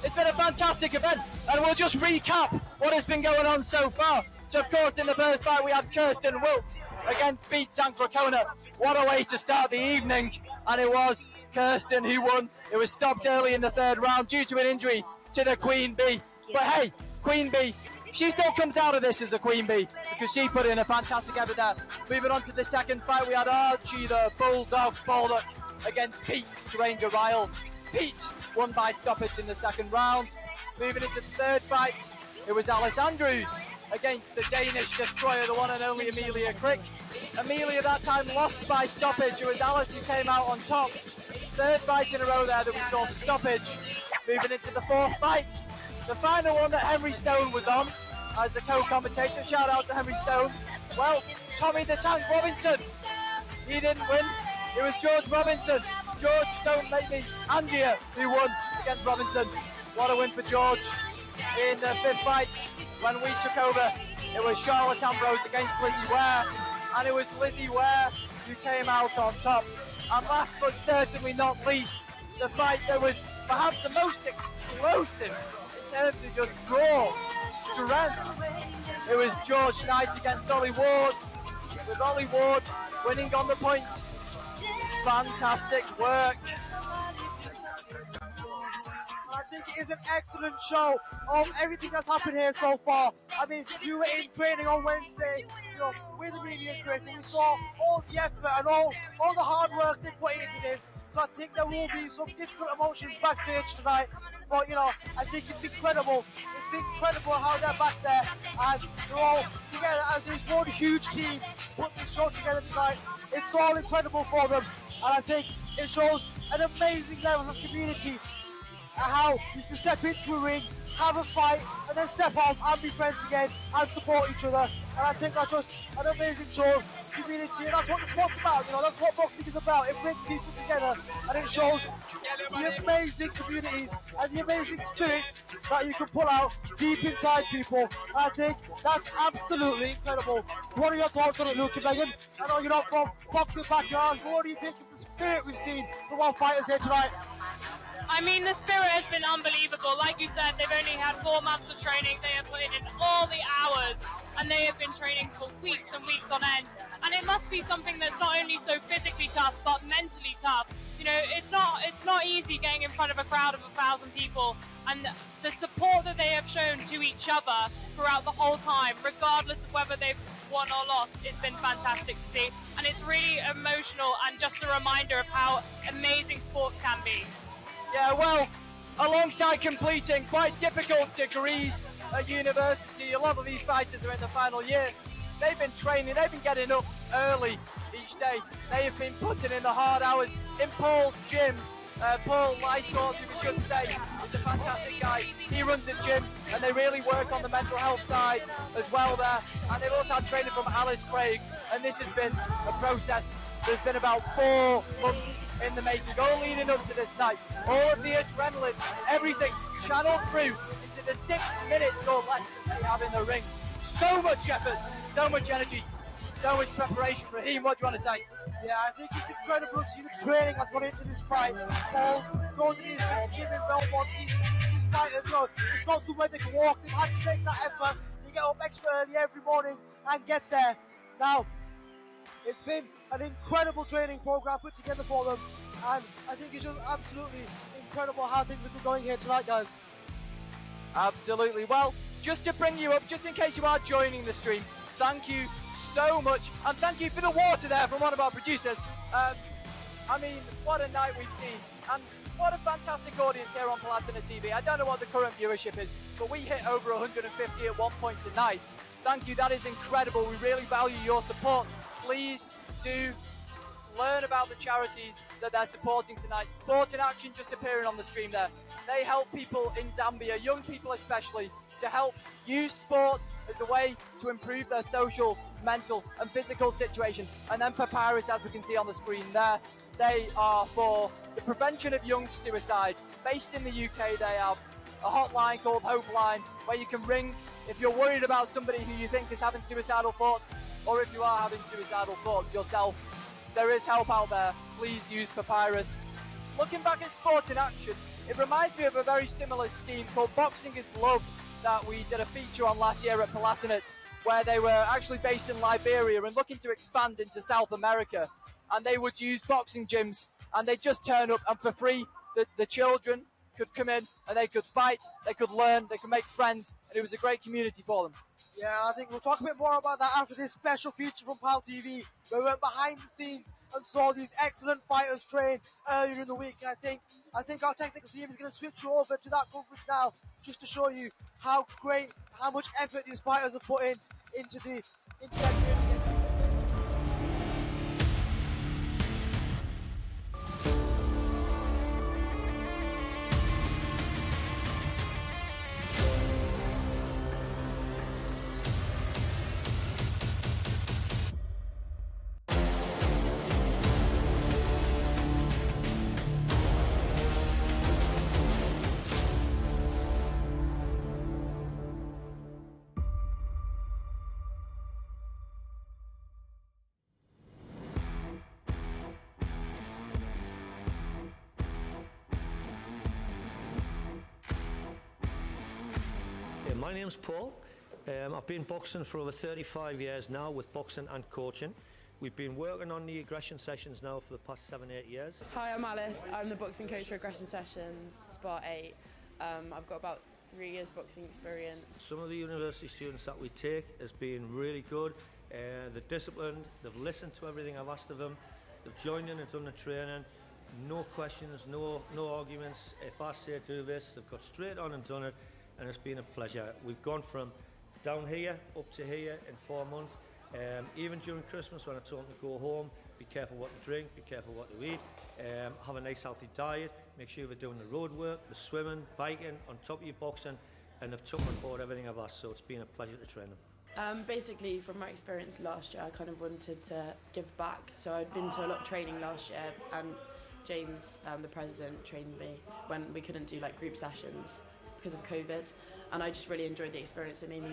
It's been a fantastic event, and we'll just recap what has been going on so far. So, of course, in the first fight, we had Kirsten Wilkes against Pete Sankrakona. What a way to start the evening, and it was Kirsten who won. It was stopped early in the third round due to an injury to the Queen Bee. But hey, Queen Bee, she still comes out of this as a Queen Bee because she put in a fantastic effort there. Moving on to the second fight, we had Archie the Bulldog Baldock against Pete Stranger Ryle. Pete won by stoppage in the second round. Moving into the third fight, it was Alice Andrews against the Danish destroyer, the one and only Amelia Crick. Amelia that time lost by stoppage. It was Alice who came out on top. Third fight in a row there that we saw for stoppage. Moving into the fourth fight, the final one that Henry Stone was on as a co-commentator. Shout out to Henry Stone. Well, Tommy the Tank Robinson, he didn't win. It was George Robinson. George, don't make me, Angia, who won against Robinson. What a win for George. In the fifth fight, when we took over, it was Charlotte Ambrose against Lizzie Ware, and it was Lizzie Ware who came out on top. And last but certainly not least, the fight that was perhaps the most explosive in terms of just raw strength. It was George Knight against Ollie Ward, with Ollie Ward winning on the points. Fantastic work. I think it is an excellent show of everything that's happened here so far. I mean, you were in training on Wednesday, with the media and we saw all the effort and all the hard work they put into this. So I think there will be some difficult emotions backstage tonight. But, I think it's incredible. It's incredible how they're back there and they're all together as this one huge team put this show together tonight. It's all incredible for them. And I think it shows an amazing level of community. How you can step into a ring, have a fight, and then step off and be friends again and support each other. And I think that's just an amazing show of community, and that's what the sport's about. That's what boxing is about. It brings people together, and it shows the amazing communities and the amazing spirits that you can pull out deep inside people. And I think that's absolutely incredible. What are your thoughts on it, Luke and Megan? I know you're not from boxing backgrounds, but what do you think of the spirit we've seen from our fighters here tonight? I mean, the spirit has been unbelievable. Like you said, they've only had 4 months of training. They have put in all the hours. and they have been training for weeks and weeks on end. And it must be something that's not only so physically tough, but mentally tough. You know, it's not easy getting in front of a crowd of 1,000 people, and the support that they have shown to each other throughout the whole time, regardless of whether they've won or lost, it's been fantastic to see. And it's really emotional and just a reminder of how amazing sports can be. Yeah, well, alongside completing quite difficult degrees at university, a lot of these fighters are in the final year. They've been training, they've been getting up early each day. They have been putting in the hard hours in Paul's gym. Paul Lysort, who we should say, is a fantastic guy. He runs a gym and they really work on the mental health side as well there. And they've also had training from Alice Craig, and this has been a process. There's been about 4 months in the making, all leading up to this night. All of the adrenaline, everything channeled through into the 6 minutes or less that they have in the ring. So much effort, so much energy, so much preparation. Raheem, what do you want to say? Yeah, I think it's incredible to see the training that's gone into this fight. Paul goes to his gym in Belmont. These fighters, it's not somewhere they can walk. They've had to take that effort. They get up extra early every morning and get there. Now, it's been an incredible training program put together for them, and I think it's just absolutely incredible how things have been going here tonight, guys. Absolutely. Well, just to bring you up, just in case you are joining the stream, thank you so much, and thank you for the water there from one of our producers. I mean, what a night we've seen, and what a fantastic audience here on Palatinate TV. I don't know what the current viewership is, but we hit over 150 at one point tonight. Thank you, that is incredible. We really value your support. Please do learn about the charities that they're supporting tonight. Sport in Action just appearing on the stream there. They help people in Zambia, young people especially, to help use sport as a way to improve their social, mental and physical situation. And then Papyrus, as we can see on the screen there, they are for the prevention of young suicide. Based in the UK, they have a hotline called Hopeline, where you can ring if you're worried about somebody who you think is having suicidal thoughts, or if you are having suicidal thoughts yourself. There is help out there. Please use Papyrus. Looking back at Sport in Action, it reminds me of a very similar scheme called Boxing is Love that we did a feature on last year at Palatinate, where they were actually based in Liberia and looking to expand into South America. And they would use boxing gyms, and they'd just turn up, and for free, the children could come in and they could fight, they could learn, they could make friends, and it was a great community for them. Yeah, I think we'll talk a bit more about that after this special feature from PalTV, where we went behind the scenes and saw these excellent fighters train earlier in the week. And I think our technical team is going to switch you over to that coverage now, just to show you how much effort these fighters have put into their training. My name's Paul. I've been boxing for over 35 years now with boxing and coaching. We've been working on the aggression sessions now for the past 7-8 years. Hi, I'm Alice. I'm the boxing coach for Aggression Sessions, Spar 8. I've got about 3 years boxing experience. Some of the university students that we take has been really good. They're disciplined, they've listened to everything I've asked of them, they've joined in and done the training. No questions, no arguments. If I say do this, they've got straight on and done it. And it's been a pleasure. We've gone from down here up to here in 4 months. Even during Christmas, when I told them to go home, be careful what to drink, be careful what to eat, have a nice healthy diet, make sure they're doing the road work, the swimming, biking, on top of your boxing, and they've took on board everything I've asked, so it's been a pleasure to train them. Basically, from my experience last year, I kind of wanted to give back, so I'd been to a lot of training last year, and James, the president, trained me when we couldn't do like group sessions because of COVID, and I just really enjoyed the experience. It made me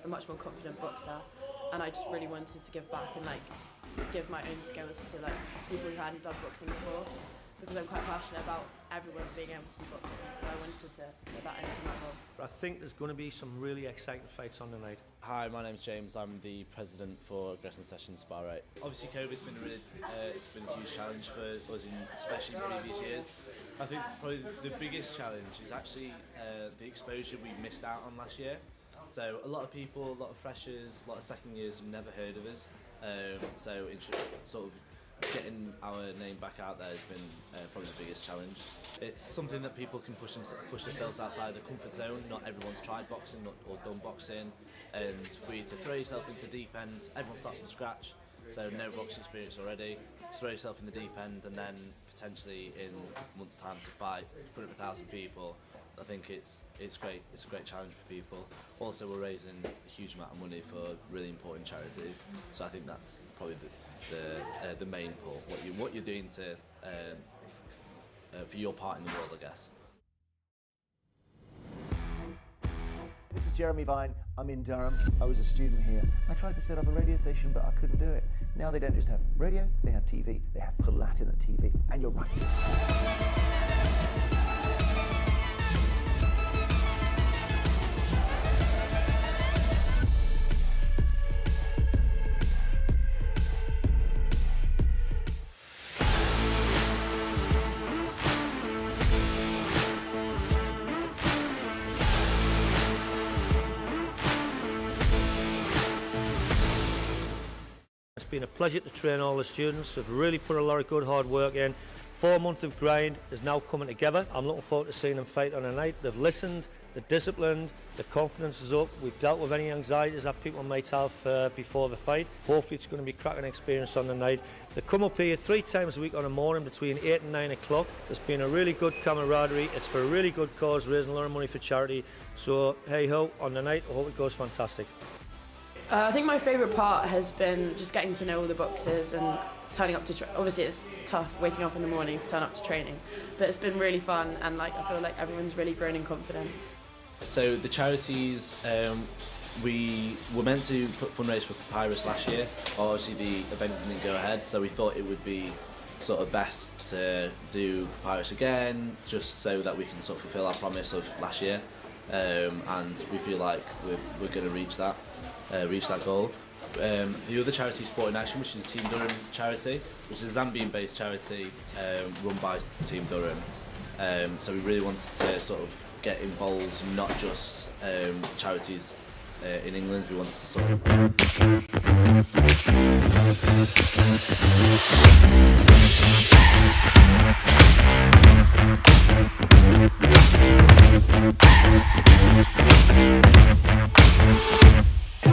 a much more confident boxer, and I just really wanted to give back and like give my own skills to like people who hadn't done boxing before. because I'm quite passionate about everyone being able to do boxing, so I wanted to put that into my role. I think there's going to be some really exciting fights on tonight. Hi, my name's James. I'm the president for Aggression Sessions Spar 8. Obviously, COVID's been it's been a huge challenge for us, especially in previous years. I think probably the biggest challenge is actually the exposure we missed out on last year. So a lot of people, a lot of freshers, a lot of second years have never heard of us. So sort of getting our name back out there has been probably the biggest challenge. It's something that people can push themselves outside their comfort zone. Not everyone's tried boxing or done boxing, and for you to throw yourself into the deep end, everyone starts from scratch, so no boxing experience already. Throw yourself in the deep end and then potentially in a month's time to fight in front of 1,000 people. I think it's great. It's a great challenge for people. Also, we're raising a huge amount of money for really important charities, so I think that's probably the main pull. What you're doing to for your part in the world, I guess. This is Jeremy Vine. I'm in Durham. I was a student here. I tried to set up a radio station, but I couldn't do it. Now they don't just have radio, they have TV. They have Platinum TV, and you're right. It's been a pleasure to train all the students. They've really put a lot of good hard work in. 4 months of grind is now coming together. I'm looking forward to seeing them fight on a night. They've listened, they're disciplined, the confidence is up. We've dealt with any anxieties that people might have before the fight. Hopefully it's going to be a cracking experience on the night. They come up here 3 times a week on a morning between 8 and 9 o'clock. There's been a really good camaraderie. It's for a really good cause, raising a lot of money for charity. So hey ho, on the night, I hope it goes fantastic. I think my favourite part has been just getting to know all the boxers and turning up to obviously it's tough waking up in the morning to turn up to training, but it's been really fun, and like I feel like everyone's really grown in confidence. So the charities, we were meant to fundraise for Papyrus last year. Obviously the event didn't go ahead, so we thought it would be sort of best to do Papyrus again, just so that we can sort of fulfil our promise of last year, and we feel like we're going to reach that goal. The other charity, Sport in Action, which is a Team Durham charity, which is a Zambian-based charity run by Team Durham. So we really wanted to sort of get involved, not just charities in England. We wanted to sort of...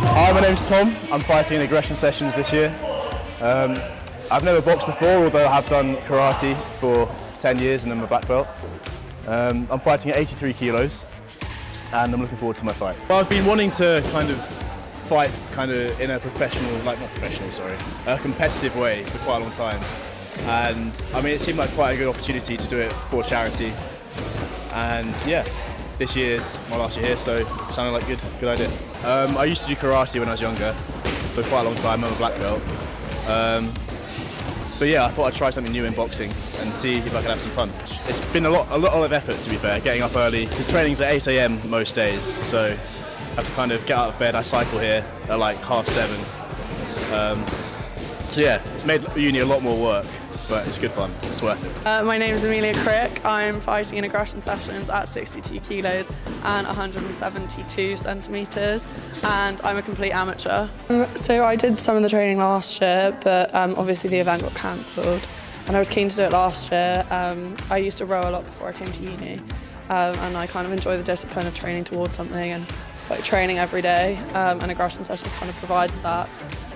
Hi, my name's Tom. I'm fighting in Aggression Sessions this year. I've never boxed before, although I have done karate for 10 years and I'm a black belt. I'm fighting at 83 kilos and I'm looking forward to my fight. Well, I've been wanting to kind of fight in a a competitive way for quite a long time. And I mean, it seemed like quite a good opportunity to do it for charity. And yeah, this year's my last year here, so it sounded like a good idea. I used to do karate when I was younger for quite a long time. I'm a black belt. But yeah, I thought I'd try something new in boxing and see if I could have some fun. It's been a lot of effort, to be fair, getting up early. The training's at 8 AM most days, so I have to kind of get out of bed. I cycle here at like 7:30. So yeah, it's made uni a lot more work, but it's good fun. It's worth it. My name is Amelia Crick. I'm fighting in Aggression Sessions at 62 kilos and 172 centimetres, and I'm a complete amateur. So I did some of the training last year, but obviously the event got cancelled, and I was keen to do it last year. I used to row a lot before I came to uni, and I kind of enjoy the discipline of training towards something and like training every day, and Aggression Sessions kind of provides that.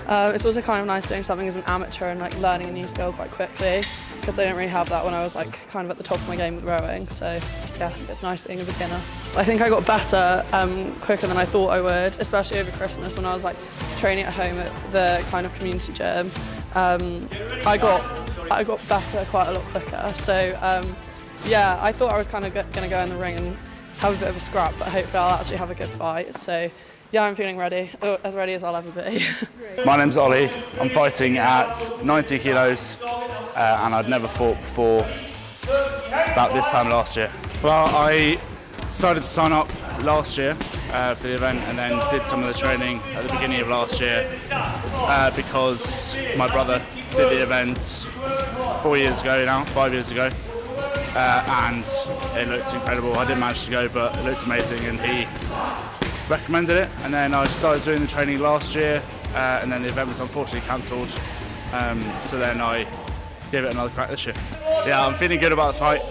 It's also kind of nice doing something as an amateur and like learning a new skill quite quickly, because I didn't really have that when I was like kind of at the top of my game with rowing. So yeah, it's nice being a beginner. I think I got better quicker than I thought I would, especially over Christmas when I was like training at home at the kind of community gym. I got better quite a lot quicker. So yeah, I thought I was kind of going to go in the ring and have a bit of a scrap, but hopefully I'll actually have a good fight. So yeah, I'm feeling ready as I'll ever be. My name's Ollie. I'm fighting at 90 kilos and I'd never fought before. about this time last year? Well, I decided to sign up last year for the event, and then did some of the training at the beginning of last year because my brother did the event 5 years ago, and it looked incredible. I didn't manage to go, but it looked amazing, and he recommended it. And then I started doing the training last year, and then the event was unfortunately cancelled, so then I gave it another crack this year. Yeah, I'm feeling good about the fight.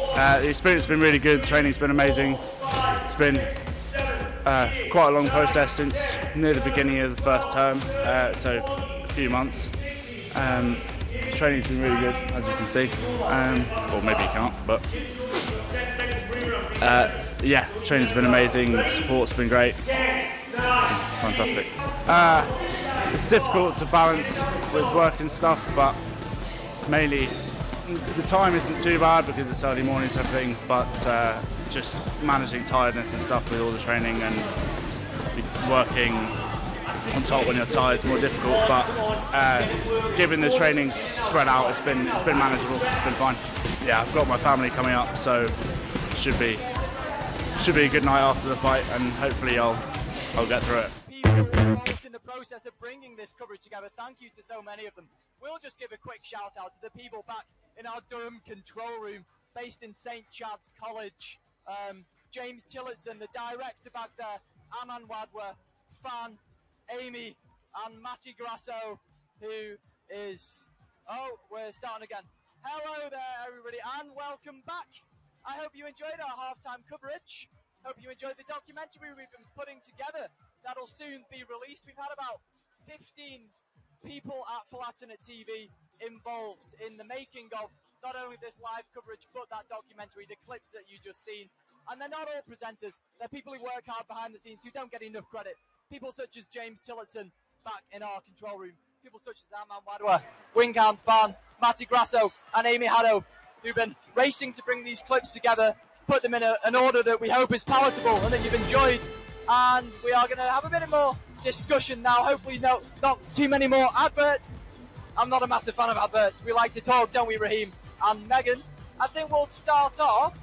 The experience has been really good, the training's been amazing. It's been quite a long process since near the beginning of the first term, so a few months. The training's been really good, as you can see, or maybe you can't, but yeah, the training's been amazing, the support's been great, fantastic. It's difficult to balance with work and stuff, but mainly the time isn't too bad because it's early mornings and everything, but just managing tiredness and stuff with all the training and working on top when you're tired is more difficult, but given the training's spread out, it's been manageable, it's been fine. Yeah, I've got my family coming up, so should be a good night after the fight, and hopefully I'll get through it. In the process of bringing this coverage together, thank you to so many of them. We'll just give a quick shout out to the people back in our Durham control room, based in St Chad's College. James Tillotson, the director back there, Aman Wadwa, Fan, Amy, and Matty Grasso, who is... Oh, we're starting again. Hello there, everybody, and welcome back. I hope you enjoyed our halftime coverage. Hope you enjoyed the documentary we've been putting together. That'll soon be released. We've had about 15 people at Palatinate TV involved in the making of not only this live coverage, but that documentary, the clips that you just seen. And they're not all presenters. They're people who work hard behind the scenes who don't get enough credit. People such as James Tillotson back in our control room. People such as Aman Wadwa, Wingham Fan, Matty Grasso, and Amy Haddo, who've been racing to bring these clips together, put them in an order that we hope is palatable and that you've enjoyed. And we are going to have a bit more discussion now. Hopefully not too many more adverts. I'm not a massive fan of adverts. We like to talk, don't we, Raheem and Megan? I think we'll start off,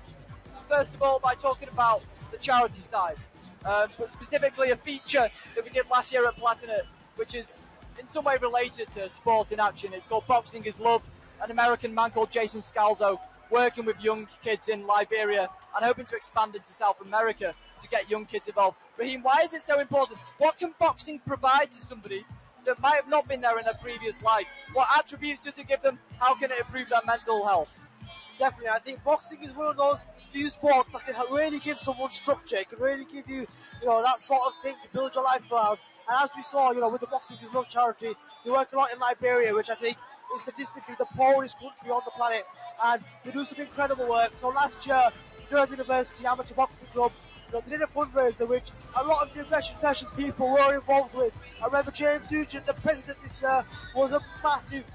first of all, by talking about the charity side. But specifically a feature that we did last year at Palatinate, which is in some way related to sport in action. It's called Boxing is Love. An American man called Jason Scalzo working with young kids in Liberia and hoping to expand into South America to get young kids involved. Raheem, why is it so important? What can boxing provide to somebody that might have not been there in their previous life? What attributes does it give them? How can it improve their mental health? Definitely, I think boxing is one of those few sports that can really give someone structure. It can really give you, that sort of thing to build your life around. And as we saw, with the Boxing is Love charity, they work a lot in Liberia, which I think is statistically the poorest country on the planet, and they do some incredible work. So last year, Durham University Amateur Boxing Club, they did a fundraiser which a lot of the aggression sessions people were involved with. I remember James Nugent, the president this year, was a massive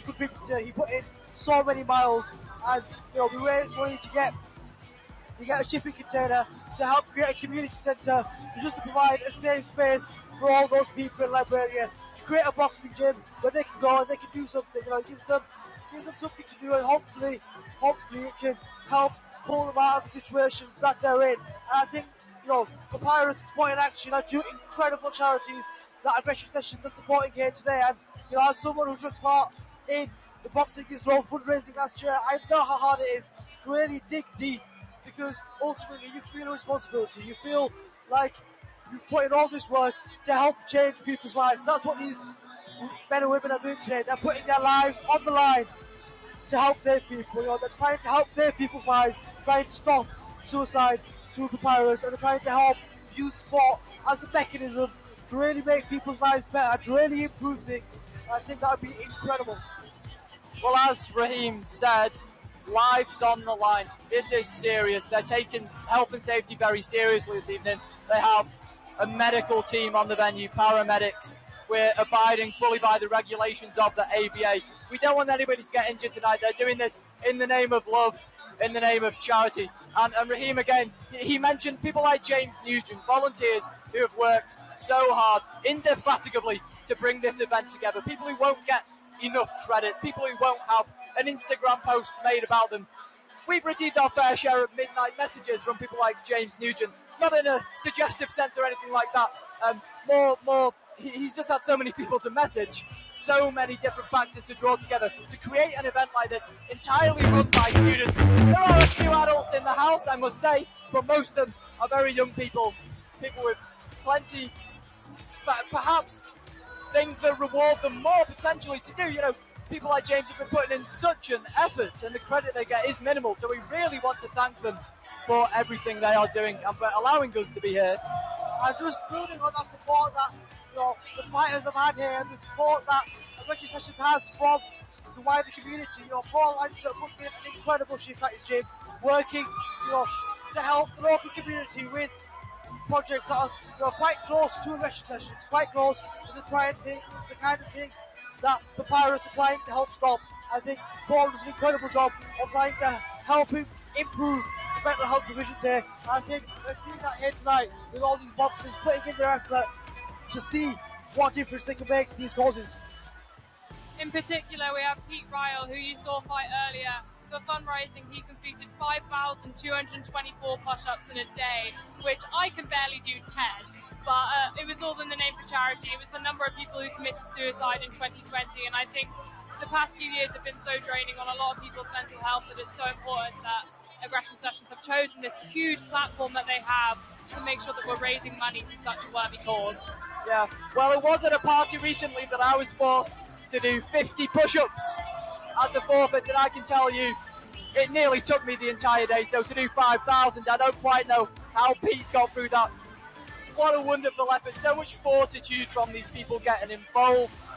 contributor. He put in so many miles, and we raised money to get a shipping container to help create a community centre, to provide a safe space for all those people in Liberia, to create a boxing gym where they can go and they can do something. Gives them something to do, and hopefully it can help pull them out of the situations that they're in. And I think Papyrus and Sport in Action are two incredible charities that Aggression Sessions are supporting here today. And as someone who took part in the Boxing is Love fundraising last year, I know how hard it is to really dig deep, because ultimately you feel a responsibility. You feel like you've put in all this work to help change people's lives. That's what these men and women are doing today. They're putting their lives on the line to help save people. They're trying to help save people's lives, trying to stop suicide through Papyrus, and they're trying to help use sport as a mechanism to really make people's lives better, to really improve things. I think that would be incredible. Well, as Raheem said, lives on the line. This is serious. They're taking health and safety very seriously this evening. They have a medical team on the venue, paramedics. We're abiding fully by the regulations of the ABA. We don't want anybody to get injured tonight. They're doing this in the name of love, in the name of charity. And Raheem, again, he mentioned people like James Nugent, volunteers who have worked so hard, indefatigably, to bring this event together. People who won't get enough credit, people who won't have an Instagram post made about them. we've received our fair share of midnight messages from people like James Nugent, not in a suggestive sense or anything like that. He's just had so many people to message, so many different factors to draw together to create an event like this, entirely run by students. There are a few adults in the house, I must say, but most of them are very young people with plenty, perhaps, things that reward them more potentially to do. You know, people like James have been putting in such an effort, and the credit they get is minimal, so we really want to thank them for everything they are doing and for allowing us to be here. And just building on that support that the fighters have had here, and the support that Aggression Sessions has from the wider community. Paul Lancer put in an incredible shift at his gym, working to help the local community with projects that are quite close to Aggression Sessions, quite close to the kind of thing that the Pirates are trying to help stop. I think Paul does an incredible job of trying to help him improve mental health provisions here. I think we're seeing that here tonight with all these boxers putting in their effort to see what difference they can make to these causes. In particular, we have Pete Ryle, who you saw fight earlier. For fundraising, he completed 5,224 push-ups in a day, which I can barely do 10, but it was all in the name of charity. It was the number of people who committed suicide in 2020, and I think the past few years have been so draining on a lot of people's mental health that it's so important that Aggression Sessions have chosen this huge platform that they have to make sure that we're raising money for such a worthy cause. Yeah, well, it was at a party recently that I was forced to do 50 push-ups as a forfeit, and I can tell you it nearly took me the entire day. So to do 5,000, I don't quite know how Pete got through that. What a wonderful effort, so much fortitude from these people getting involved.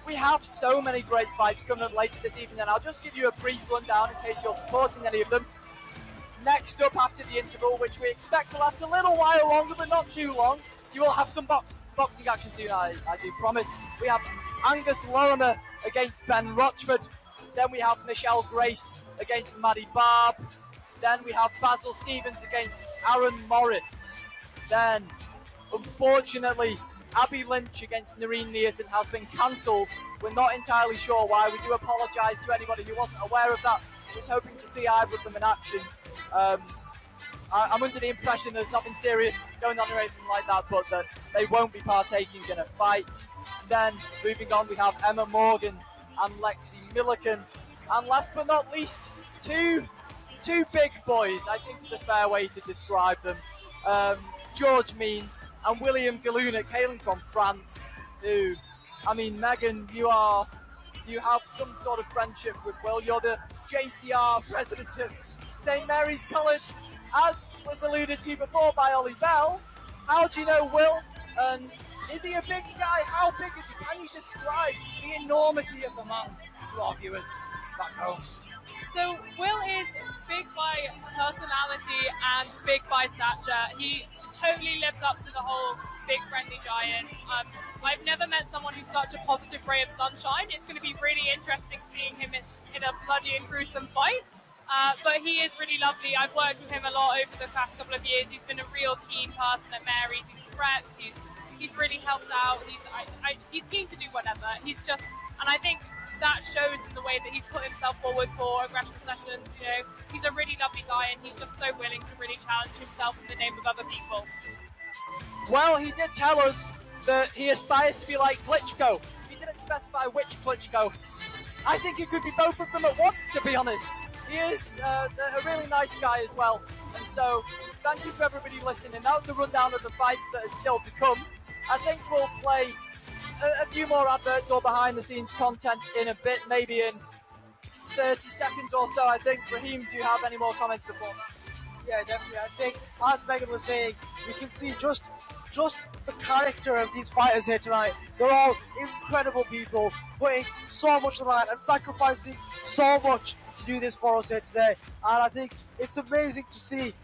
We have so many great fights coming up later this evening, and I'll just give you a brief rundown in case you're supporting any of them. Next up after the interval, which we expect to last a little while longer but not too long, you will have some boxing action soon, I do promise. We have Angus Lorimer against Ben Rochford. Then we have Michelle Grace against Maddie Barb. Then we have Basil Stevens against Aaron Morris. Then, unfortunately, Abby Lynch against Noreen Nearton has been cancelled. We're not entirely sure why. We do apologise to anybody who wasn't aware of that. I was hoping to see either of them in action. I'm under the impression there's nothing serious going on or anything like that, but that they won't be partaking in a fight. Then, moving on, we have Emma Morgan and Lexi Milliken. And last but not least, two big boys, I think is a fair way to describe them. George Means and William Galunik, hailing from France, who, I mean, Megan, you have some sort of friendship with Will. You're the JCR president of St Mary's College, as was alluded to before by Ollie Bell. How do you know Will? And is he a big guy? How big is he? Can you describe the enormity of the man to our viewers back home? So Will is big by personality and big by stature. He totally lives up to the whole big friendly giant. I've never met someone who's such a positive ray of sunshine. It's going to be really interesting seeing him in a bloody and gruesome fight. But he is really lovely. I've worked with him a lot over the past couple of years. He's been a real keen person at Mary's. He's prepped. He's really helped out. He's keen to do whatever. And I think that shows in the way that he's put himself forward for Aggression Sessions. You know, he's a really lovely guy, and he's just so willing to really challenge himself in the name of other people. Well, he did tell us that he aspires to be like Klitschko. He didn't specify which Klitschko. I think it could be both of them at once, to be honest. He is a really nice guy as well. And so, thank you for everybody listening. That was a rundown of the fights that are still to come. I think we'll play a few more adverts or behind-the-scenes content in a bit, maybe in 30 seconds or so. I think. Raheem, do you have any more comments before? Yeah, definitely. I think, as Megan was saying, we can see just the character of these fighters here tonight. They're all incredible people, putting so much on the line and sacrificing so much to do this for us here today. And I think it's amazing to see,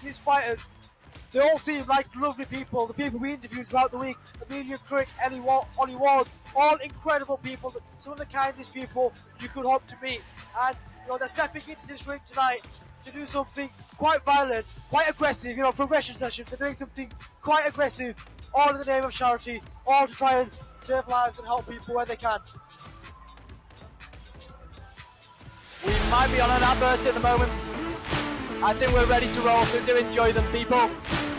these fighters. They all seem like lovely people. The people we interviewed throughout the week, Amelia Crick, Ollie Ward, all incredible people. Some of the kindest people you could hope to meet. And they're stepping into this ring tonight to do something quite violent, quite aggressive. For Aggression Sessions, they're doing something quite aggressive, all in the name of charity, all to try and save lives and help people where they can. We might be on an advert at the moment. I think we're ready to roll, so do enjoy them, people.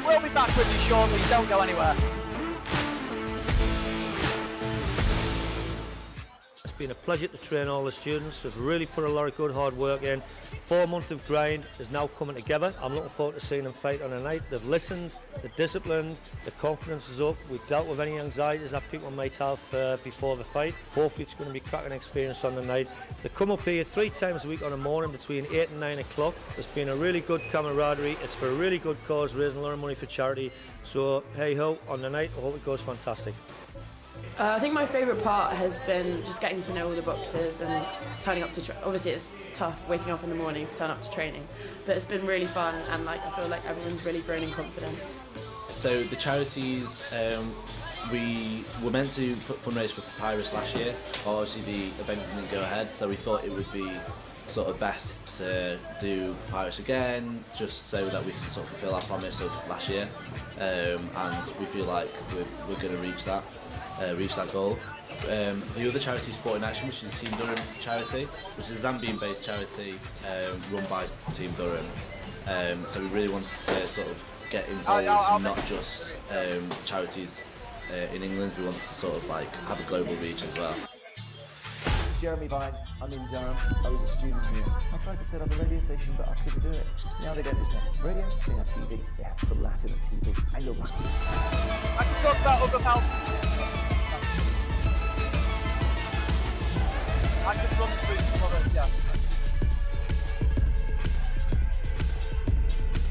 We'll be back with you shortly, don't go anywhere. It's been a pleasure to train all the students. They've really put a lot of good hard work in. 4 months of grind is now coming together. I'm looking forward to seeing them fight on the night. They've listened, they're disciplined, the confidence is up. We've dealt with any anxieties that people might have before the fight. Hopefully it's going to be a cracking experience on the night. They come up here 3 times a week on a morning between 8 and 9 o'clock. There's been a really good camaraderie. It's for a really good cause, raising a lot of money for charity. So hey ho, on the night, I hope it goes fantastic. I think my favourite part has been just getting to know all the boxers and turning up to obviously it's tough waking up in the morning to turn up to training, but it's been really fun and like I feel like everyone's really grown in confidence. So the charities, we were meant to fundraise for Papyrus last year, but obviously the event didn't go ahead, so we thought it would be sort of best to do Papyrus again, just so that we can sort of fulfil our promise of last year, and we feel like we're going to reach that goal. The other charity is Sport in Action, which is a Team Durham charity, which is a Zambian-based charity run by Team Durham. So we really wanted to sort of get involved in not just charities in England. We wanted to sort of like have a global reach as well. Jeremy Vine, I'm in Durham. I was a student here. I tried to set up a radio station, but I couldn't do it. Now they don't just have radio, they have TV. They have PalTV TV, and you're lucky. I can talk about other health. I can run through some others, yeah.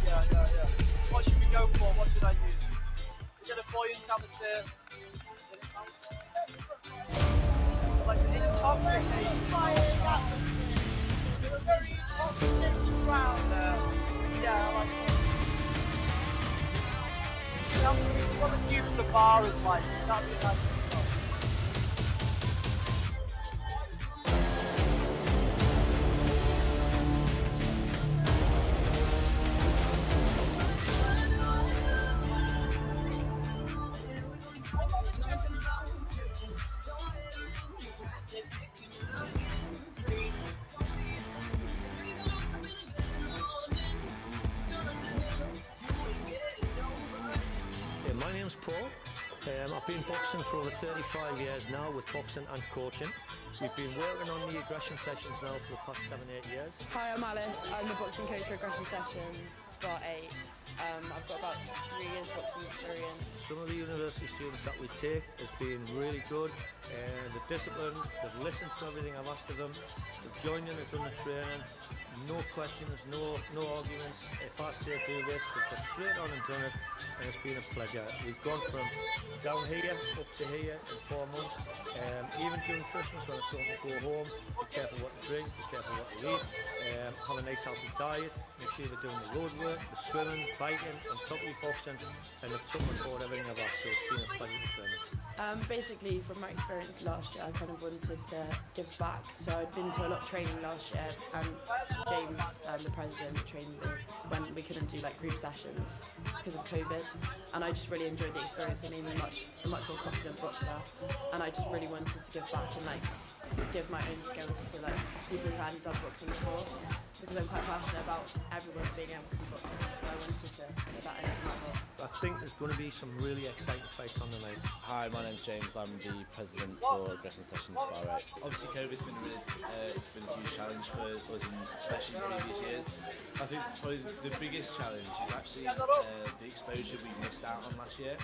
Yeah. What should we go for? What should I use? Is it a buoyant amateur? Like an intoxicating atmosphere. A very intoxicating crowd there. Yeah, I like it. Yeah, what the view from the bar is like. That'd be nice. My name's Paul. I've been boxing for over 35 years now with boxing and coaching. We've been working on the aggression sessions now for the past 7-8 years. Hi, I'm Alice. I'm the boxing coach for Aggression Sessions, Spar 8. I've got about 3 years boxing experience. Some of the university students that we take has been really good. They're disciplined, they've listened to everything I've asked of them, they've joined in, they've done the training, no questions, no arguments. If I say do this, they've got straight on and done it, and it's been a pleasure. We've gone from down here up to here in 4 months. Even during Christmas when it's time to go home, be careful what to drink, be careful what to eat, have a nice healthy diet, make sure they're doing the road work, the swimming, biking, on top of the boxing, and they've took on board everything I've asked, so it's been a pleasure to train them. Basically, from my experience last year, I kind of wanted to give back. So I'd been to a lot of training last year, and James, the president, trained me when we couldn't do like group sessions because of COVID. And I just really enjoyed the experience. It made me a much more confident boxer, and I just really wanted to give back and like give my own skills to like people who hadn't done boxing before, because I'm quite passionate about everyone being able to do boxing. So I wanted to put that into my role. I think there's going to be some really exciting fights on the night. Hi, my name's James. I'm the president for Aggression Sessions Spar 8. Obviously, COVID's been it's been a huge challenge for us, especially in previous years. I think probably the biggest challenge is actually the exposure we missed out on last year.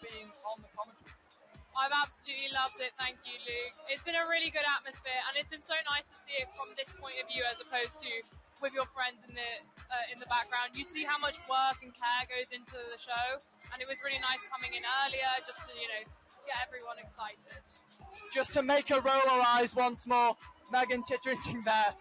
being on the commentary? I've absolutely loved it, thank you, Luke. It's been a really good atmosphere, and it's been so nice to see it from this point of view as opposed to with your friends in the background. You see how much work and care goes into the show, and it was really nice coming in earlier just to, get everyone excited. Just to make her roll her eyes once more, Megan Titterington there,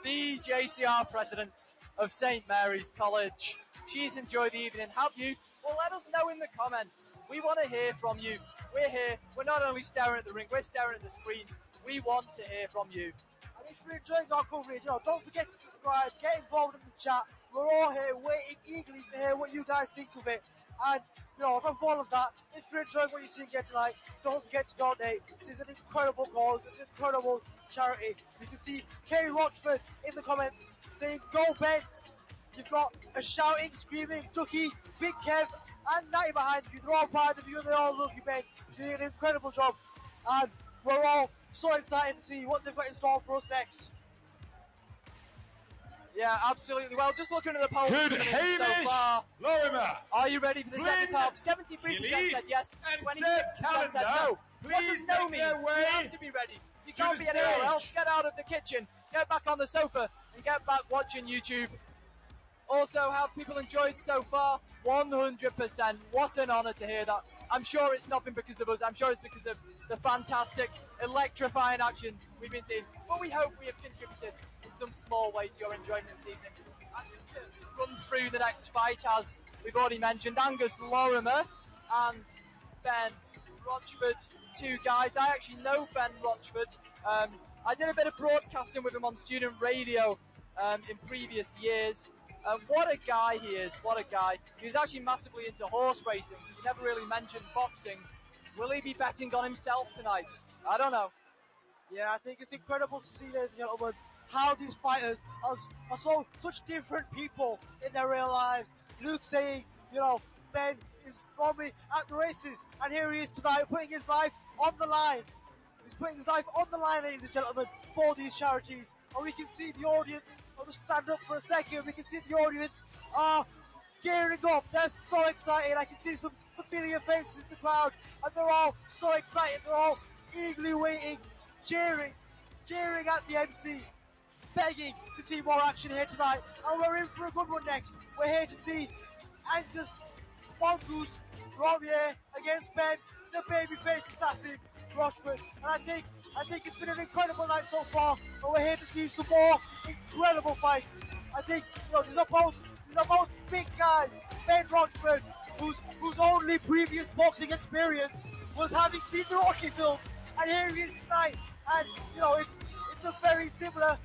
the JCR president of St Mary's College. She's enjoyed the evening, have you? Well, let us know in the comments. We want to hear from you. We're here. We're not only staring at the ring, we're staring at the screen. We want to hear from you. And if you're enjoying our coverage, don't forget to subscribe, get involved in the chat. We're all here waiting eagerly to hear what you guys think of it. And, above all of that, if you're enjoying what you're seeing here tonight, don't forget to donate. This is an incredible cause, it's an incredible charity. You can see Kay Rochford in the comments saying, "Go Ben." You've got a shouting, screaming Ducky, Big Kev, and Natty behind you. They're all proud of you and they all love you, Ben. You're doing an incredible job. And we're all so excited to see what they've got in store for us next. Yeah, absolutely. Well, just looking at the polls Could so Hamish far, Lorimer are you ready for the second half? 73% said yes, 26% said no. What does no mean? You have to be ready. You can't be anywhere else. Get out of the kitchen, get back on the sofa, and get back watching YouTube. Also, have people enjoyed so far? 100%. What an honour to hear that. I'm sure it's nothing because of us. I'm sure it's because of the fantastic, electrifying action we've been seeing. But we hope we have contributed in some small way to your enjoyment this evening. And just to run through the next fight, as we've already mentioned, Angus Lorimer and Ben Rochford, two guys. I actually know Ben Rochford. I did a bit of broadcasting with him on student radio in previous years. What a guy he is, what a guy. He was actually massively into horse racing. He never really mentioned boxing. Will he be betting on himself tonight? I don't know. Yeah, I think it's incredible to see, ladies and gentlemen, how these fighters are such different people in their real lives. Luke saying, Ben is probably at the races, and here he is tonight putting his life on the line. He's putting his life on the line, ladies and gentlemen, for these charities. And we can see the audience. I'll just stand up for a second. We can see the audience are gearing up. They're so excited. I can see some familiar faces in the crowd, and they're all so excited. They're all eagerly waiting, cheering at the MC, begging to see more action here tonight. And we're in for a good one next. We're here to see Angus Mongoose Romier against Ben, the baby-faced assassin, Rochford. And I think it's been an incredible night so far, and we're here to see some more incredible fights. I think these are both big guys. Ben Rochford, whose only previous boxing experience was having seen the Rocky film, and here he is tonight. And it's a very similar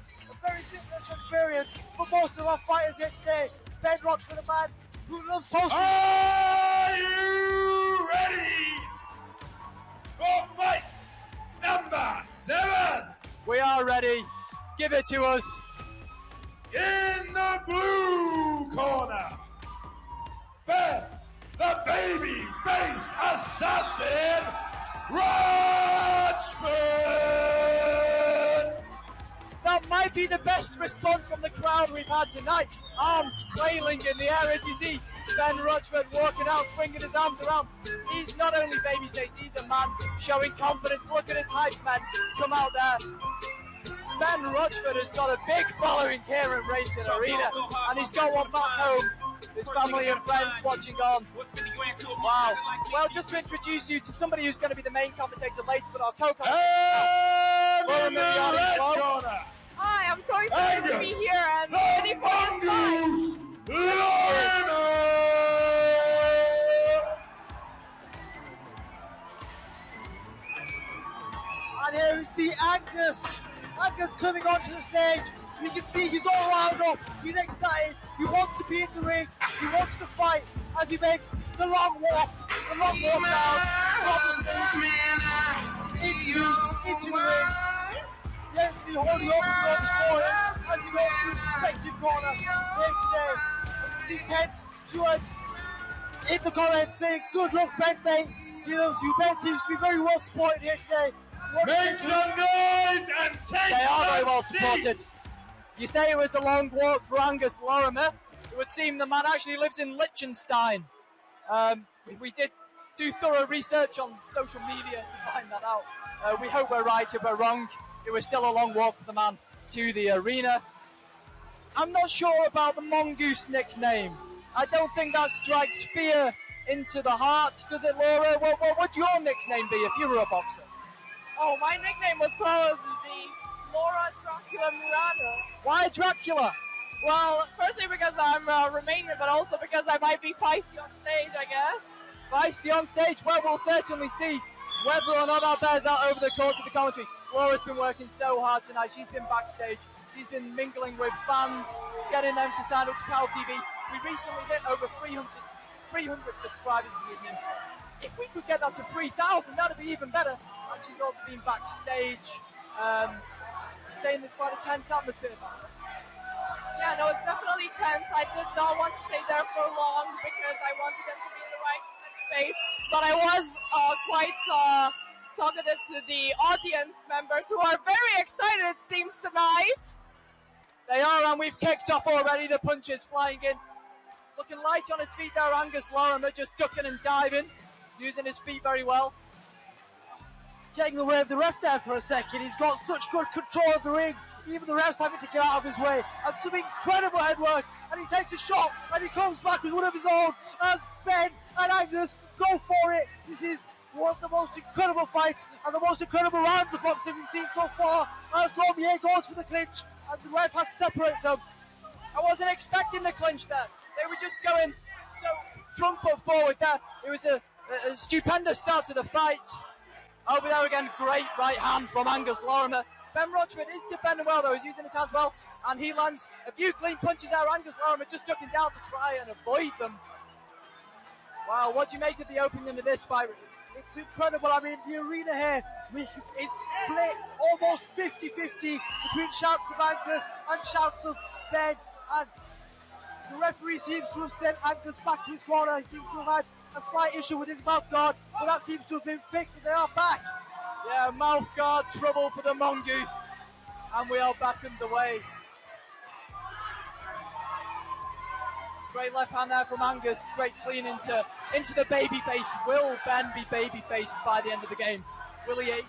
experience for most of our fighters here today. Ben Rochford, a man who loves toasting. Are you ready for fight number 7? We are ready. Give it to us. In the blue corner, Ben, the baby-faced assassin, Rochford! That might be the best response from the crowd we've had tonight. Arms flailing in the air as you see Ben Rochford walking out, swinging his arms around. He's not only baby-faced, he's a man showing confidence. Look at his hype men come out there. Ben Rochford has got a big following here at Rainton Arena, and he's got one back home. His family and friends watching on. Wow. Well, just to introduce you to somebody who's going to be the main commentator later, but our co-commentator. Hi, I'm so excited to be here and ready for this fight. And here we see Angus coming onto the stage. You can see he's all wound up. He's excited. He wants to be in the ring. He wants to fight as he makes the long walk down from the stage into the ring. The MC holding open the doors for him as he goes to his respective corner here today. You can see Ted Stewart in the comments saying, "Good luck, Ben, mate. He loves you. Ben seems to be very well supported here today." Make some noise and take They are very some well supported. seats. You say it was a long walk for Angus Lorimer. It would seem the man actually lives in Liechtenstein. We did do thorough research on social media to find that out. We hope we're right. If we're wrong, it was still a long walk for the man to the arena. I'm not sure about the Mongoose nickname. I don't think that strikes fear into the heart, does it, Laura? What would your nickname be if you were a boxer? Oh, my nickname would probably be Laura Dracula Murano. Why Dracula? Well, firstly because I'm Romanian, but also because I might be feisty on stage, I guess. Feisty on stage? Well, we'll certainly see whether or not that bears out over the course of the commentary. Laura's been working so hard tonight. She's been backstage. She's been mingling with fans, getting them to sign up to PalTV. We recently hit over 300 subscribers this evening. If we could get that to 3,000, that'd be even better. And she's also been backstage, saying there's quite a tense atmosphere. Yeah, no, it's definitely tense. I did not want to stay there for long because I wanted them to be in the right space. But I was quite talkative to the audience members who are very excited, it seems, tonight. They are, and we've kicked off already. The punches flying in. Looking light on his feet there, Angus Lorimer just ducking and diving, using his feet very well. Getting away with the ref there for a second. He's got such good control of the ring. Even the ref's having to get out of his way. And some incredible headwork. And he takes a shot and he comes back with one of his own as Ben and Angus go for it. This is one of the most incredible fights and the most incredible rounds of boxing we've seen so far. As Lomier goes for the clinch and the ref has to separate them. I wasn't expecting the clinch there. They were just going so front foot forward there. It was a stupendous start to the fight. Over there again, great right hand from Angus Lorimer. Ben Rochford is defending well though, he's using his hands well, and he lands a few clean punches there. Angus Lorimer just ducking down to try and avoid them. Wow, what do you make of the opening of this fight? It's incredible. I mean, the arena here, it's split almost 50-50 between shouts of Angus and shouts of Ben, and the referee seems to have sent Angus back to his corner. He seems to have had a slight issue with his mouth guard, but that seems to have been fixed and they are back. Yeah, mouth guard trouble for the Mongoose, and we are back underway. Great left hand there from Angus, straight clean into the baby face. Will Ben be baby faced by the end of the game? Will he?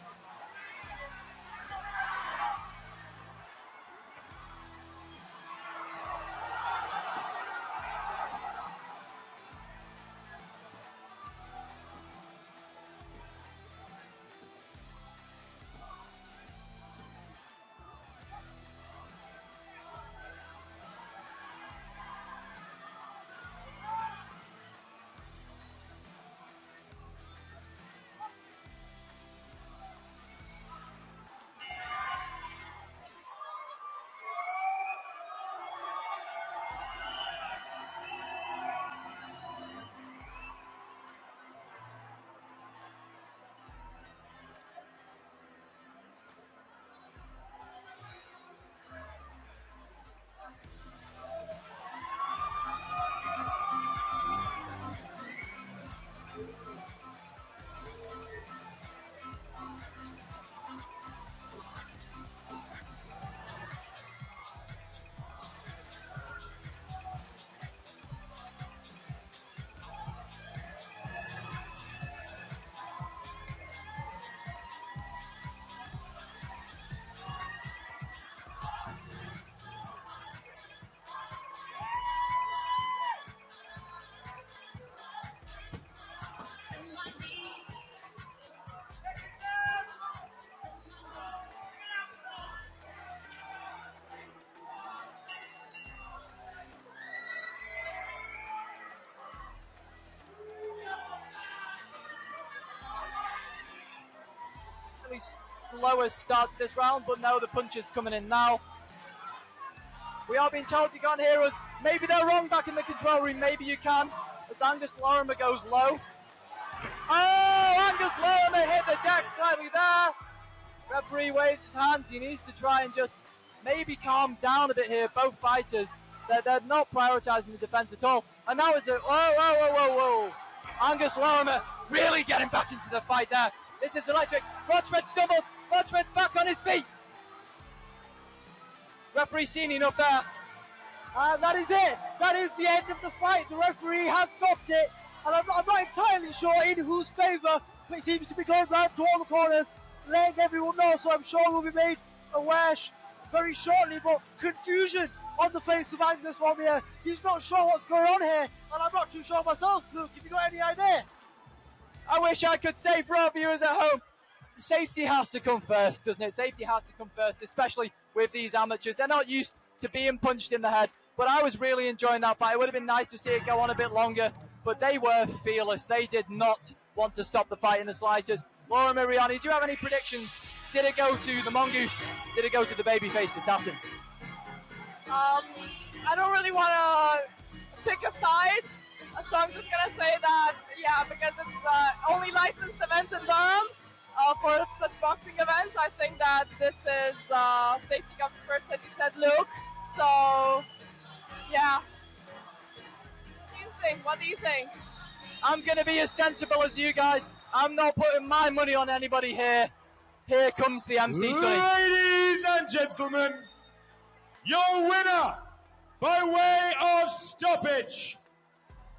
Slowest start to this round, but no, the punch is coming in now. We are being told you can't hear us. Maybe they're wrong back in the control room, maybe you can. As Angus Lorimer goes low. Oh, Angus Lorimer hit the deck slightly there. Referee waves his hands. He needs to try and just maybe calm down a bit here. Both fighters, they're not prioritising the defence at all. And now it's a whoa. Angus Lorimer really getting back into the fight there. This is electric. Rochford stumbles. Rochford's back on his feet. Referee seen enough there. And that is it. That is the end of the fight. The referee has stopped it. and I'm not entirely sure in whose favour, but it seems to be going round to all the corners, letting everyone know, so I'm sure we'll be made aware very shortly, but confusion on the face of Angus Warmier. He's not sure what's going on here, and I'm not too sure myself. Luke, have you got any idea? I wish I could say for our viewers at home, safety has to come first, doesn't it? Safety has to come first, especially with these amateurs. They're not used to being punched in the head, but I was really enjoying that fight. It would have been nice to see it go on a bit longer, but they were fearless. They did not want to stop the fight in the slightest. Laura Miriani, do you have any predictions? Did it go to the Mongoose? Did it go to the baby-faced assassin? I don't really want to pick a side, so I'm just going to say that, yeah, because it's the only licensed event in Durham for such boxing events, I think that this is safety comes first, as you said, Luke. So, yeah. What do you think? I'm going to be as sensible as you guys. I'm not putting my money on anybody here. Here comes the MC, Sonny. Ladies and gentlemen, your winner by way of stoppage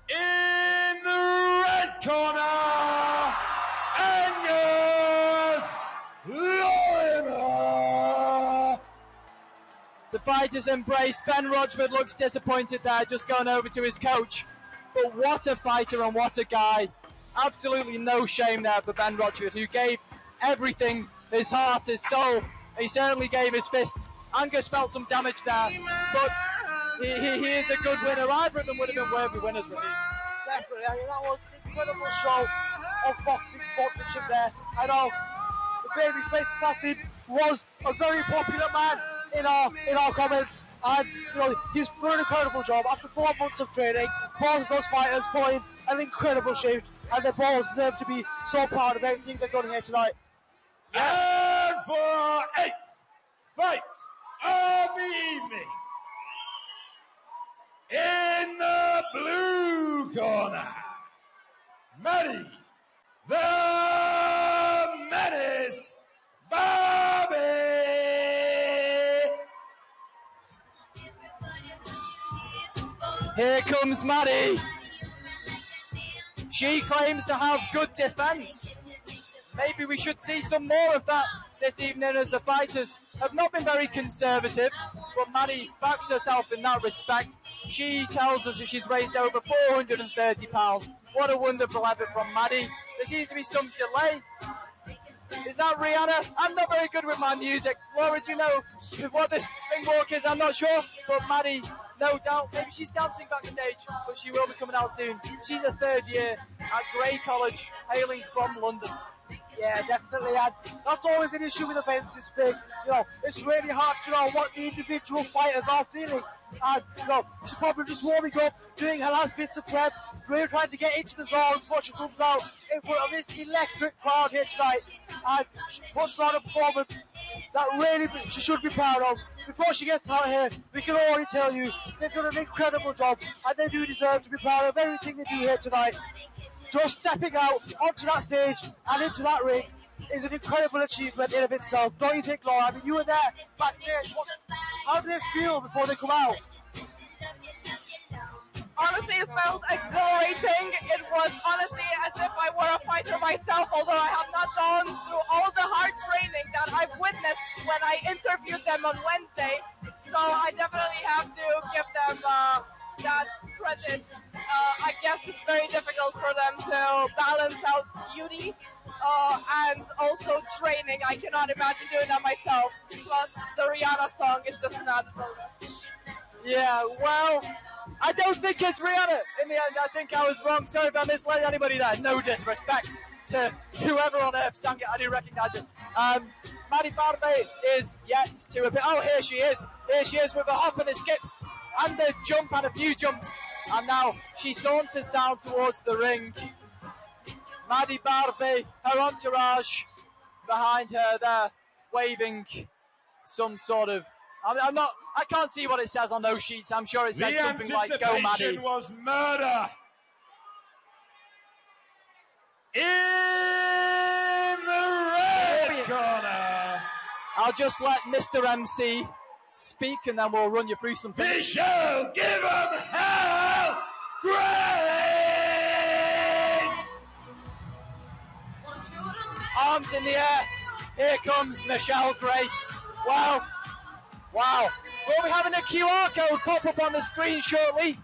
in the red corner, Angus Llewellyn-Smith. The fighters embrace. Ben Rochford looks disappointed there, just going over to his coach. But what a fighter and what a guy. Absolutely no shame there for Ben Rochford, who gave everything, his heart, his soul. He certainly gave his fists. Angus felt some damage there, but he is a good winner. Either of them would have been worthy winners, really. Definitely, I mean, that was an incredible show of boxing sportsmanship there. I know the baby-faced assassin was a very popular man in our comments, and you know, he's done an incredible job. After 4 months of training, both of those fighters put in an incredible shape, and they both deserve to be so proud of everything they've done here tonight. And for our 8th fight of the evening, in the blue corner, Maddie the Menace Bobby. Here comes Maddie. She claims to have good defence. Maybe we should see some more of that this evening, as the fighters have not been very conservative, but Maddie backs herself in that respect. She tells us that she's raised over £430. What a wonderful effort from Maddie. There seems to be some delay. Is that Rihanna? I'm not very good with my music. Laura, do you know what this ring walk is? I'm not sure, but Maddie, no doubt, maybe she's dancing backstage, but she will be coming out soon. She's a third year at Grey College, hailing from London. Yeah, definitely, and that's always an issue with events this big. You know, it's really hard to know what the individual fighters are feeling. And you know, she's probably just warming up, doing her last bits of prep, really trying to get into the zone before she comes out in front of this electric crowd here tonight. And she puts on a performance that really she should be proud of. Before she gets out here, we can already tell you they've done an incredible job, and they do deserve to be proud of everything they do here tonight. Just stepping out onto that stage and into that ring is an incredible achievement in of itself. Don't you think, Laura? I mean, you were there backstage. How do they feel before they come out? Honestly, it felt exhilarating. It was honestly as if I were a fighter myself, although I have not gone through all the hard training that I've witnessed when I interviewed them on Wednesday. So I definitely have to give them that credit. I guess it's very difficult for them to balance out beauty and also training. I cannot imagine doing that myself. Plus, the Rihanna song is just not a bonus. Yeah, well, I don't think it's Rihanna. In the end, I think I was wrong. Sorry if I misled anybody there. No disrespect to whoever on earth sang it. I do recognise it. Maddie Barbet is yet to appear. Oh, here she is. Here she is with a hop and a skip and a jump and a few jumps. And now she saunters down towards the ring. Maddie Barbet, her entourage behind her there, waving some sort of... I can't see what it says on those sheets. I'm sure it says something like "Go Maddie." The anticipation was murder. In the red corner, I'll just let Mr. MC speak, and then we'll run you through some things. We shall give them hell, Greg Arms in the air. Here comes Michelle Grace. Wow. Wow. We'll be having a QR code pop up on the screen shortly.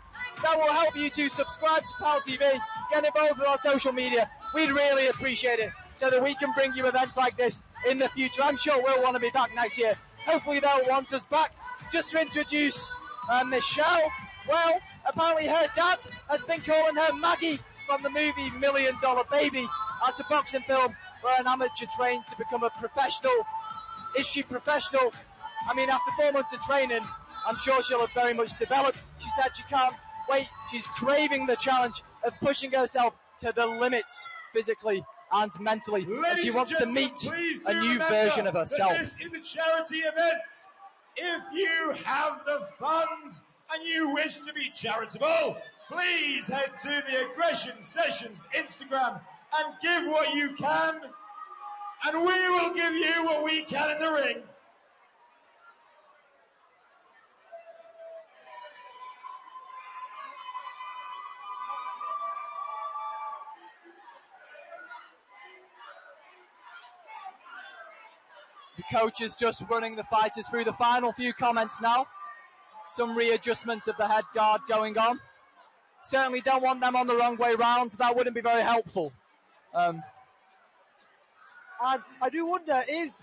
That will help you to subscribe to PalTV, get involved with our social media. We'd really appreciate it so that we can bring you events like this in the future. I'm sure we'll want to be back next year. Hopefully they'll want us back. Just to introduce Michelle, well, apparently her dad has been calling her Maggie from the movie $1 Million Baby. That's a boxing film where an amateur trains to become a professional. Is she professional? I mean, after 4 months of training, I'm sure she'll have very much developed. She said she can't wait. She's craving the challenge of pushing herself to the limits physically and mentally. And she wants to meet a new version of herself. This is a charity event. If you have the funds and you wish to be charitable, please head to the Aggression Sessions Instagram and give what you can, and we will give you what we can in the ring. The coach is just running the fighters through the final few comments now. Some readjustments of the head guard going on. Certainly don't want them on the wrong way round. That wouldn't be very helpful. And I do wonder, is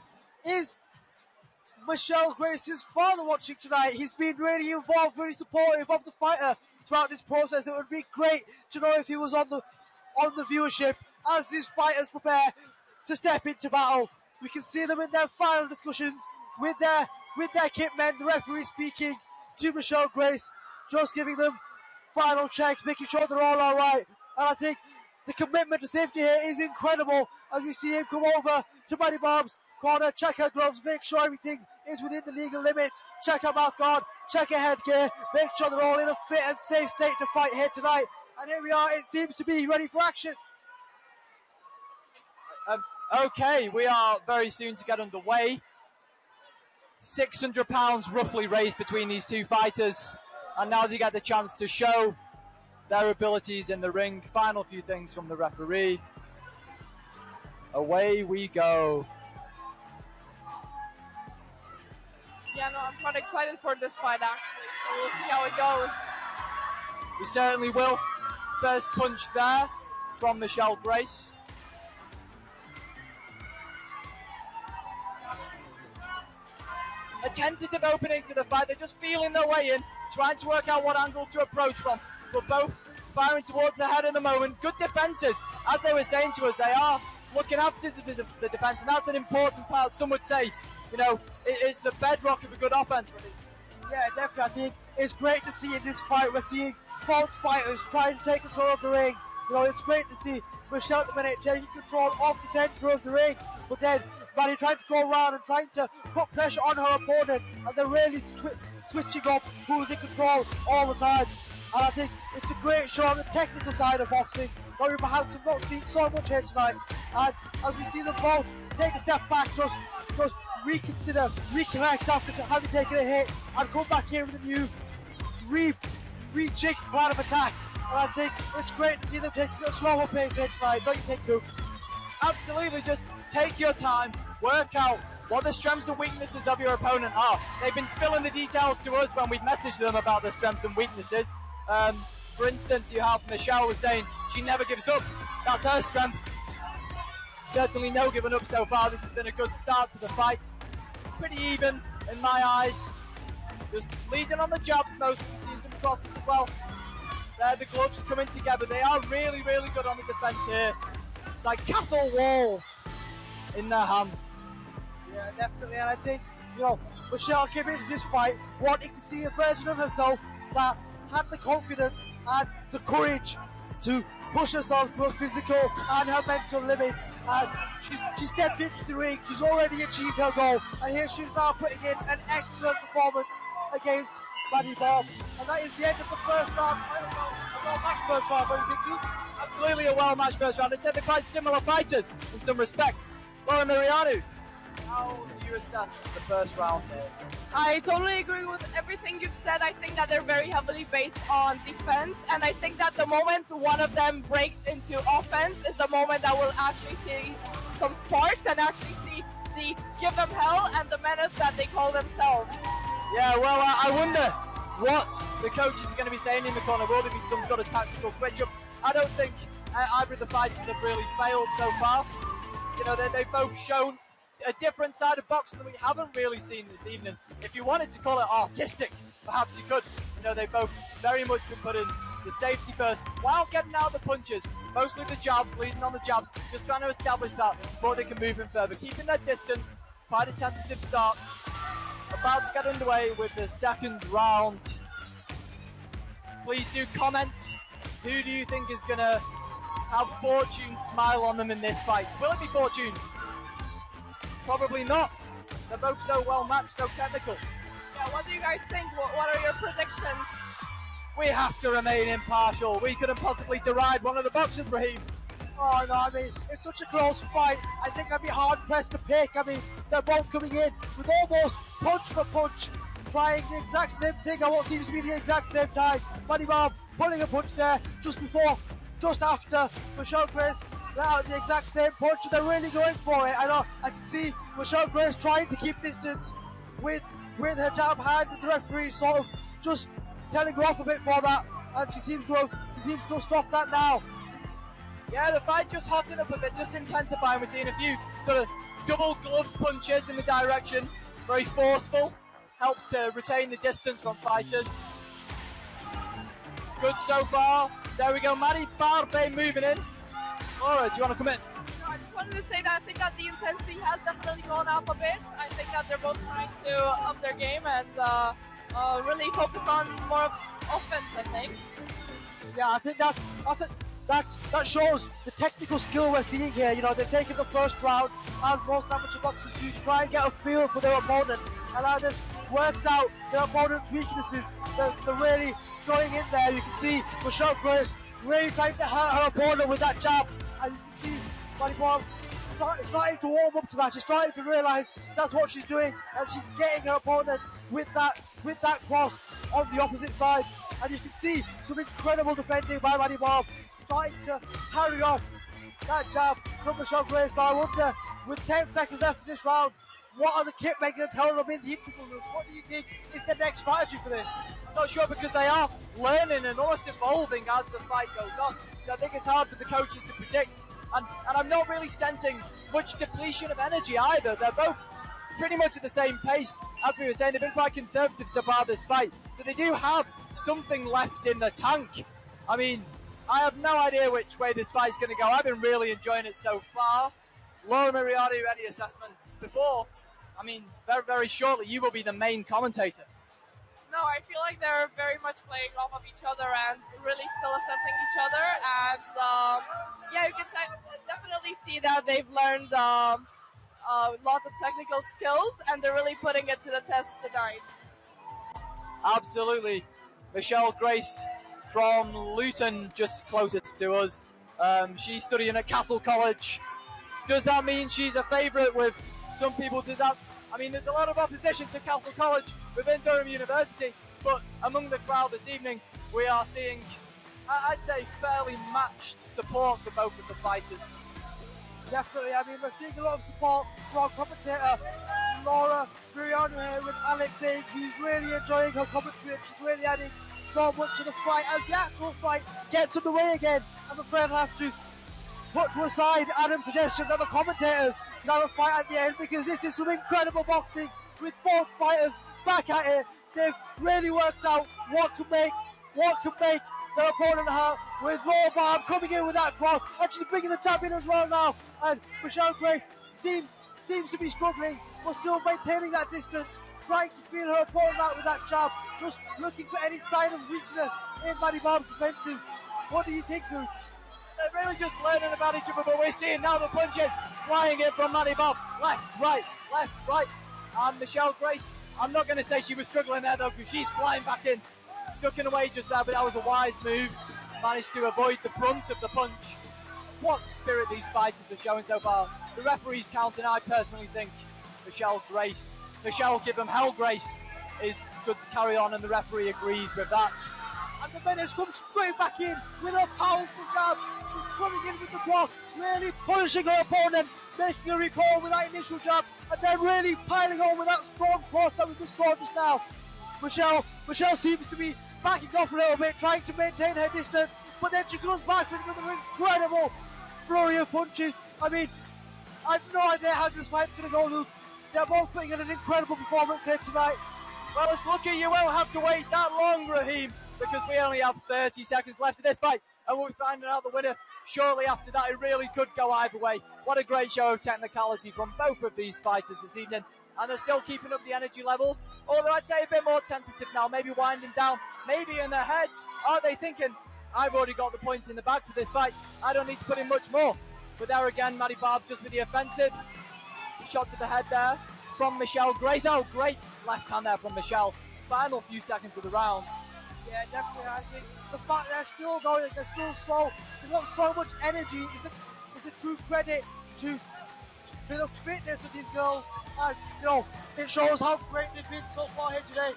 Michelle Grace's father watching tonight? He's been really involved, really supportive of the fighter throughout this process. It would be great to know if he was on the viewership as these fighters prepare to step into battle. We can see them in their final discussions with their kit men, the referee speaking to Michelle Grace, just giving them final checks, making sure they're all right. And I think the commitment to safety here is incredible as we see him come over to Buddy Bob's corner, check her gloves, make sure everything is within the legal limits, check her mouth guard, check her headgear, make sure they're all in a fit and safe state to fight here tonight. And here we are, it seems to be ready for action. Okay, we are very soon to get underway. £600 roughly raised between these two fighters, and now they get the chance to show their abilities in the ring. Final few things from the referee. Away we go. Yeah, no, I'm quite excited for this fight actually, so we'll see how it goes. We certainly will. First punch there from Michelle Grace. A tentative opening to the fight. They're just feeling their way in, trying to work out what angles to approach from. But both firing towards the head at the moment. Good defences. As they were saying to us, they are looking after the defence, and that's an important part. Some would say, you know, it's the bedrock of a good offence, really. Yeah, definitely. I think it's great to see in this fight, we're seeing both fighters trying to take control of the ring. You know, it's great to see Michelle at the minute taking control of the centre of the ring, but then Maddie trying to go around and trying to put pressure on her opponent, and they're really switching up who's in control all the time. And I think it's a great show on the technical side of boxing that we perhaps have not seen so much here tonight. And as we see them both take a step back, just reconsider, recollect after having taken a hit, and come back here with a new rejigged plan of attack. And I think it's great to see them taking a slower pace here tonight, don't you think, Luke? Absolutely, just take your time, work out what the strengths and weaknesses of your opponent are. They've been spilling the details to us when we've messaged them about their strengths and weaknesses. For instance, you have Michelle was saying she never gives up. That's her strength. Certainly no giving up so far. This has been a good start to the fight. Pretty even in my eyes. Just leading on the jabs most. We've seen some crosses as well. There, the gloves coming together. They are really, really good on the defence here. Like castle walls in their hands. Yeah, definitely. And I think, you know, Michelle came into this fight wanting to see a version of herself that had the confidence and the courage to push herself to her physical and her mental limits. And she stepped into the ring. She's already achieved her goal. And here she's now putting in an excellent performance against Buddy Bob. And that is the end of the first round. I don't know, a well-matched first round, what do you think? Absolutely a well-matched first round. It's said they're quite similar fighters in some respects. Laura Mariano, how do you assess the first round here? I totally agree with everything you've said. I think that they're very heavily based on defense, and I think that the moment one of them breaks into offense is the moment that we'll actually see some sparks and actually see the give them hell and the menace that they call themselves. Yeah, well, I wonder what the coaches are going to be saying in the corner. Will there be some sort of tactical switch-up? I don't think either of the fighters have really failed so far. You know, they've both shown a different side of boxing that we haven't really seen this evening. If you wanted to call it artistic, perhaps you could. You know, they both very much been putting the safety first while getting out the punches. Mostly the jabs, leading on the jabs, just trying to establish that before they can move in further. Keeping their distance, quite a tentative start. About to get underway with the second round. Please do comment. Who do you think is going to have fortune smile on them in this fight? Will it be fortune? Probably not. They're both so well matched, so technical. Yeah, what do you guys think? What are your predictions? We have to remain impartial. We couldn't possibly deride one of the boxers, Raheem. Oh no, I mean, it's such a close fight. I think I'd be hard pressed to pick. I mean, they're both coming in with almost punch for punch, trying the exact same thing at what seems to be the exact same time. Manny Baum pulling a punch there just after Michelle Grace let out the exact same punch, and they're really going for it. I know, I can see Michelle Grace trying to keep distance with her jab hand, and the referee sort of just telling her off a bit for that, and she seems to have stopped that now. Yeah, the fight just hotting up a bit, just intensifying. We're seeing a few sort of double glove punches in the direction. Very forceful, helps to retain the distance from fighters. Good so far. There we go, Maddie Barbe moving in. Laura, do you want to come in? No, I just wanted to say that I think that the intensity has definitely gone up a bit. I think that they're both trying to up their game and really focus on more of offense, I think. Yeah, I think that shows the technical skill we're seeing here. You know, they've taken the first round, as most amateur boxers do, to try and get a feel for their opponent. And now they've worked out their opponent's weaknesses. They're really going in there. You can see Michelle Grace really trying to hurt her opponent with that jab. And you can see Manny Baum starting to warm up to that. She's starting to realise that's what she's doing. And she's getting her opponent with that cross on the opposite side. And you can see some incredible defending by Manny Baum, starting to carry off that jab from Michelle Grace. Now I wonder, with 10 seconds left in this round, what are the kit men going to tell them in the interval room? What do you think is the next strategy for this? Not sure, because they are learning and almost evolving as the fight goes on. So I think it's hard for the coaches to predict. And I'm not really sensing much depletion of energy either. They're both pretty much at the same pace. As we were saying, they've been quite conservative so far this fight. So they do have something left in the tank. I mean, I have no idea which way this fight's going to go. I've been really enjoying it so far. Laura Miriarty, any assessments before? I mean, very, very shortly, you will be the main commentator. No, I feel like they're very much playing off of each other and really still assessing each other. And yeah, you can definitely see that they've learned a lot of technical skills, and they're really putting it to the test tonight. Absolutely. Michelle Grace from Luton, just closest to us. She's studying at Castle College. Does that mean she's a favourite with some people? Does that? I mean, there's a lot of opposition to Castle College within Durham University, but among the crowd this evening, we are seeing, I'd say, fairly matched support for both of the fighters. Definitely, I mean, we're seeing a lot of support from our commentator, Laura Miriarty, here with Alex saying he's really enjoying her commentary and she's really adding so much to the fight. As the actual fight gets underway again, I'm afraid I'll have to put to aside Adam's suggestion that the commentators should have a fight at the end, because this is some incredible boxing with both fighters back at it. They've really worked out what can make their opponent hurt, with Laura Baum coming in with that cross, and she's bringing the jab in as well now. And Michelle Grace seems to be struggling, but still maintaining that distance, trying to feel her opponent out with that jab, just looking for any sign of weakness in Manny Baum's defences. What do you think, Luke? They're really just learning about each other, but we're seeing now the punches flying in from Manny Baum. Left, right. And Michelle Grace, I'm not going to say she was struggling there though, because she's flying back in, ducking away just there, but that was a wise move. Managed to avoid the brunt of the punch. What spirit these fighters are showing so far. The referee's counting, I personally think, Michelle Grace. Michelle Gibbon Hell Grace is good to carry on, and the referee agrees with that. And the Menace comes straight back in with a powerful jab. She's coming in with the cross, really punishing her opponent, making her recoil with that initial jab, and then really piling on with that strong cross that we just saw just now. Michelle seems to be backing off a little bit, trying to maintain her distance, but then she comes back with another incredible flurry of punches. I mean, I've no idea how this fight's going to go, Luke. They're both putting in an incredible performance here tonight. Well, it's lucky you won't have to wait that long, Raheem, because we only have 30 seconds left of this fight, and we'll be finding out the winner shortly after that. It really could go either way. What a great show of technicality from both of these fighters this evening, and they're still keeping up the energy levels, although I'd say a bit more tentative now, maybe winding down, maybe in their heads. Are they thinking, I've already got the points in the bag for this fight, I don't need to put in much more? But there again, Maddie Barb just with the offensive. Shot to the head there from Michelle Grace. Oh, great left hand there from Michelle. Final few seconds of the round. Yeah, definitely. I think the fact they're still going, they've got so much energy. It's a true credit to the fitness of these girls. And, it shows how great they've been so far here today.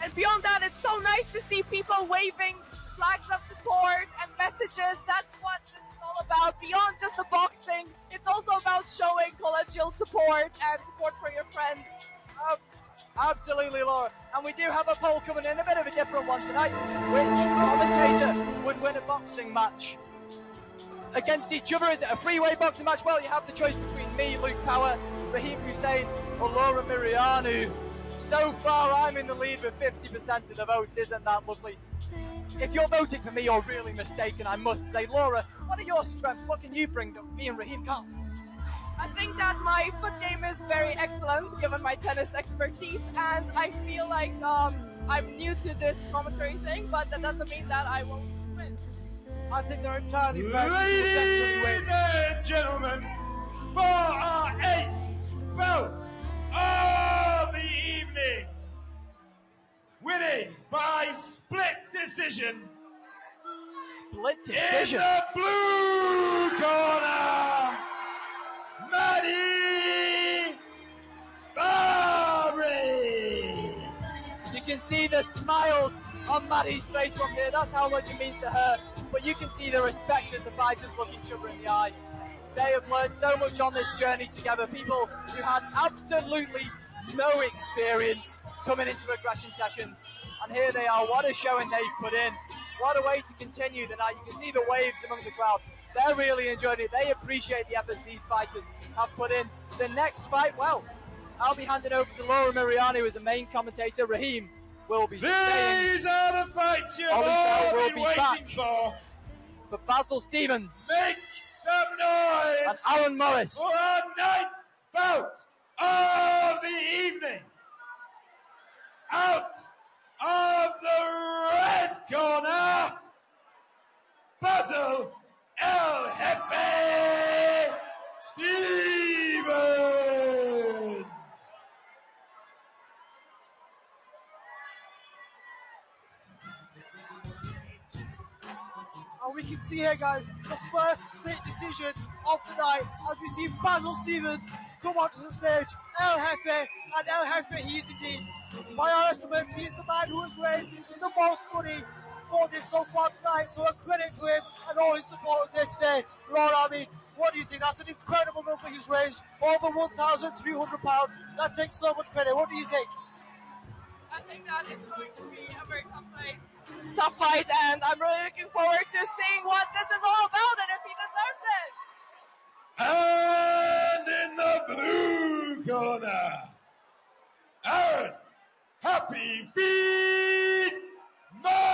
And beyond that, it's so nice to see people waving flags of support and messages. That's what this is all about. Beyond just the boxing, it's also about showing collegial support and support for your friends. Absolutely, Laura. And we do have a poll coming in, a bit of a different one tonight. Which commentator would win a boxing match against each other? Is it a three-way boxing match? Well, you have the choice between me, Luke Power, Raheem Hussein, or Laura Mirianu. So far, I'm in the lead with 50% of the votes. Isn't that lovely? If you're voting for me, you're really mistaken, I must say. Laura, what are your strengths? What can you bring that me and Raheem can't? I think that my foot game is very excellent, given my tennis expertise, and I feel like I'm new to this commentary thing, but that doesn't mean that I won't win. I think they're entirely fair. Ladies and gentlemen, for our 8th bout of the evening, winning by split decision. Split decision? In the blue corner, Maddie Barry. You can see the smiles on Maddie's face from here. That's how much it means to her. But you can see the respect as the fighters look each other in the eye. They have learned so much on this journey together. People who had absolutely no experience coming into aggression sessions. And here they are. What a showing they've put in. What a way to continue the night. You can see the waves among the crowd. They're really enjoying it. They appreciate the efforts these fighters have put in. The next fight, well, I'll be handing over to Laura Mirianu as the main commentator. Raheem will be staying. These are the fights you've all been waiting for. For Basil Stevens. Make some noise. And Aaron Morris. For our 9th bout of the evening. Out of the red corner, Basil El Jefe Stevens. And we can see here, guys, the first split decision of the night as we see Basil Stevens come onto the stage. El Jefe, and El Jefe, he is indeed, by our estimates, he is the man who has raised the most money for this so far tonight, so a credit to him and all his supporters here today. Laura, I mean, what do you think? That's an incredible number he's raised, over £1,300. That takes so much credit. What do you think? I think that it's going to be a very tough fight, and I'm really looking forward to seeing what this is all about and if he deserves it. And in the blue corner, Aaron Happy Feet Morris.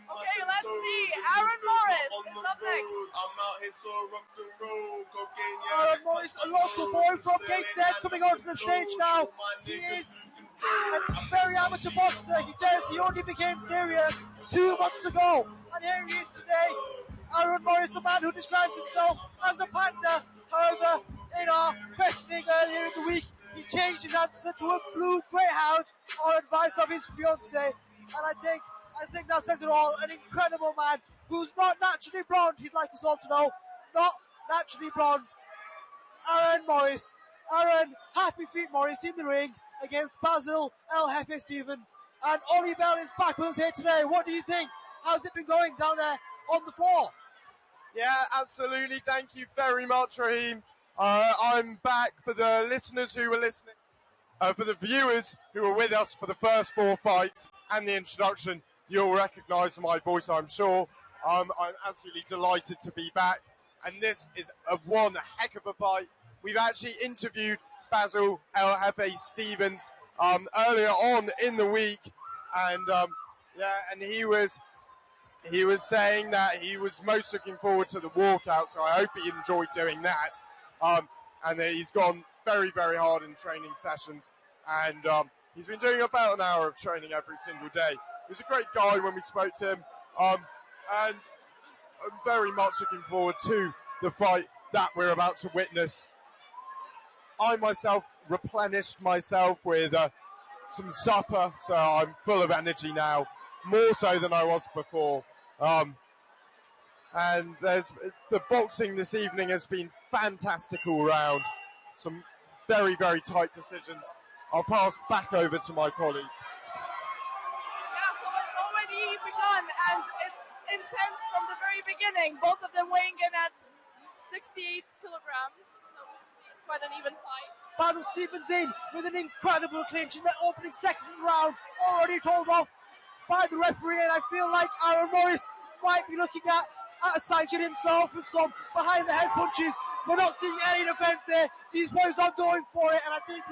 Okay, let's see. Aaron Morris is up next. Aaron Morris, a local boy from Gateshead, coming onto the stage now. He is a very amateur boxer. He says he only became serious 2 months ago. And here he is today. Aaron Morris, the man who describes himself as a panda. However, in our questioning earlier in the week, he changed his answer to a blue greyhound on advice of his fiancée. And I think I think that says it all. An incredible man who's not naturally blonde, he'd like us all to know. Not naturally blonde. Aaron Morris. Aaron Happy Feet Morris in the ring against Basil El Jefe Stevens. And Ollie Bell is back with us here today. What do you think? How's it been going down there on the floor? Yeah, absolutely. Thank you very much, Raheem. I'm back for the listeners who were listening, for the viewers who were with us for the first 4 fights and the introduction. You'll recognise my voice, I'm sure. I'm absolutely delighted to be back. And this is one heck of a fight. We've actually interviewed Basil El Jefe Stevens earlier on in the week, and and he was saying that he was most looking forward to the walkout. So I hope he enjoyed doing that. And that he's gone very, very hard in training sessions, and he's been doing about an hour of training every single day. He was a great guy when we spoke to him, and I'm very much looking forward to the fight that we're about to witness. I myself replenished myself with some supper, so I'm full of energy now, more so than I was before. And the boxing this evening has been fantastic all round. Some very, very tight decisions. I'll pass back over to my colleague. Yeah, so it's already begun, and it's intense from the very beginning. Both of them weighing in at 68 kilograms, so it's quite an even fight. Basil Stevens in with an incredible clinch in the opening seconds of the round, already told off by the referee, and I feel like Aaron Morris might be looking at a sanction himself with some behind the head punches. We're not seeing any defense here. These boys are going for it, and I think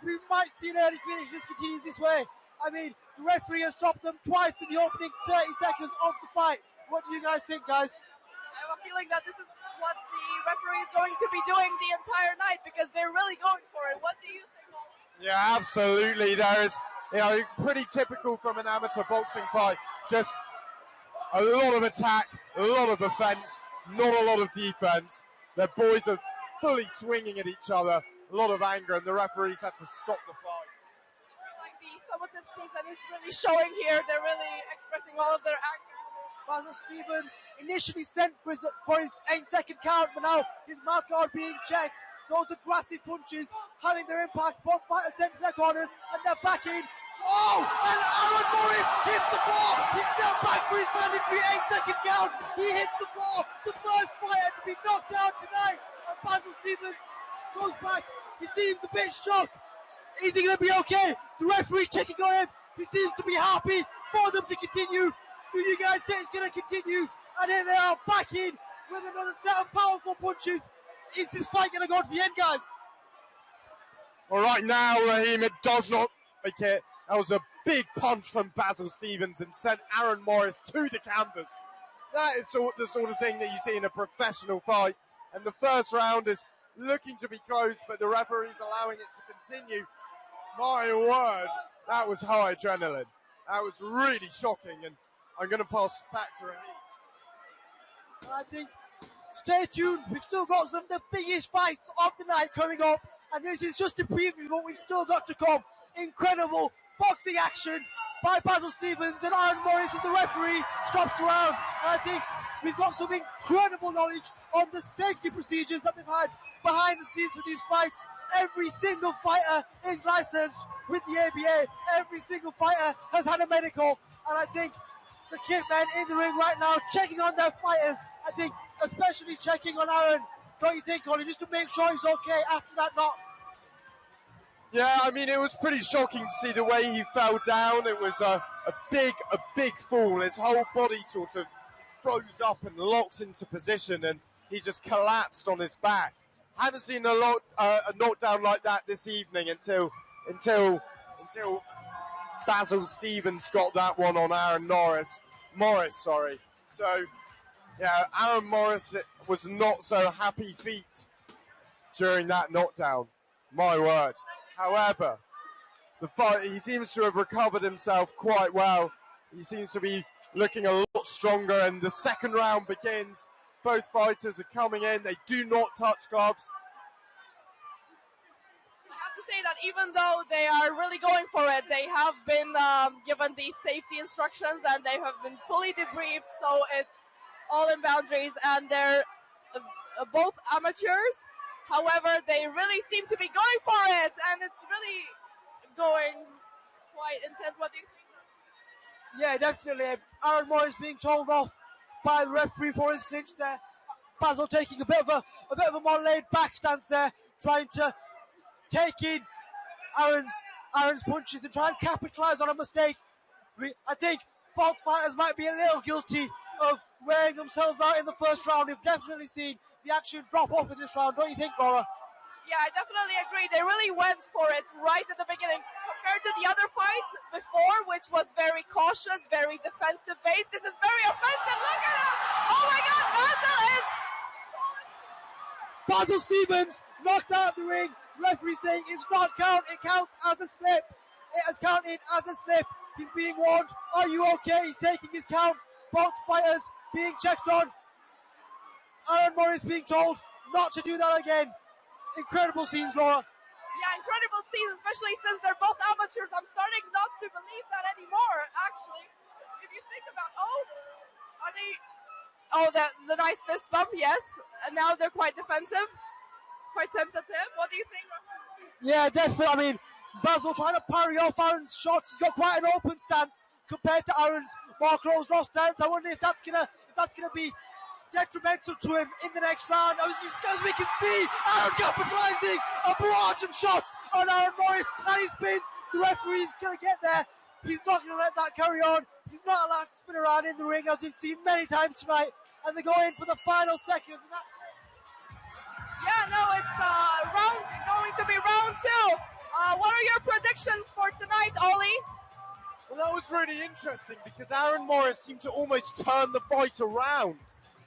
we might see an early finish if this continues this way. I mean, the referee has stopped them twice in the opening 30 seconds of the fight. What do you guys think, guys? I have a feeling that this is what the referee is going to be doing the entire night, because they're really going for it. What do you think, Ollie? Yeah, absolutely. There is, pretty typical from an amateur boxing fight. Just a lot of attack, a lot of offence, not a lot of defence. The boys are fully swinging at each other, a lot of anger, and the referees had to stop the fight. Like the summative season is really showing here. They're really expressing all of their anger. Basil Stevens initially sent for his 8-second count, but now his mouth guard being checked. Those aggressive punches having their impact. Both fighters sent to their corners, and they're back in. Oh, and Aaron Morris hits the floor. He's now back for his mandatory 8-second count. He hits the floor. The first fighter to be knocked out tonight. And Basil Stevens goes back. He seems a bit shocked. Is he going to be okay? The referee's checking on him. He seems to be happy for them to continue. Do you guys think it's going to continue? And here they are back in with another set of powerful punches. Is this fight going to go to the end, guys? Well, right now, Raheem, it does not make it. That was a big punch from Basil Stevens and sent Aaron Morris to the canvas. That is the sort of thing that you see in a professional fight. And the first round is looking to be close, but the referee's allowing it to continue. My word, that was high adrenaline. That was really shocking, and I'm going to pass back to Raheem. I think, stay tuned. We've still got some of the biggest fights of the night coming up, and this is just a preview of what we've still got to come. Incredible boxing action by Basil Stevens, and Aaron Morris as the referee stops the round. And I think we've got some incredible knowledge on the safety procedures that they've had behind the scenes for these fights. Every single fighter is licensed with the ABA. Every single fighter has had a medical, and I think the kit men in the ring right now checking on their fighters. I think especially checking on Aaron. Don't you think, Colin, just to make sure he's okay after that knock? Yeah, I mean, it was pretty shocking to see the way he fell down. It was a big fall. His whole body sort of froze up and locked into position, and he just collapsed on his back. I haven't seen a knockdown like that this evening until Basil Stevens got that one on Aaron Morris. So, yeah, Aaron Morris was not so happy feet during that knockdown. My word. However, the fight, he seems to have recovered himself quite well. He seems to be looking a lot stronger, and the second round begins. Both fighters are coming in. They do not touch gloves. I have to say that even though they are really going for it, they have been given these safety instructions and they have been fully debriefed, so it's all in boundaries, and they're both amateurs. However, they really seem to be going for it, and it's really going quite intense. What do you think? Yeah, definitely. Aaron Morris being told off by the referee for his clinch there. Basil taking a bit of a more laid back stance there, trying to take in Aaron's punches and try and capitalise on a mistake. I think both fighters might be a little guilty of wearing themselves out in the first round. We've definitely seen the action drop off in this round, don't you think, Laura? Yeah, I definitely agree. They really went for it right at the beginning. Compared to the other fight before, which was very cautious, very defensive based, this is very offensive. Look at him! Oh my God, Basil Stevens knocked out of the ring. Referee saying it's not count, it counts as a slip. It has counted as a slip. He's being warned. Are you okay? He's taking his count. Both fighters being checked on. Aaron Morris being told not to do that again. Incredible scenes, Laura. Yeah, incredible scenes, especially since they're both amateurs. I'm starting not to believe that anymore, actually. If you think about, are they... Oh, the nice fist bump, yes. And now they're quite defensive, quite tentative. What do you think? Yeah, definitely. I mean, Basil trying to parry off Aaron's shots. He's got quite an open stance compared to Aaron's more closed-off stance. I wonder if that's gonna be detrimental to him in the next round. As we can see, Aaron capitalising a barrage of shots on Aaron Morris, and he spins. The referee's going to get there. He's not going to let that carry on. He's not allowed to spin around in the ring, as we've seen many times tonight. And they go in for the final seconds. Yeah, no, it's going to be round two. What are your predictions for tonight, Ollie? Well, that was really interesting because Aaron Morris seemed to almost turn the fight around.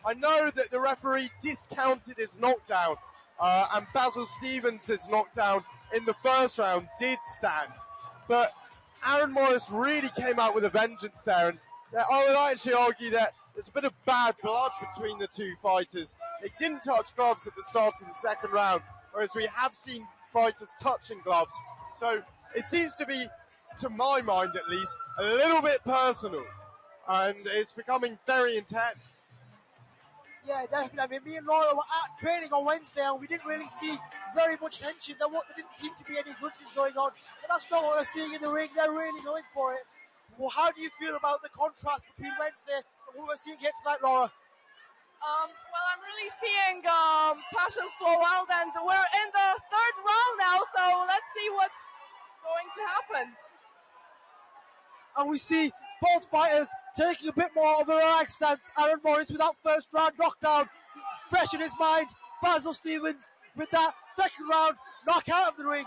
I know that the referee discounted his knockdown, and Basil Stevens' knockdown in the first round did stand. But Aaron Morris really came out with a vengeance there, and I would actually argue that there's a bit of bad blood between the two fighters. They didn't touch gloves at the start of the second round, whereas we have seen fighters touching gloves. So it seems to be, to my mind at least, a little bit personal, and it's becoming very intense. Yeah, definitely. I mean, me and Laura were at training on Wednesday and we didn't really see very much tension. There didn't seem to be any punches going on. But that's not what we're seeing in the ring. They're really going for it. Well, how do you feel about the contrast between Wednesday and what we're seeing here tonight, Laura? Well, I'm really seeing passions flow wild, and we're in the third round now, so let's see what's going to happen. And we see both fighters taking a bit more of a relaxed stance. Aaron Morris with that first round knockdown fresh in his mind. Basil Stevens with that second round knockout of the ring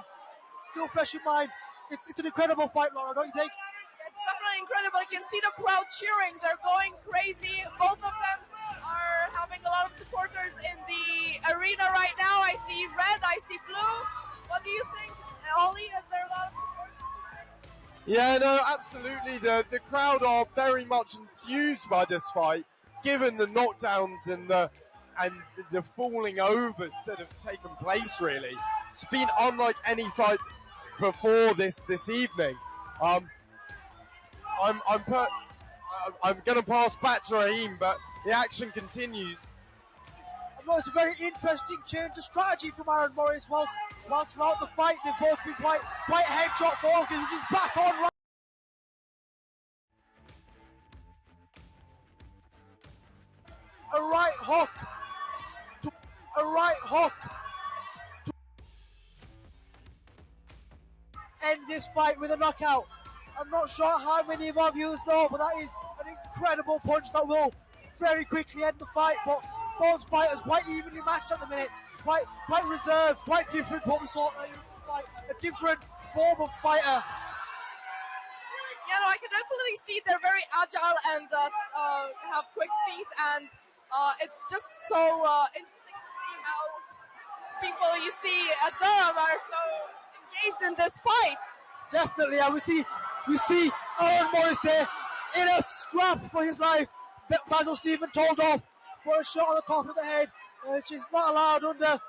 still fresh in mind. It's an incredible fight, Laura, don't you think? It's definitely incredible. You can see the crowd cheering. They're going crazy. Both of them are having a lot of supporters in the arena right now. I see red, I see blue. What do you think, Ollie? Is there a lot of supporters? Yeah, no, absolutely. The crowd are very much enthused by this fight, given the knockdowns and the falling overs that have taken place. Really, it's been unlike any fight before this evening. I'm going to pass back to Raheem, but the action continues. Well, it's a very interesting change of strategy from Aaron Morris. Whilst throughout the fight, they've both been quite headshot focused. He's back on right. A right hook to end this fight with a knockout. I'm not sure how many of our viewers know, but that is an incredible punch that will very quickly end the fight. But both fighters quite evenly matched at the minute, quite reserved, quite different to what we saw earlier in the fight. A different form of fighter. Yeah, no, I can definitely see they're very agile and have quick feet, and it's just so interesting to see how people you see at Durham are so engaged in this fight. Definitely, and we see Aaron Morris here in a scrap for his life. Basil Stevens told off for a shot on the top of the head, which is not allowed under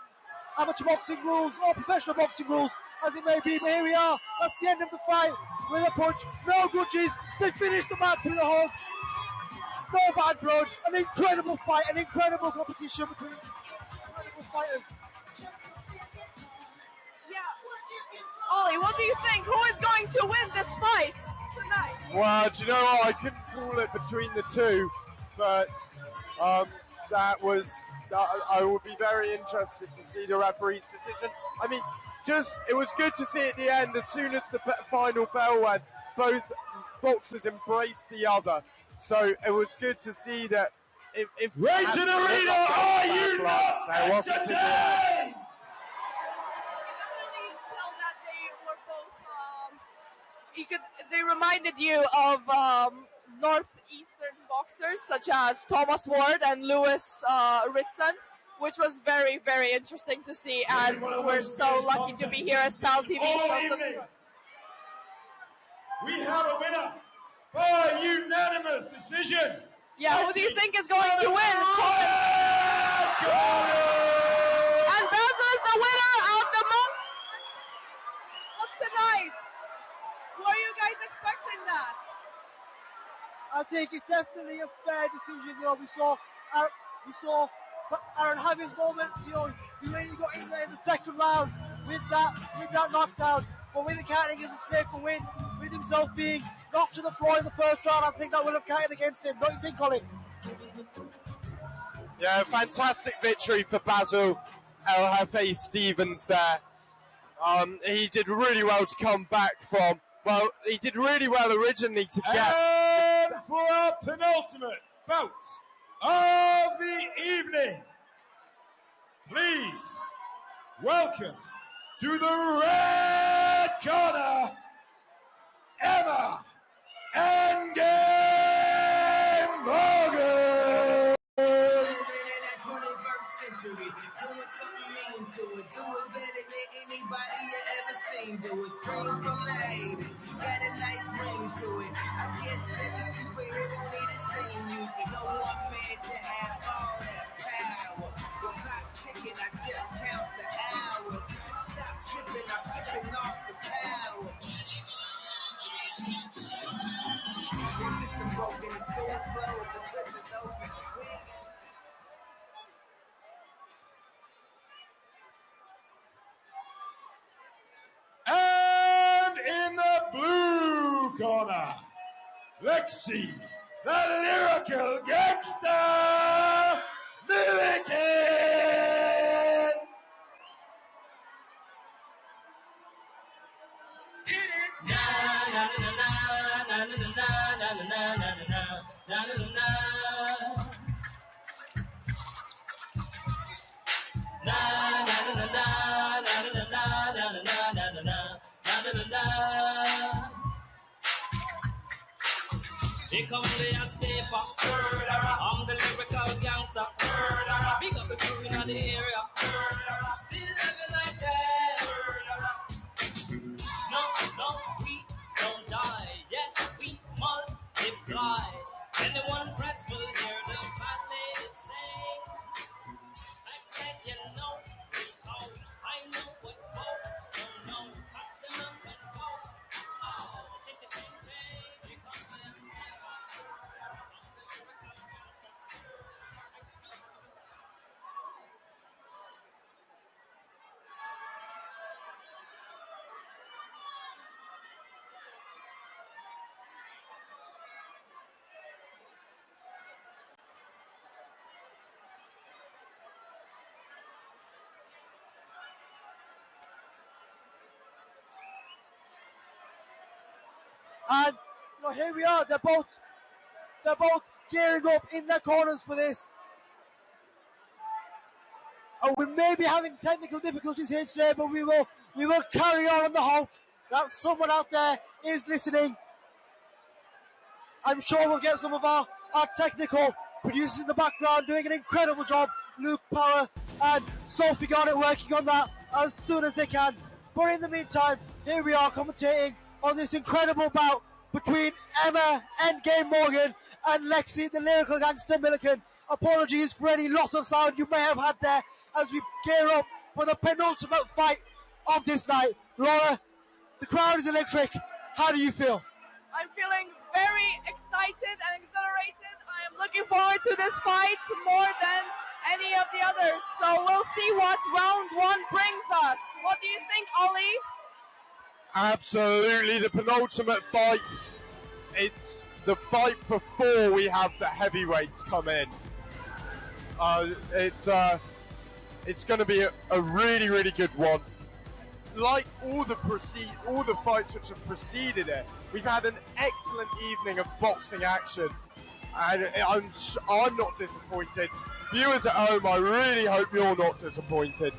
amateur boxing rules or professional boxing rules. as it may be, but here we are. That's the end of the fight with a punch. No grudges. They finished the match with a hug. No bad blood. An incredible fight, an incredible competition between incredible fighters. Ollie, what do you think? Who is going to win this fight tonight? Well, do you know what? I couldn't call it between the two, but that I would be very interested to see the referee's decision. I mean, it was good to see at the end, as soon as the final bell went, both boxers embraced the other. So it was good to see that. If Rainton Arena, are you not entertained? They reminded you of northeastern boxers such as Thomas Ward and Lewis Ritson, which was very, very interesting to see, and we're so lucky to be here as PalTV. We have a winner by unanimous decision. Yeah, who do you think is going to win? And Basil is the winner of tonight. Were you guys expecting that? I think it's definitely a fair decision. You know, we saw Aaron have his moments. You know, he really got in there in the second round with that knockdown. But with the counting as a snake for win, with himself being knocked to the floor in the first round, I think that would have counted against him. Don't you think, Colin? Yeah, fantastic victory for Basil El Jefe Stevens there. He did really well to come back from. Well, he did really well originally to get. And for our penultimate bout of the evening, please welcome to the red corner, Emma Endgame Morgan. Doing something mean to it, do it better than anybody you ever seen. Do it, scream from the haters, got a nice ring to it. I guess every superhero need his theme music. No one man should have all that power. The clock's ticking, I just count the hours. Stop tripping, I'm tripping off the power. The system broken, the school's closed, the prison's open. And in the blue corner, Lexi, the lyrical gangster, Milliken. Here comes the hot stepper, I'm the lyrical gangster. Big up the crew in the area, still living like that. No, we don't die. Yes, we multiply. Anyone press will hear the fat lady sing. Like that, you know, because I know what folk don't know. Touch them up and go. Oh, ching, ching, ching, ching. Here comes the hot stepper. And you know, here we are. They're both gearing up in their corners for this. And we may be having technical difficulties here today, but we will carry on the hope that someone out there is listening. I'm sure we'll get some of our technical producers in the background doing an incredible job. Luke Power and Sophie Garnett working on that as soon as they can. But in the meantime, here we are commentating on this incredible bout between Emma Endgame Morgan and Lexi, the lyrical gangster Milliken. Apologies for any loss of sound you may have had there as we gear up for the penultimate fight of this night. Laura, the crowd is electric. How do you feel? I'm feeling very excited and exhilarated. I am looking forward to this fight more than any of the others. So we'll see what round one brings us. What do you think, Ollie? Absolutely, the penultimate fight. It's the fight before we have the heavyweights come in. It's going to be a really, really good one. Like all the fights which have preceded it, we've had an excellent evening of boxing action, and I'm not disappointed. Viewers at home, I really hope you're not disappointed.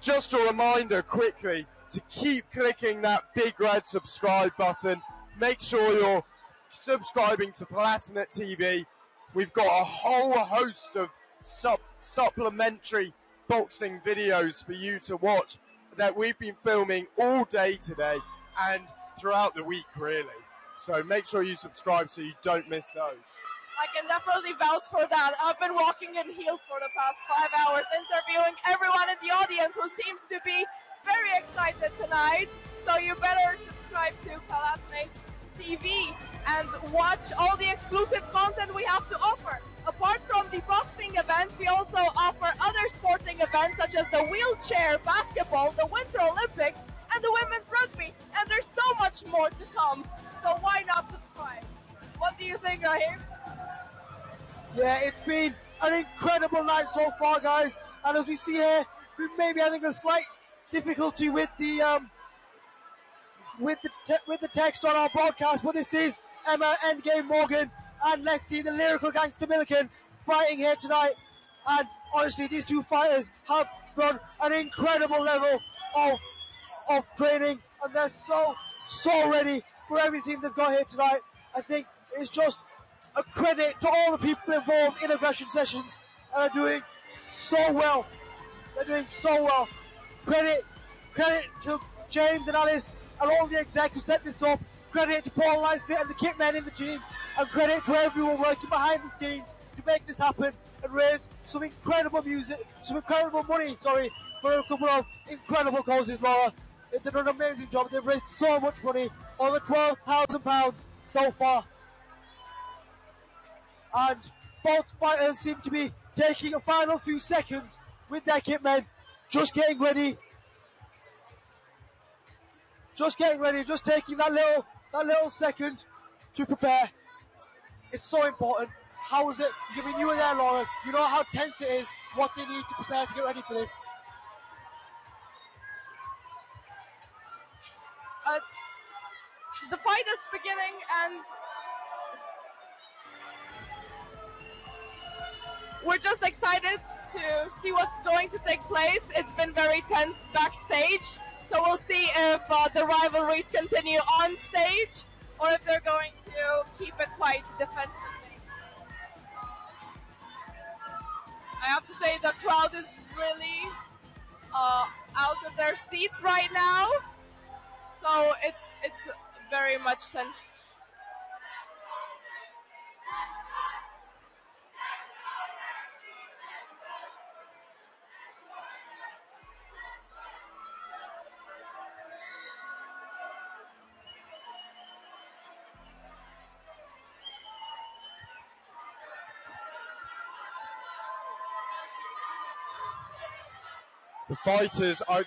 Just a reminder quickly to keep clicking that big red subscribe button. Make sure you're subscribing to Palatinate TV. We've got a whole host of supplementary boxing videos for you to watch that we've been filming all day today and throughout the week, really. So make sure you subscribe so you don't miss those. I can definitely vouch for that. I've been walking in heels for the past 5 hours, interviewing everyone in the audience who seems to be very excited tonight. So you better subscribe to Palatinate TV and watch all the exclusive content we have to offer. Apart from the boxing events, we also offer other sporting events such as the wheelchair basketball, the Winter Olympics, and the women's rugby. And there's so much more to come. So why not subscribe? What do you think, Raheem? Yeah, it's been an incredible night so far, guys. And as we see here, we maybe having a slight difficulty with the text on our broadcast, but this is Emma Endgame Morgan and Lexi, the lyrical gangster Milliken, fighting here tonight. And honestly, these two fighters have done an incredible level of training, and they're so ready for everything they've got here tonight. I think it's just a credit to all the people involved in aggression sessions, and are doing so well. They're doing so well. Credit to James and Alice and all the execs who set this up. Credit to Paul Lysett and the kit men in the team, and credit to everyone working behind the scenes to make this happen and raise some incredible money, for a couple of incredible causes, Laura. They've done an amazing job. They've raised so much money, over £12,000 so far. And both fighters seem to be taking a final few seconds with their kit men, just getting ready, just taking that little second to prepare. It's so important. How is it? I mean, you were there, Laura. You know how tense it is, what they need to prepare to get ready for this. The fight is beginning, and we're just excited to see what's going to take place. It's been very tense backstage, so we'll see if the rivalries continue on stage or if they're going to keep it quite defensively. I have to say the crowd is really out of their seats right now, so it's very much tension. The fighters, I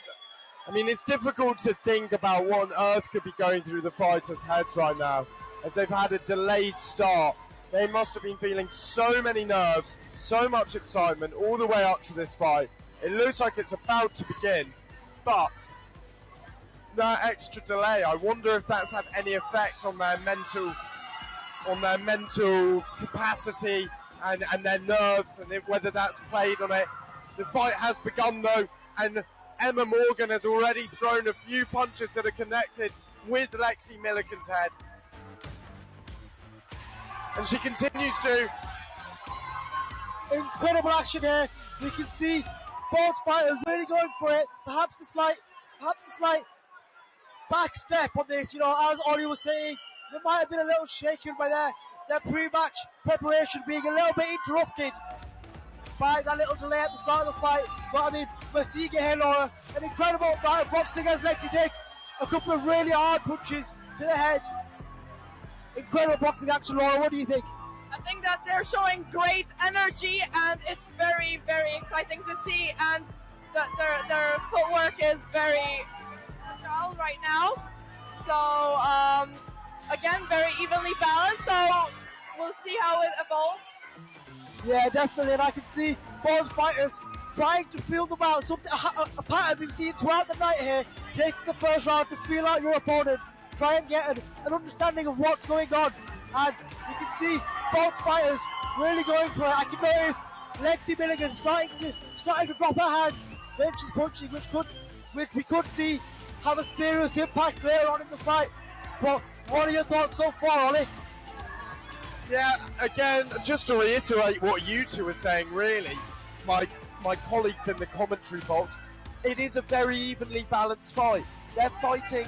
mean, it's difficult to think about what on earth could be going through the fighters' heads right now, as they've had a delayed start. They must have been feeling so many nerves, so much excitement all the way up to this fight. It looks like it's about to begin, but that extra delay, I wonder if that's had any effect on their mental capacity and their nerves, and whether that's played on it. The fight has begun though, and Emma Morgan has already thrown a few punches that are connected with Lexi Milliken's head. And she continues to. Incredible action here. You can see both fighters really going for it. Perhaps a slight back step on this. You know, as Ollie was saying, they might have been a little shaken by their pre-match preparation being a little bit interrupted by that little delay at the start of the fight. But I mean, we're seeing it here, Laura. An incredible bout of boxing as Lexi takes a couple of really hard punches to the head. Incredible boxing action, Laura. What do you think? I think that they're showing great energy, and it's very, very exciting to see. And their footwork is very agile right now. So again, very evenly balanced. So we'll see how it evolves. Yeah, definitely, and I can see both fighters trying to feel them out. Something, a pattern we've seen throughout the night here. Taking the first round to feel out your opponent, try and get an understanding of what's going on. And you can see both fighters really going for it. I can notice Lexi Milligan starting to drop her hands when she's punching, which we could see have a serious impact later on in the fight. But what are your thoughts so far, Ollie? Yeah, again, just to reiterate what you two were saying, really, my colleagues in the commentary box, it is a very evenly balanced fight. They're fighting,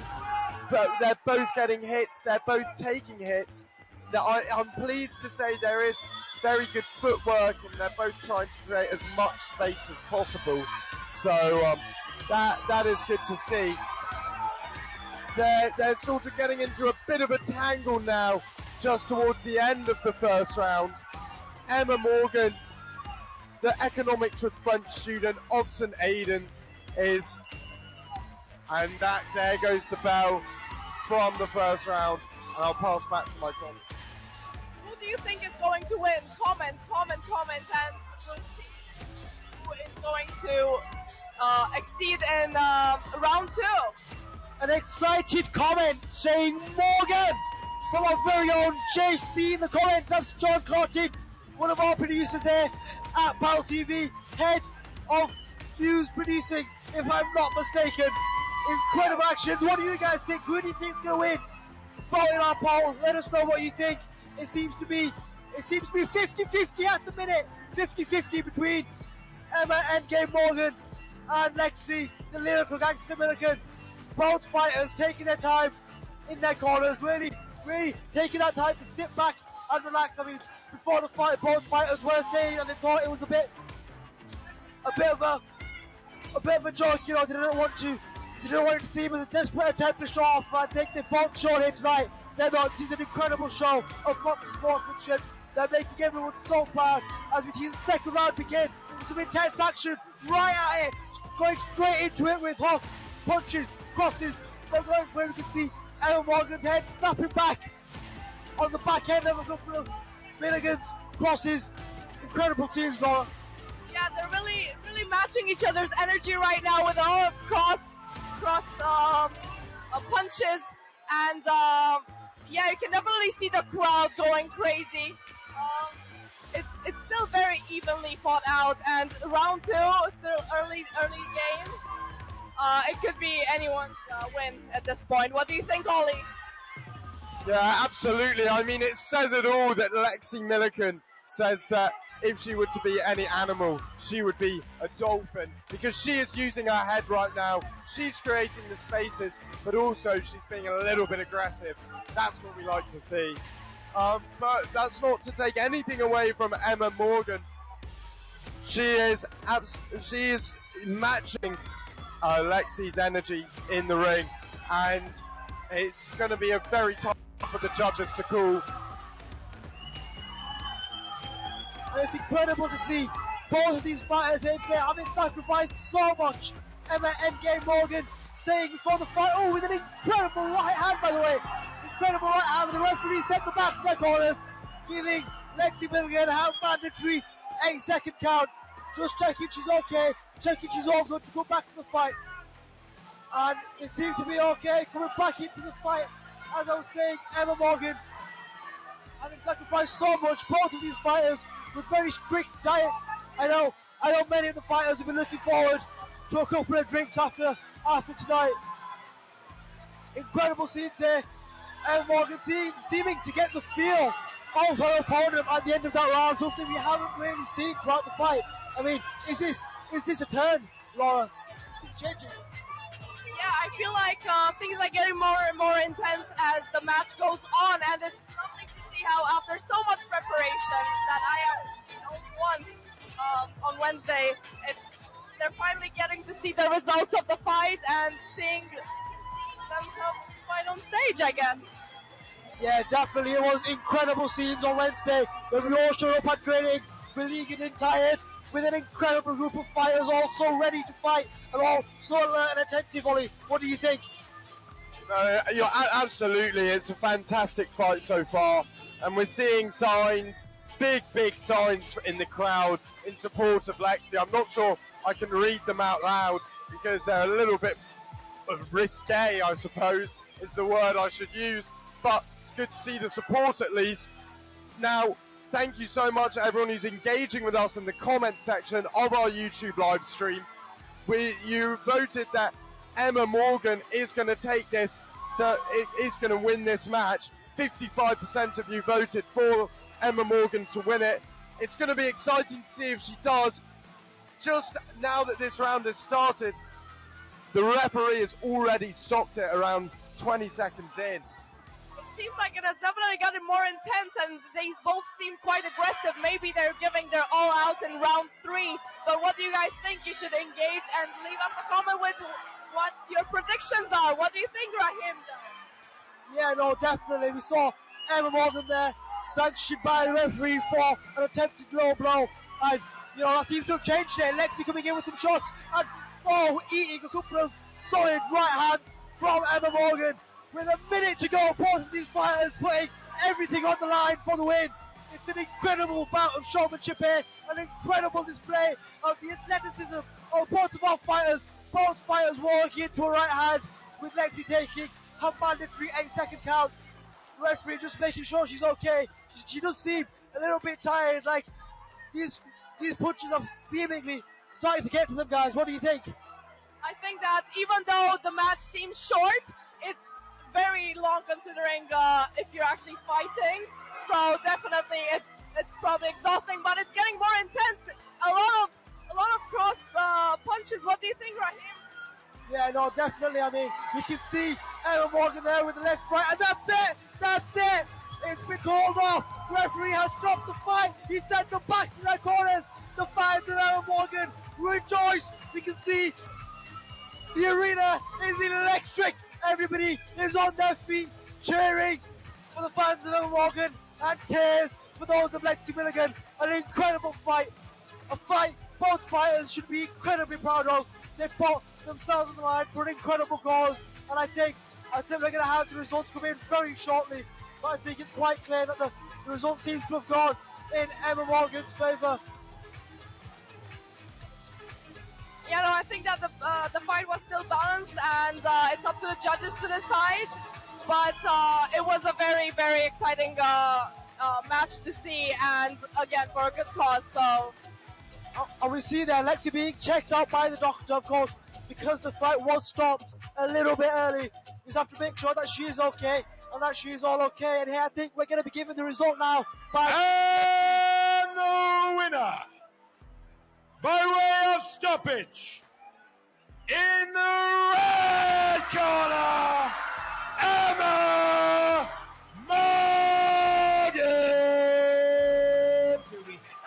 but they're both getting hits, they're both taking hits. I'm pleased to say there is very good footwork, and they're both trying to create as much space as possible. So that is good to see. They're sort of getting into a bit of a tangle now, just towards the end of the first round. Emma Morgan, the economics with French student of St Aidan's, is, and there goes the bell from the first round, and I'll pass back to my colleague. Who do you think is going to win? Comment, and we'll see who is going to exceed in round 2. An excited comment saying Morgan from our very own JC in the comments. That's John Carty, one of our producers here at PalTV, head of news producing, if I'm not mistaken. Incredible action. What do you guys think? Who do you think is going to win? Vote in our poll. Let us know what you think. It seems to be 50-50 at the minute. 50-50 between Emma Endgame Morgan and Lexi, the lyrical gangster Milligan. Both fighters taking their time in their corners, really taking that time to sit back and relax. I mean, before the fight, both fighters were saying, and they thought it was a bit of a joke. You know, they didn't want it to seem as a desperate attempt to show off. I think they both showed here tonight. This is an incredible show of boxing sportsmanship. They're making everyone so proud as we see the second round begin. Some intense action right at it, going straight into it with hooks, punches, crosses. They're going where we can see Emma Morgan's head snapping back on the back end of a couple of Milligan's crosses. Incredible scenes, Laura. Yeah, they're really matching each other's energy right now with all of cross punches, and yeah, you can definitely see the crowd going crazy. It's still very evenly fought out, and round 2 is still early game. It could be anyone's win at this point. What do you think, Ollie? Yeah, absolutely. I mean, it says it all that Lexi Milligan says that if she were to be any animal, she would be a dolphin, because she is using her head right now. She's creating the spaces, but also she's being a little bit aggressive. That's what we like to see. But that's not to take anything away from Emma Morgan. She is matching Lexi's energy in the ring, and it's going to be a very tough for the judges to call. And it's incredible to see both of these fighters here today having sacrificed so much. Emma Endgame Morgan saying before the fight, oh, with an incredible right hand, by the way. Incredible right hand, with the referee set the back of their corners, giving Lexi Milligan a mandatory 8-second count. Just checking she's okay, checking she's all good to go back to the fight. And they seem to be okay, coming back into the fight. As I was saying, Emma Morgan having sacrificed so much. Both of these fighters with very strict diets. I know many of the fighters have been looking forward to a couple of drinks after tonight. Incredible scenes here. Emma Morgan seeming to get the feel of her opponent at the end of that round, something we haven't really seen throughout the fight. I mean, is this a turn, Laura? Is this changing? Yeah, I feel like things are getting more and more intense as the match goes on, and it's lovely to see how after so much preparation that I have seen only once on Wednesday, they're finally getting to see the results of the fight and seeing them themselves fight on stage, I guess. Yeah, definitely. It was incredible scenes on Wednesday when we all showed up at training, beleaguered and tired, with an incredible group of fighters all so ready to fight and all so alert and attentive. Ollie, what do you think? Absolutely. It's a fantastic fight so far, and we're seeing signs, big signs in the crowd in support of Lexi. I'm not sure I can read them out loud because they're a little bit risque, I suppose, is the word I should use. But it's good to see the support at least. Now, thank you so much everyone who's engaging with us in the comment section of our YouTube live stream. You voted that Emma Morgan is going to take this, is going to win this match. 55% of you voted for Emma Morgan to win it. It's going to be exciting to see if she does. Just now that this round has started, the referee has already stopped it around 20 seconds in. Seems like it has definitely gotten more intense, and they both seem quite aggressive. Maybe they're giving their all out in round 3. But what do you guys think? You should engage and leave us a comment with what your predictions are. What do you think, Rahim? Yeah, no, definitely. We saw Emma Morgan there, sanctioned by the referee for an attempted low blow. And, you know, that seems to have changed there. Lexi coming in with some shots and, eating a couple of solid right hands from Emma Morgan. With a minute to go, both of these fighters putting everything on the line for the win. It's an incredible bout of showmanship here, an incredible display of the athleticism of both of our fighters. Both fighters walking into a right hand, with Lexi taking her mandatory 8-second count. The referee just making sure she's okay. She does seem a little bit tired, like these punches are seemingly starting to get to them, guys. What do you think? I think that even though the match seems short, it's very long considering if you're actually fighting. So definitely it's probably exhausting, but it's getting more intense. A lot of cross punches. What do you think, Rahim? Yeah, no, definitely. I mean, you can see Emma Morgan there with the left, right, and that's it. That's it. It's been called off. The referee has stopped the fight. He sent them back to their corners. The fans of Emma Morgan rejoice. We can see the arena is electric. Everybody is on their feet cheering for the fans of Emma Morgan and tears for those of Lexi Milligan. An incredible fight. A fight both fighters should be incredibly proud of. They put themselves on the line for an incredible cause, and I think we're going to have the results come in very shortly. But I think it's quite clear that the result seems to have gone in Emma Morgan's favour. Yeah, no, I think that the fight was still balanced, and it's up to the judges to decide. But it was a very, very exciting match to see, and again, for a good cause. So, and we see there Lexi being checked out by the doctor, of course, because the fight was stopped a little bit early. We just have to make sure that she is okay, and that she is all okay. And here I think we're going to be given the result now. And the winner, by way of stoppage, in the red corner, Emma Morgan.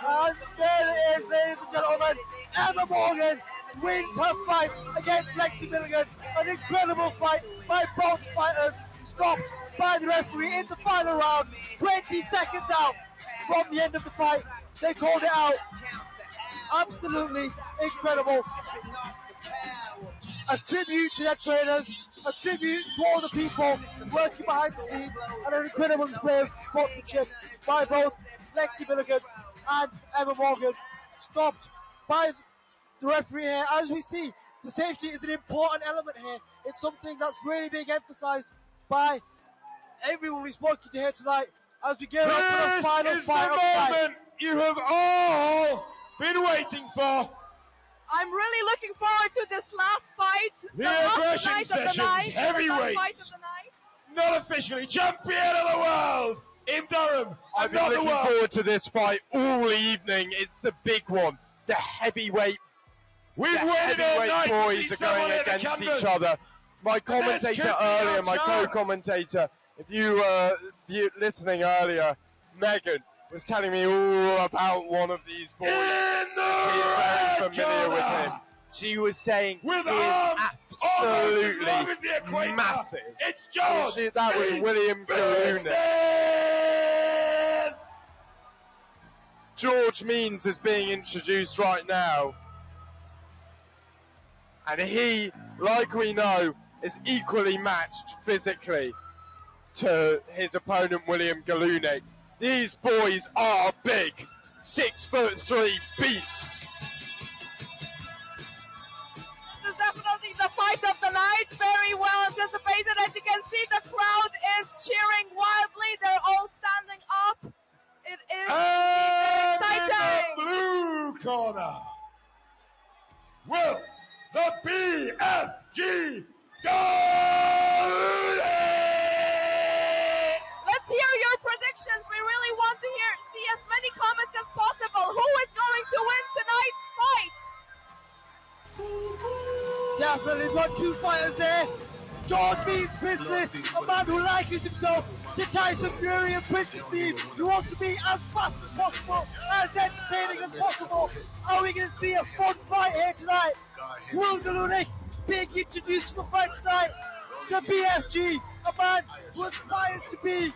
And there it is, ladies and gentlemen. Emma Morgan wins her fight against Lexi Milligan. An incredible fight by both fighters, stopped by the referee in the final round. 20 seconds out from the end of the fight, they called it out. Absolutely incredible. A tribute to their trainers, a tribute to all the people working behind the scenes, and an incredible display of sportsmanship by both Lexi Milligan and Emma Morgan. Stopped by the referee here. As we see, the safety is an important element here. It's something that's really being emphasised by everyone we've spoken to here tonight as we get up to the final fight of the night. You have all been waiting for. I'm really looking forward to this last fight. The aggression sessions heavyweight, not officially champion of the world in Durham. I've been looking forward to this fight all evening. It's the big one, the heavyweight. We've waited all night boys to see are going against each other. My commentator earlier, my co-commentator, if you were listening earlier, Megan was telling me all about one of these boys. She's very familiar with him. She was saying he is absolutely long as the equator. massive. It's George. That was William Galoonik. George Means is being introduced right now. And he, like we know, is equally matched physically to his opponent William Galoonik. These boys are big, 6'3" beasts. This is definitely the fight of the night. Very well anticipated. As you can see, the crowd is cheering wildly. They're all standing up. It is exciting. In the blue corner, Will the BFG Galoonik. Let's hear your predictions. We really want to see as many comments as possible. Who is going to win tonight's fight? Definitely got two fighters here. George Means Business, a man who likens himself to Tyson Fury and Prince Steve, who wants to be as fast as possible, as entertaining as possible. Are we going to see a fun fight here tonight? Will Galoonik being introduced to the fight tonight. The BFG, a man who aspires to be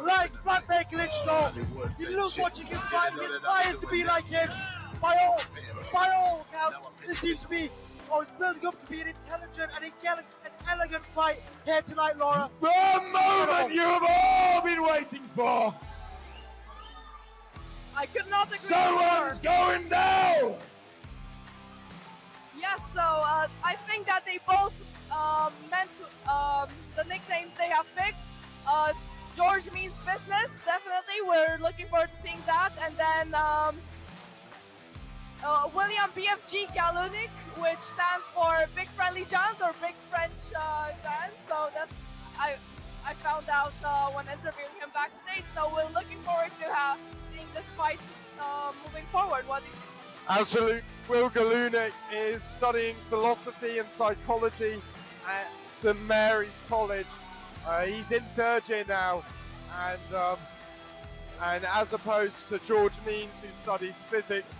like Black Baker Lynchstone. He loves watching his fight, he aspires to be like him. By all accounts, it seems to be, or it's building up to be an intelligent and elegant fight here tonight, Laura. The moment you have all been waiting for. I could not agree Someone's more. going down. Yes, so I think that they both meant the nicknames they have picked. George Means Business, definitely. We're looking forward to seeing that. And then William BFG Galoonik, which stands for Big Friendly Giants or Big French Giants. So that's I found out when interviewing him backstage. So we're looking forward to seeing this fight moving forward. What do you think? Absolutely. Will Galoonik is studying philosophy and psychology at St Mary's College. He's in third year now, and as opposed to George Means, who studies physics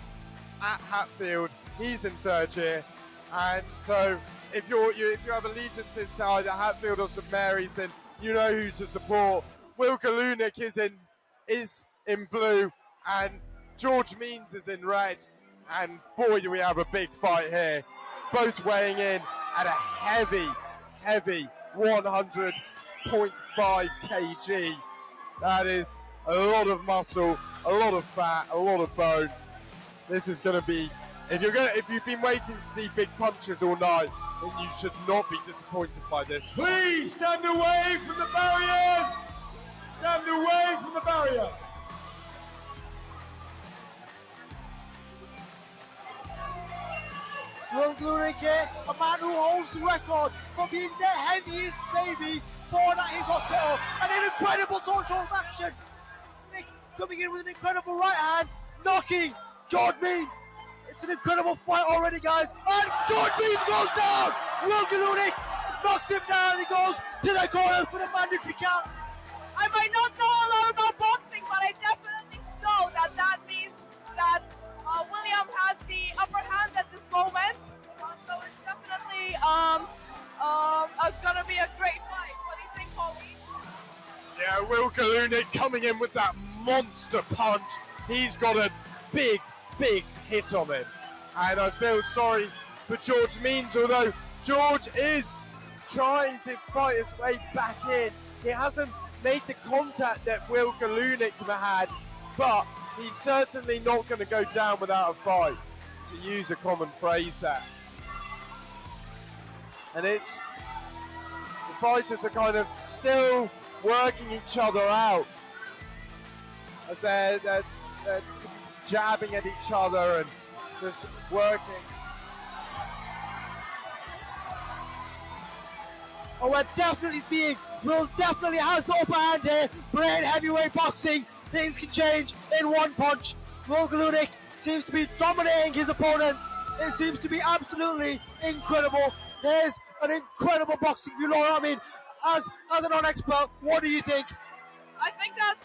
at Hatfield, he's in third year. And so, if you have allegiances to either Hatfield or St Mary's, then you know who to support. Will Galoonik is in blue, and George Means is in red. And boy, do we have a big fight here. Both weighing in at a heavy 100.5 kg. That is a lot of muscle, a lot of fat, a lot of bone. This is going to be, if you've been waiting to see big punches all night, then you should not be disappointed by this. Please stand away from the barriers. Stand away from the barrier. Will Galoonik here, a man who holds the record for being the heaviest baby born at his hospital. And an incredible social action. Nick coming in with an incredible right hand, knocking George Means. It's an incredible fight already, guys. And George Means goes down. Will Galoonik knocks him down. He goes to the corners for the mandatory count. I might not know a lot about boxing, but I definitely know that means that William has the upper hand at this moment. So it's definitely gonna be a great fight. What do you think, Paulie? Yeah, Will Galoonik coming in with that monster punch. He's got a big hit on him. And I feel sorry for George Means, although George is trying to fight his way back in. He hasn't made the contact that Will Galoonik had, but he's certainly not going to go down without a fight, to use a common phrase there. And the fighters are kind of still working each other out as they're jabbing at each other and just working. Oh, we're definitely seeing Will definitely has the upper hand here, but in heavyweight boxing, things can change in one punch. Will Galoonik seems to be dominating his opponent. It seems to be absolutely incredible. There's an incredible boxing view, Laura. I mean, as a non-expert, what do you think? I think that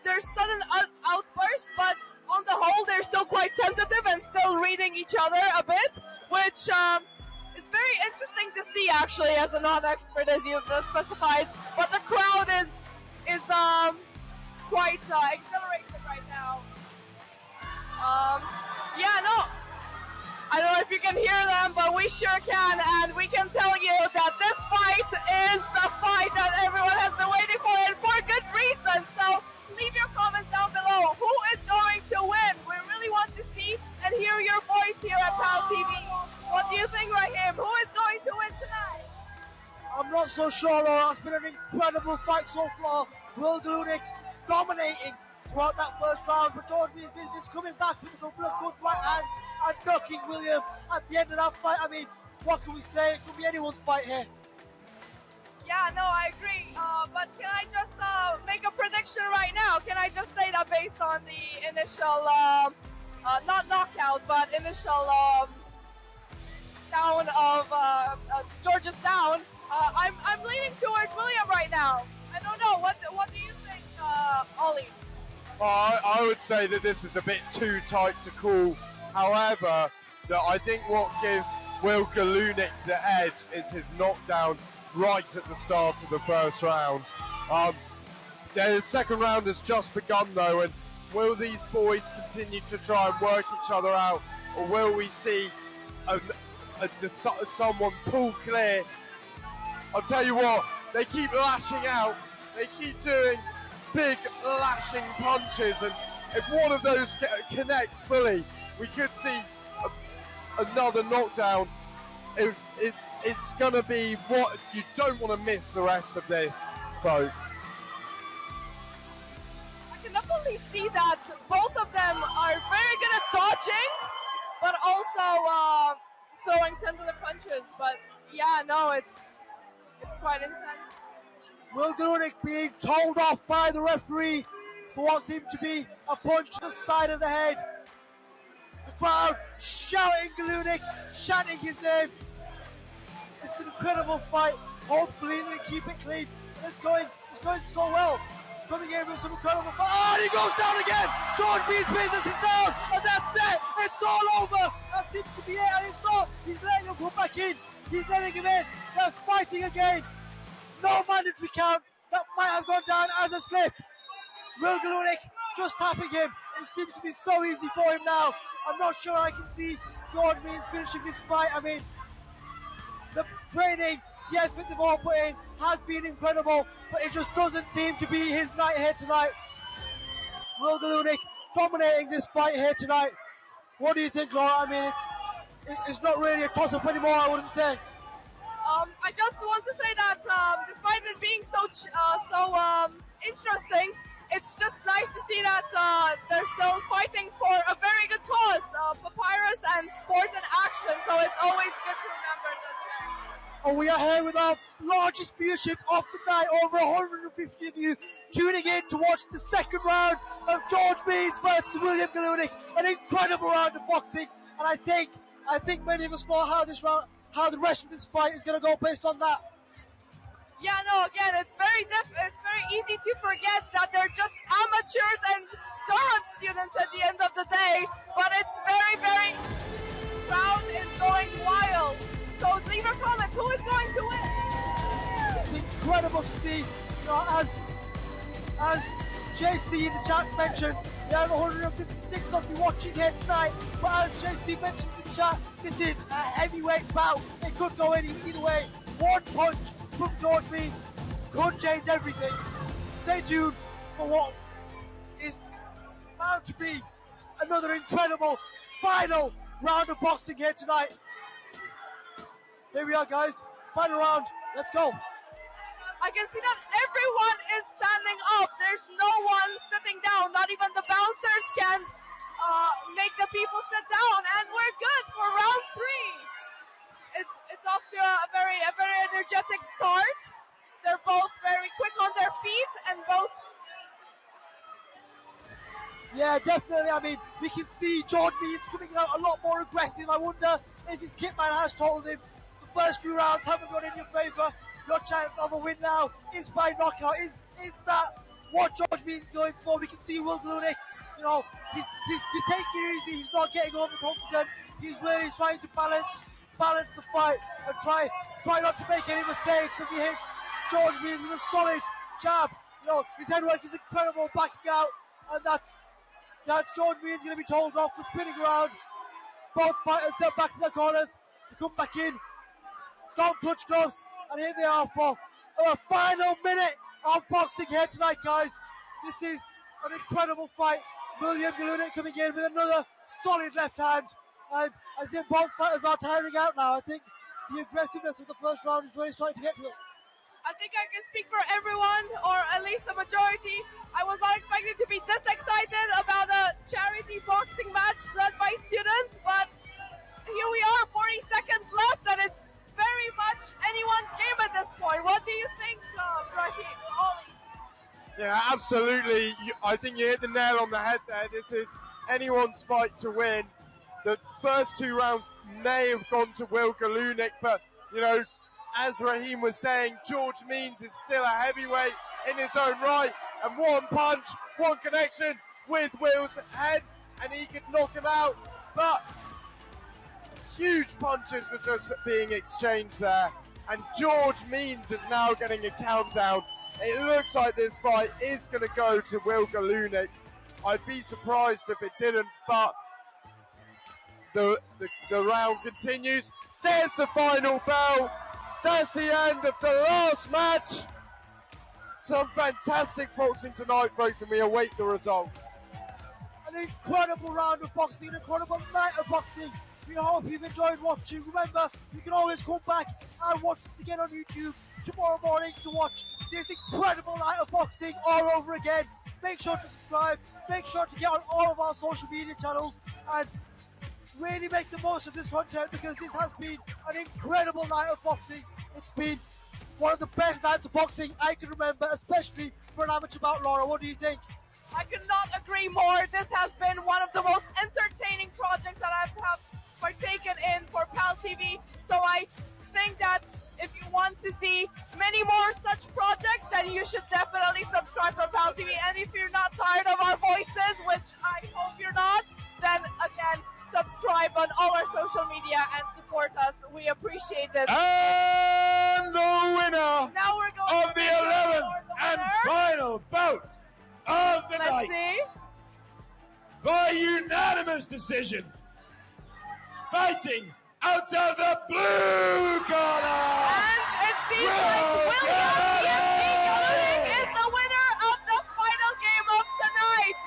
there's sudden outbursts, but on the whole, they're still quite tentative and still reading each other a bit, which it's very very interesting to see, actually, as a non-expert, as you've specified. But the crowd is quite exhilarated right now. Yeah, no, I don't know if you can hear them, but we sure can, and we can tell you that this fight is the fight that everyone has been waiting for, and for good reason. So leave your comments down below. Who is going to win? We really want to see and hear your voice here at PalTV. What do you think, Raheem? Who is going to win tonight? I'm not so sure, Laura. It's been an incredible fight so far. Llewellyn-Smith dominating throughout that first round, but George Means Business coming back with a couple of good right hands and knocking William at the end of that fight. I mean, what can we say? It could be anyone's fight here. Yeah, no, I agree. But can I just make a prediction right now? Can I just say that based on the initial, not knockout, but initial down of George's down? I'm leaning towards William right now. I don't know. What do you think, Ollie? I would say that this is a bit too tight to call. However, that I think what gives Llewellyn-Smith the edge is his knockdown right at the start of the first round. The second round has just begun though, and will these boys continue to try and work each other out, or will we see someone pull clear? I'll tell you what, they keep lashing out, they keep doing big lashing punches, and if one of those connects fully, we could see another knockdown. It's going to be what you don't want to miss the rest of this, folks. I can definitely see that both of them are very good at dodging, but also throwing tentative punches. But yeah, no, it's quite intense. Llewellyn-Smith being told off by the referee for what seemed to be a punch to the side of the head. The crowd shouting Llewellyn-Smith, chanting his name. It's an incredible fight. Hopefully they keep it clean. It's going so well. Coming in with some incredible fight. Oh, and he goes down again. George Means Business is down, and that's it. It's all over. That seems to be it, and it's not. He's letting him come back in. He's letting him in. They're fighting again. No mandatory count. That might have gone down as a slip. Llewellyn-Smith just tapping him. It seems to be so easy for him now. I'm not sure I can see George Means finishing this fight. I mean, the training, the effort they've all put in has been incredible, but it just doesn't seem to be his night here tonight. Llewellyn-Smith dominating this fight here tonight. What do you think, Laura? I mean, it's not really a toss-up anymore, I wouldn't say. I just want to say that despite it being so interesting, it's just nice to see that they're still fighting for a very good cause, papyrus and sport and action, so it's always good to remember that. And we are here with our largest viewership of the night, over 150 of you tuning in to watch the second round of George Means versus William Llewellyn-Smith. An incredible round of boxing, and I think many of us know how the rest of this fight is going to go based on that. Yeah, no, again, it's very easy to forget that they're just amateurs and Durham students at the end of the day, but it's very, crowd is going wild. So leave a comment, who is going to win? It's incredible to see, as JC in the chat mentioned, we have 156 of you watching here tonight, but as JC mentioned in the chat, this is a heavyweight bout. It could go either way. One punch from George Means could change everything. Stay tuned for what is bound to be another incredible final round of boxing here tonight. Here we are, guys. Final round. Let's go. I can see that everyone is standing up. There's no one sitting down. Not even the bouncers can make the people sit down. And we're good for round 3. It's off to a very energetic start. They're both very quick on their feet and both. Yeah, definitely. I mean, we can see George Means coming out a lot more aggressive. I wonder if his kitman has told him the first few rounds haven't gone in your favour. Your chance of a win now is by knockout. Is that what George Means is going for? We can see Llewellyn-Smith, he's taking it easy. He's not getting overconfident. He's really trying to balance balance the fight and try not to make any mistakes as he hits George Means with a solid jab. You know, his head work is incredible, backing out, and that's George Means going to be told off for spinning around. Both fighters step back to their corners, they come back in, don't touch gloves, and here they are for our final minute of boxing here tonight, guys. This is an incredible fight. Llewellyn-Smith coming in with another solid left hand, and I think both fighters are tiring out now. I think the aggressiveness of the first round is really starting to get to them. I think I can speak for everyone, or at least the majority. I was not expecting to be this excited about a charity boxing match led by students, but here we are, 40 seconds left, and it's very much anyone's game at this point. What do you think, Ollie? Yeah, absolutely. I think you hit the nail on the head there. This is anyone's fight to win. The first 2 rounds may have gone to Llewellyn-Smith, but, you know, as Raheem was saying, George Means is still a heavyweight in his own right. And one punch, one connection with Will's head, and he could knock him out. But huge punches were just being exchanged there. And George Means is now getting a countdown. It looks like this fight is going to go to Llewellyn-Smith. I'd be surprised if it didn't, but the round continues. There's the final bell. That's the end of the last match. Some fantastic boxing tonight, folks, and we await the result. An incredible round of boxing, an incredible night of boxing. We hope you've enjoyed watching. Remember, you can always come back and watch this again on YouTube tomorrow morning to watch this incredible night of boxing all over again. Make sure to subscribe, make sure to get on all of our social media channels, and really make the most of this content, because this has been an incredible night of boxing. It's been one of the best nights of boxing I can remember, especially for an amateur bout. Laura, what do you think? I could not agree more. This has been one of the most entertaining projects that I have partaken in for PalTV. So I think that if you want to see many more such projects, then you should definitely subscribe for PalTV. And if you're not tired of our voices, which I hope you're not, then again, subscribe on all our social media and support us. We appreciate it. And the winner now we're going of the 11th and final bout of the night, see. By unanimous decision, fighting out of the blue corner. And it seems like Llewellyn-Smith is the winner of the final game of tonight.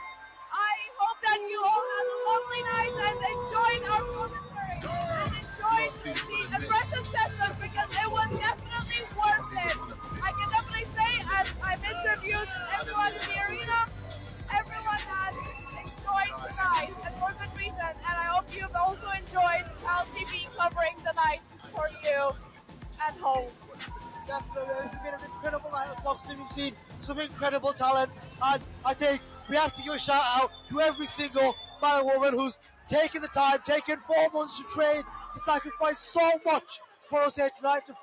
I hope that you all had a lovely night and enjoyed our commentary and enjoyed the aggression session, because it was definitely worth it. I can definitely say, as I've interviewed everyone in the arena, everyone has enjoyed tonight, and for good reason. And I hope you've also enjoyed PalTV covering the night for you at home. Definitely, this has been an incredible night of boxing. We've seen some incredible talent, and I think we have to give a shout out to every single man and woman who's taken the time, taken 4 months to train, to sacrifice so much for us here tonight, to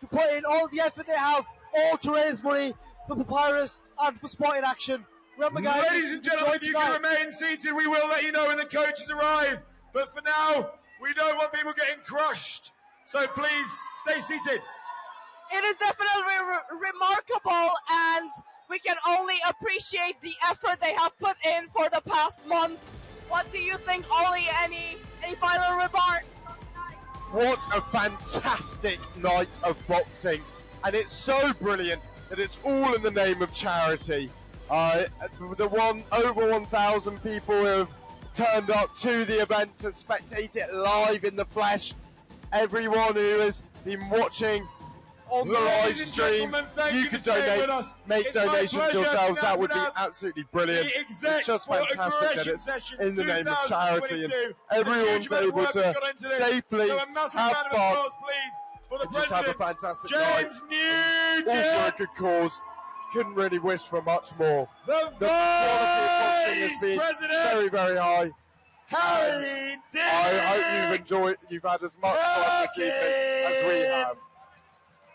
put in all the effort they have, all to raise money for Papyrus and for Sporting Action. Remember, guys, ladies and gentlemen, if you can remain seated, we will let you know when the coaches arrive. But for now, we don't want people getting crushed. So please, stay seated. It is definitely remarkable, and we can only appreciate the effort they have put in for the past months. What do you think, Ollie? Any final remarks? What a fantastic night of boxing, and it's so brilliant that it's all in the name of charity. Over 1,000 people who have turned up to the event to spectate it live in the flesh. Everyone who has been watching on the live stream, you can donate, make donations yourselves. That would be absolutely brilliant. It's just fantastic that it's in the name of charity, and everyone's able to safely have fun and just have a fantastic night. All for a good cause. Couldn't really wish for much more. The quality of boxing has been very, very high. I hope you've had as much fun this evening as we have.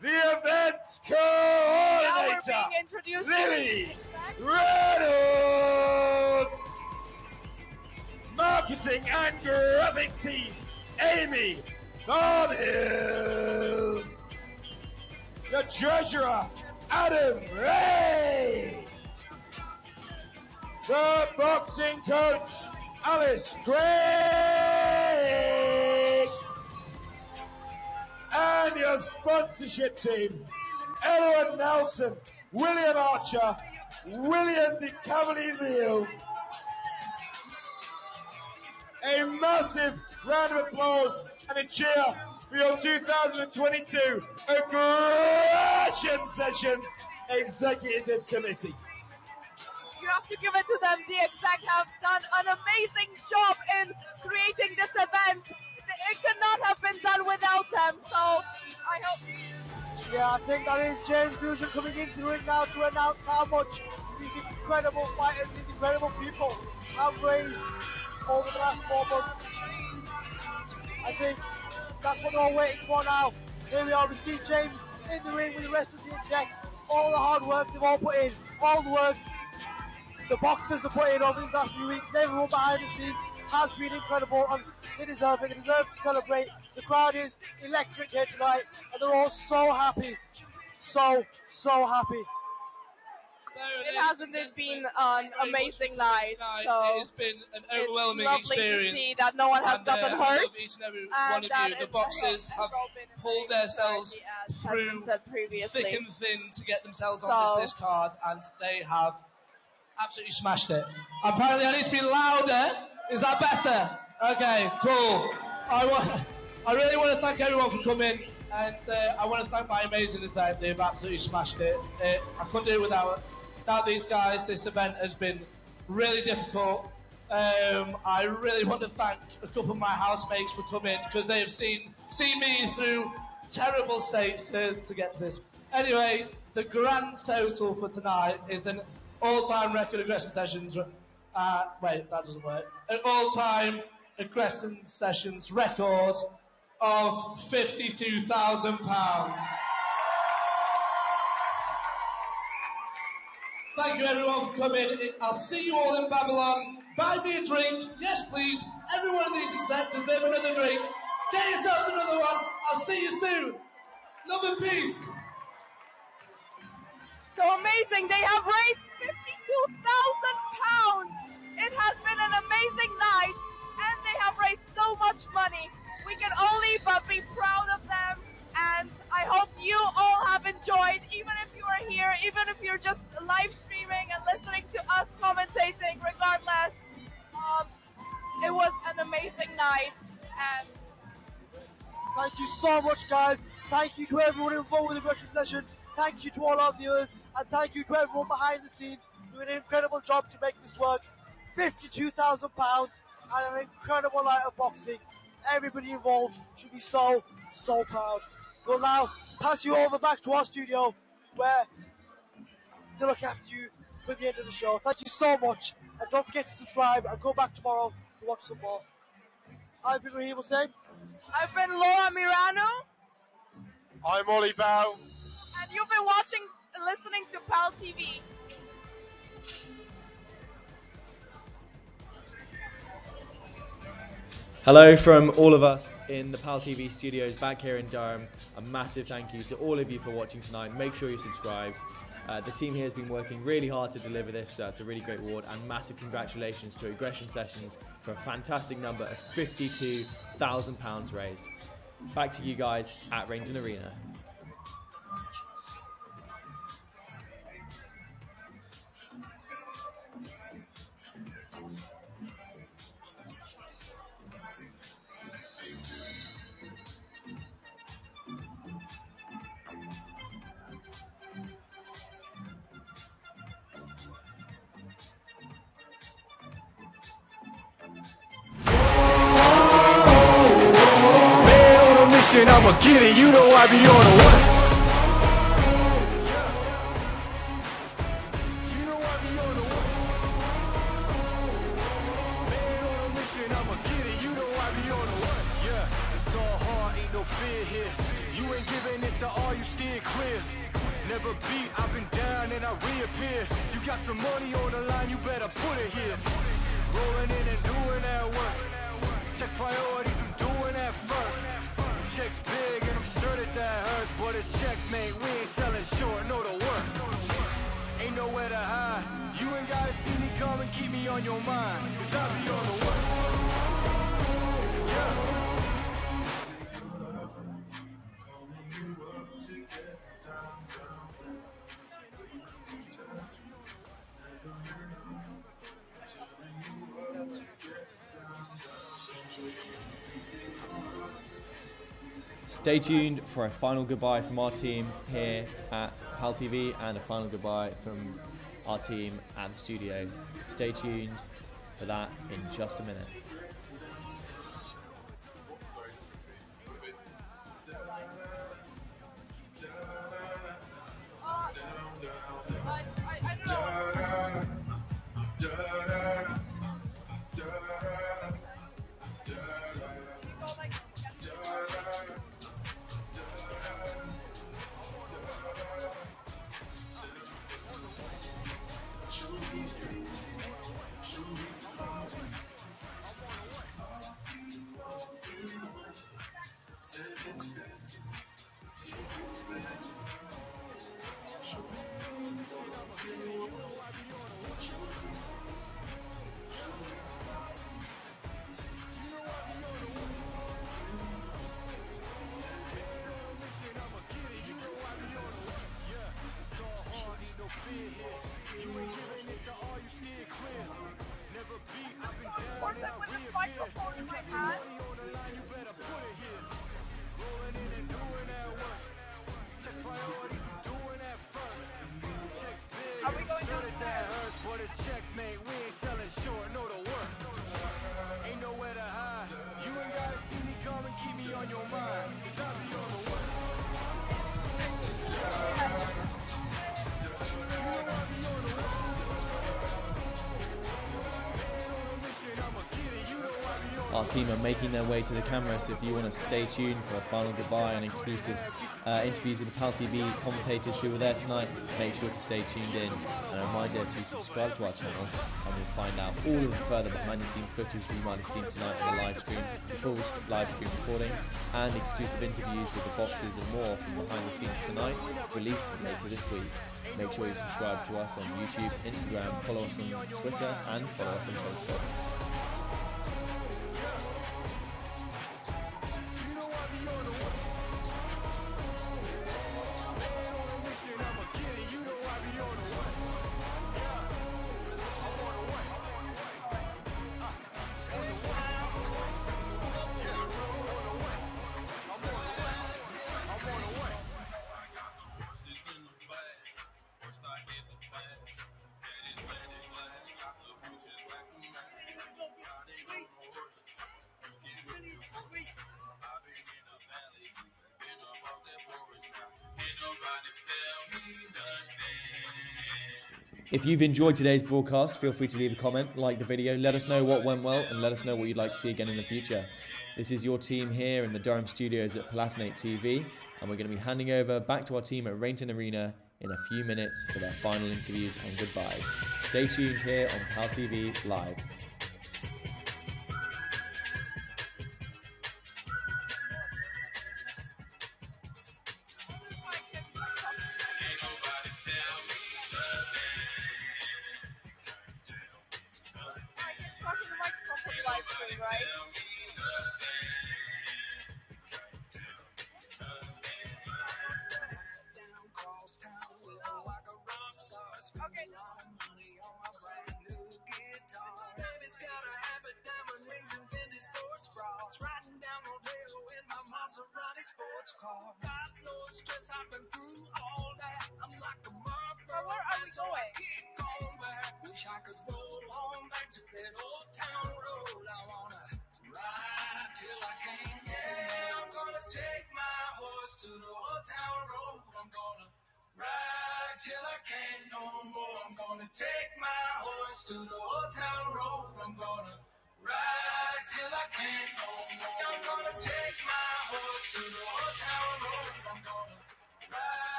The event coordinator, Lily Reynolds. Marketing and graphic team, Amy Thornhill. The treasurer, Adam Ray. The boxing coach, Alice Gregg. And your sponsorship team, Edward Nelson, William Archer, William de Cavalier. A massive round of applause and a cheer for your 2022 Aggression Sessions Executive Committee. You have to give it to them. The exec have done an amazing job in creating this event. It could not have been done without them, so I hope... Yeah, I think that is James Fusion coming into the ring now to announce how much these incredible fighters, these incredible people have raised over the last 4 months. I think that's what they're all waiting for now. Here we are, we see James in the ring with the rest of the exec. All the hard work they've all put in, all the work the boxers have put in over these last few weeks, everyone behind the scenes has been incredible, and they deserve it. They deserve to celebrate. The crowd is electric here tonight, and they're all so happy. So happy. It hasn't been an amazing night, so it has been an overwhelming it's lovely experience. to see that no one has gotten I hurt. love each and every one of you. The boxers have pulled themselves through thick and thin to get themselves on this card, and they have absolutely smashed it. Apparently I need to be louder. Is that better? Okay, cool. I really want to thank everyone for coming, and I want to thank my amazing exec. They've absolutely smashed it. I couldn't do it without these guys. This event has been really difficult. I really want to thank a couple of my housemates for coming, because they have seen me through terrible states to get to this. Anyway, the grand total for tonight is an all-time record aggression sessions. Wait, that doesn't work. An all-time aggression sessions record of £52,000. Thank you everyone for coming. I'll see you all in Babylon. Buy me a drink. Yes, please. Every one of these execs deserve another drink. Get yourselves another one. I'll see you soon. Love and peace. So amazing. They have raised £52,000. It has been an amazing night, and they have raised so much money. We can only but be proud of them, and I hope you all have enjoyed, even if you are here, even if you're just live streaming and listening to us commentating, regardless. It was an amazing night, and thank you so much, guys. Thank you to everyone involved with the aggression session. Thank you to all our viewers, and thank you to everyone behind the scenes doing an incredible job to make this work. £52,000 and an incredible night of boxing. Everybody involved should be so proud. We'll now pass you over back to our studio, where they'll look after you for the end of the show. Thank you so much, and don't forget to subscribe and go back tomorrow to watch some more. I've been Raheem Hussain. I've been Laura Mirano. I'm Ollie Bow. And you've been watching and listening to PalTV. Hello from all of us in the PalTV studios back here in Durham. A massive thank you to all of you for watching tonight. Make sure you're subscribed. The team here has been working really hard to deliver this. It's a really great award, and massive congratulations to Aggression Sessions for a fantastic number of £52,000 raised. Back to you guys at Rainton Arena. I'ma get it, you know I be on the one. You know I be on the one. Man on a mission, I'ma get it, you know I be on the one. Yeah, it's all hard, ain't no fear here. You ain't giving this to all, you steer clear. Never beat, I've been down and I reappear. You got some money on the line, you better put it here. Rolling in and doing that work. Check priorities, I'm doing that first. but it's checkmate. We ain't selling short, know the work. Ain't nowhere to hide. You ain't gotta see me come and keep me on your mind, 'cause I be on the work. Yeah. Stay tuned for a final goodbye from our team here at PalTV and a final goodbye from our team at the studio. Stay tuned for that in just a minute. Our team are making their way to the camera, so if you want to stay tuned for a final goodbye and exclusive interviews with the PalTV commentators who were there tonight, make sure to stay tuned in. And a reminder to subscribe to our channel, and we'll find out all of the further behind the scenes footage that you might have seen tonight in the live stream, the full live stream recording, and exclusive interviews with the boxers and more from behind the scenes tonight, released later this week. Make sure you subscribe to us on YouTube, Instagram, follow us on Twitter, and follow us on Facebook. If you've enjoyed today's broadcast, feel free to leave a comment, like the video, let us know what went well, and let us know what you'd like to see again in the future. This is your team here in the Durham studios at Palatinate TV, and we're going to be handing over back to our team at Rainton Arena in a few minutes for their final interviews and goodbyes. Stay tuned here on PalTV Live.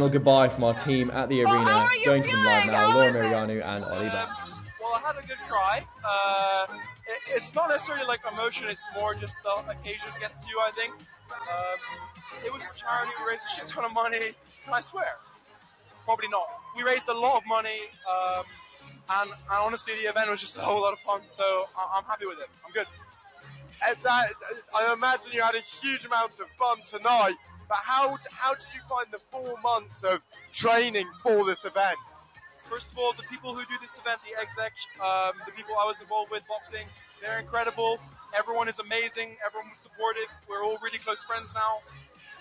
Goodbye from our team at the arena. Going to them live now, Laura Mirianu and Ollie Bell. Well, I had a good cry. It's not necessarily like emotion, it's more just the occasion gets to you, I think. It was for charity, we raised a shit ton of money, and I swear, probably not. We raised a lot of money, and honestly, the event was just a whole lot of fun, so I'm happy with it. I'm good. I imagine you had a huge amount of fun tonight, but how did you find the 4 months of training for this event? First of all, the people who do this event, the exec, the people I was involved with boxing, they're incredible. Everyone is amazing. Everyone was supportive. We're all really close friends now.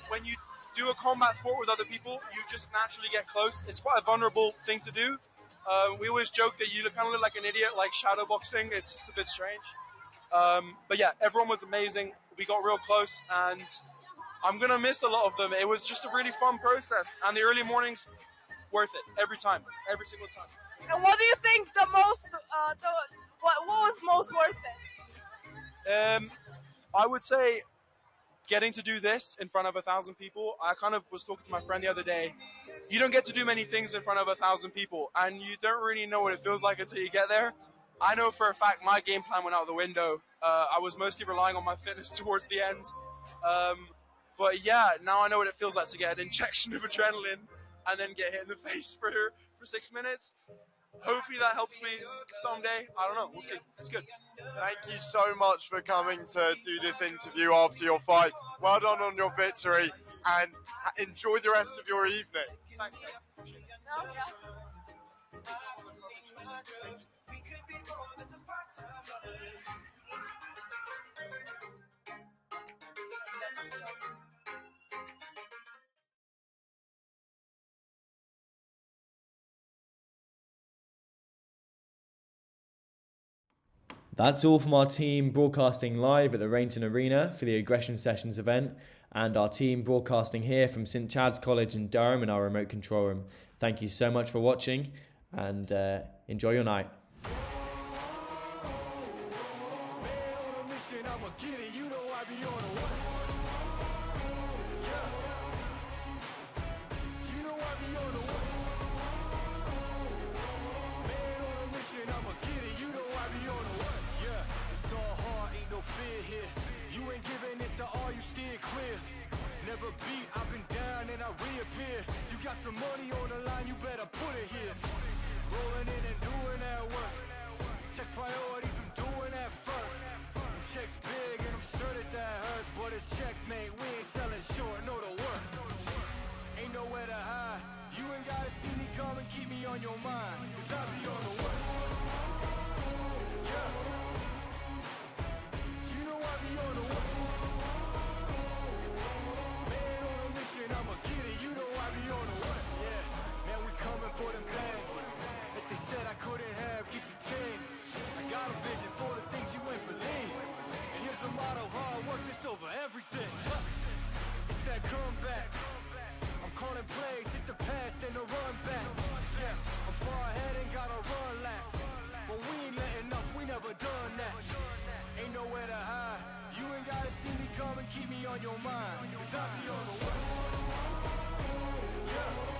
When you do a combat sport with other people, you just naturally get close. It's quite a vulnerable thing to do. We always joke that you kind of look like an idiot, like shadow boxing. It's just a bit strange. But yeah, everyone was amazing. We got real close, and I'm going to miss a lot of them. It was just a really fun process, and the early mornings, worth it every time, every single time. And what do you think the most, what was most worth it? I would say getting to do this in front of 1,000 people. I kind of was talking to my friend the other day. You don't get to do many things in front of 1,000 people, and you don't really know what it feels like until you get there. I know for a fact my game plan went out the window. I was mostly relying on my fitness towards the end. But yeah, now I know what it feels like to get an injection of adrenaline and then get hit in the face for 6 minutes. Hopefully that helps me someday. I don't know. We'll see. It's good. Thank you so much for coming to do this interview after your fight. Well done on your victory, and enjoy the rest of your evening. Thanks. That's all from our team broadcasting live at the Rainton Arena for the Aggression Sessions event, and our team broadcasting here from St Chad's College in Durham in our remote control room. Thank you so much for watching, and enjoy your night. Never beat, I've been down and I reappear. You got some money on the line, you better put it here. Rolling in and doing that work. Check priorities, I'm doing that first. Check's big and I'm sure that hurts, but it's checkmate, we ain't selling short, know the work. Ain't nowhere to hide, you ain't gotta see me come and keep me on your mind, cause I be on the work. Yeah. You know I be on the work. I'ma get it, you know I be on the way. Yeah, man, we coming for them bags that they said I couldn't have, get the chain. I got a vision for the things you ain't believe. And here's the motto, hard work, this over everything. It's that comeback. I'm calling plays, hit the pass, then the run back. Yeah, I'm far ahead and gotta run laps. But we ain't letting up, we never done that. Ain't nowhere to hide. You ain't gotta see me come and keep me on your mind. Cause I be on the way. Yeah.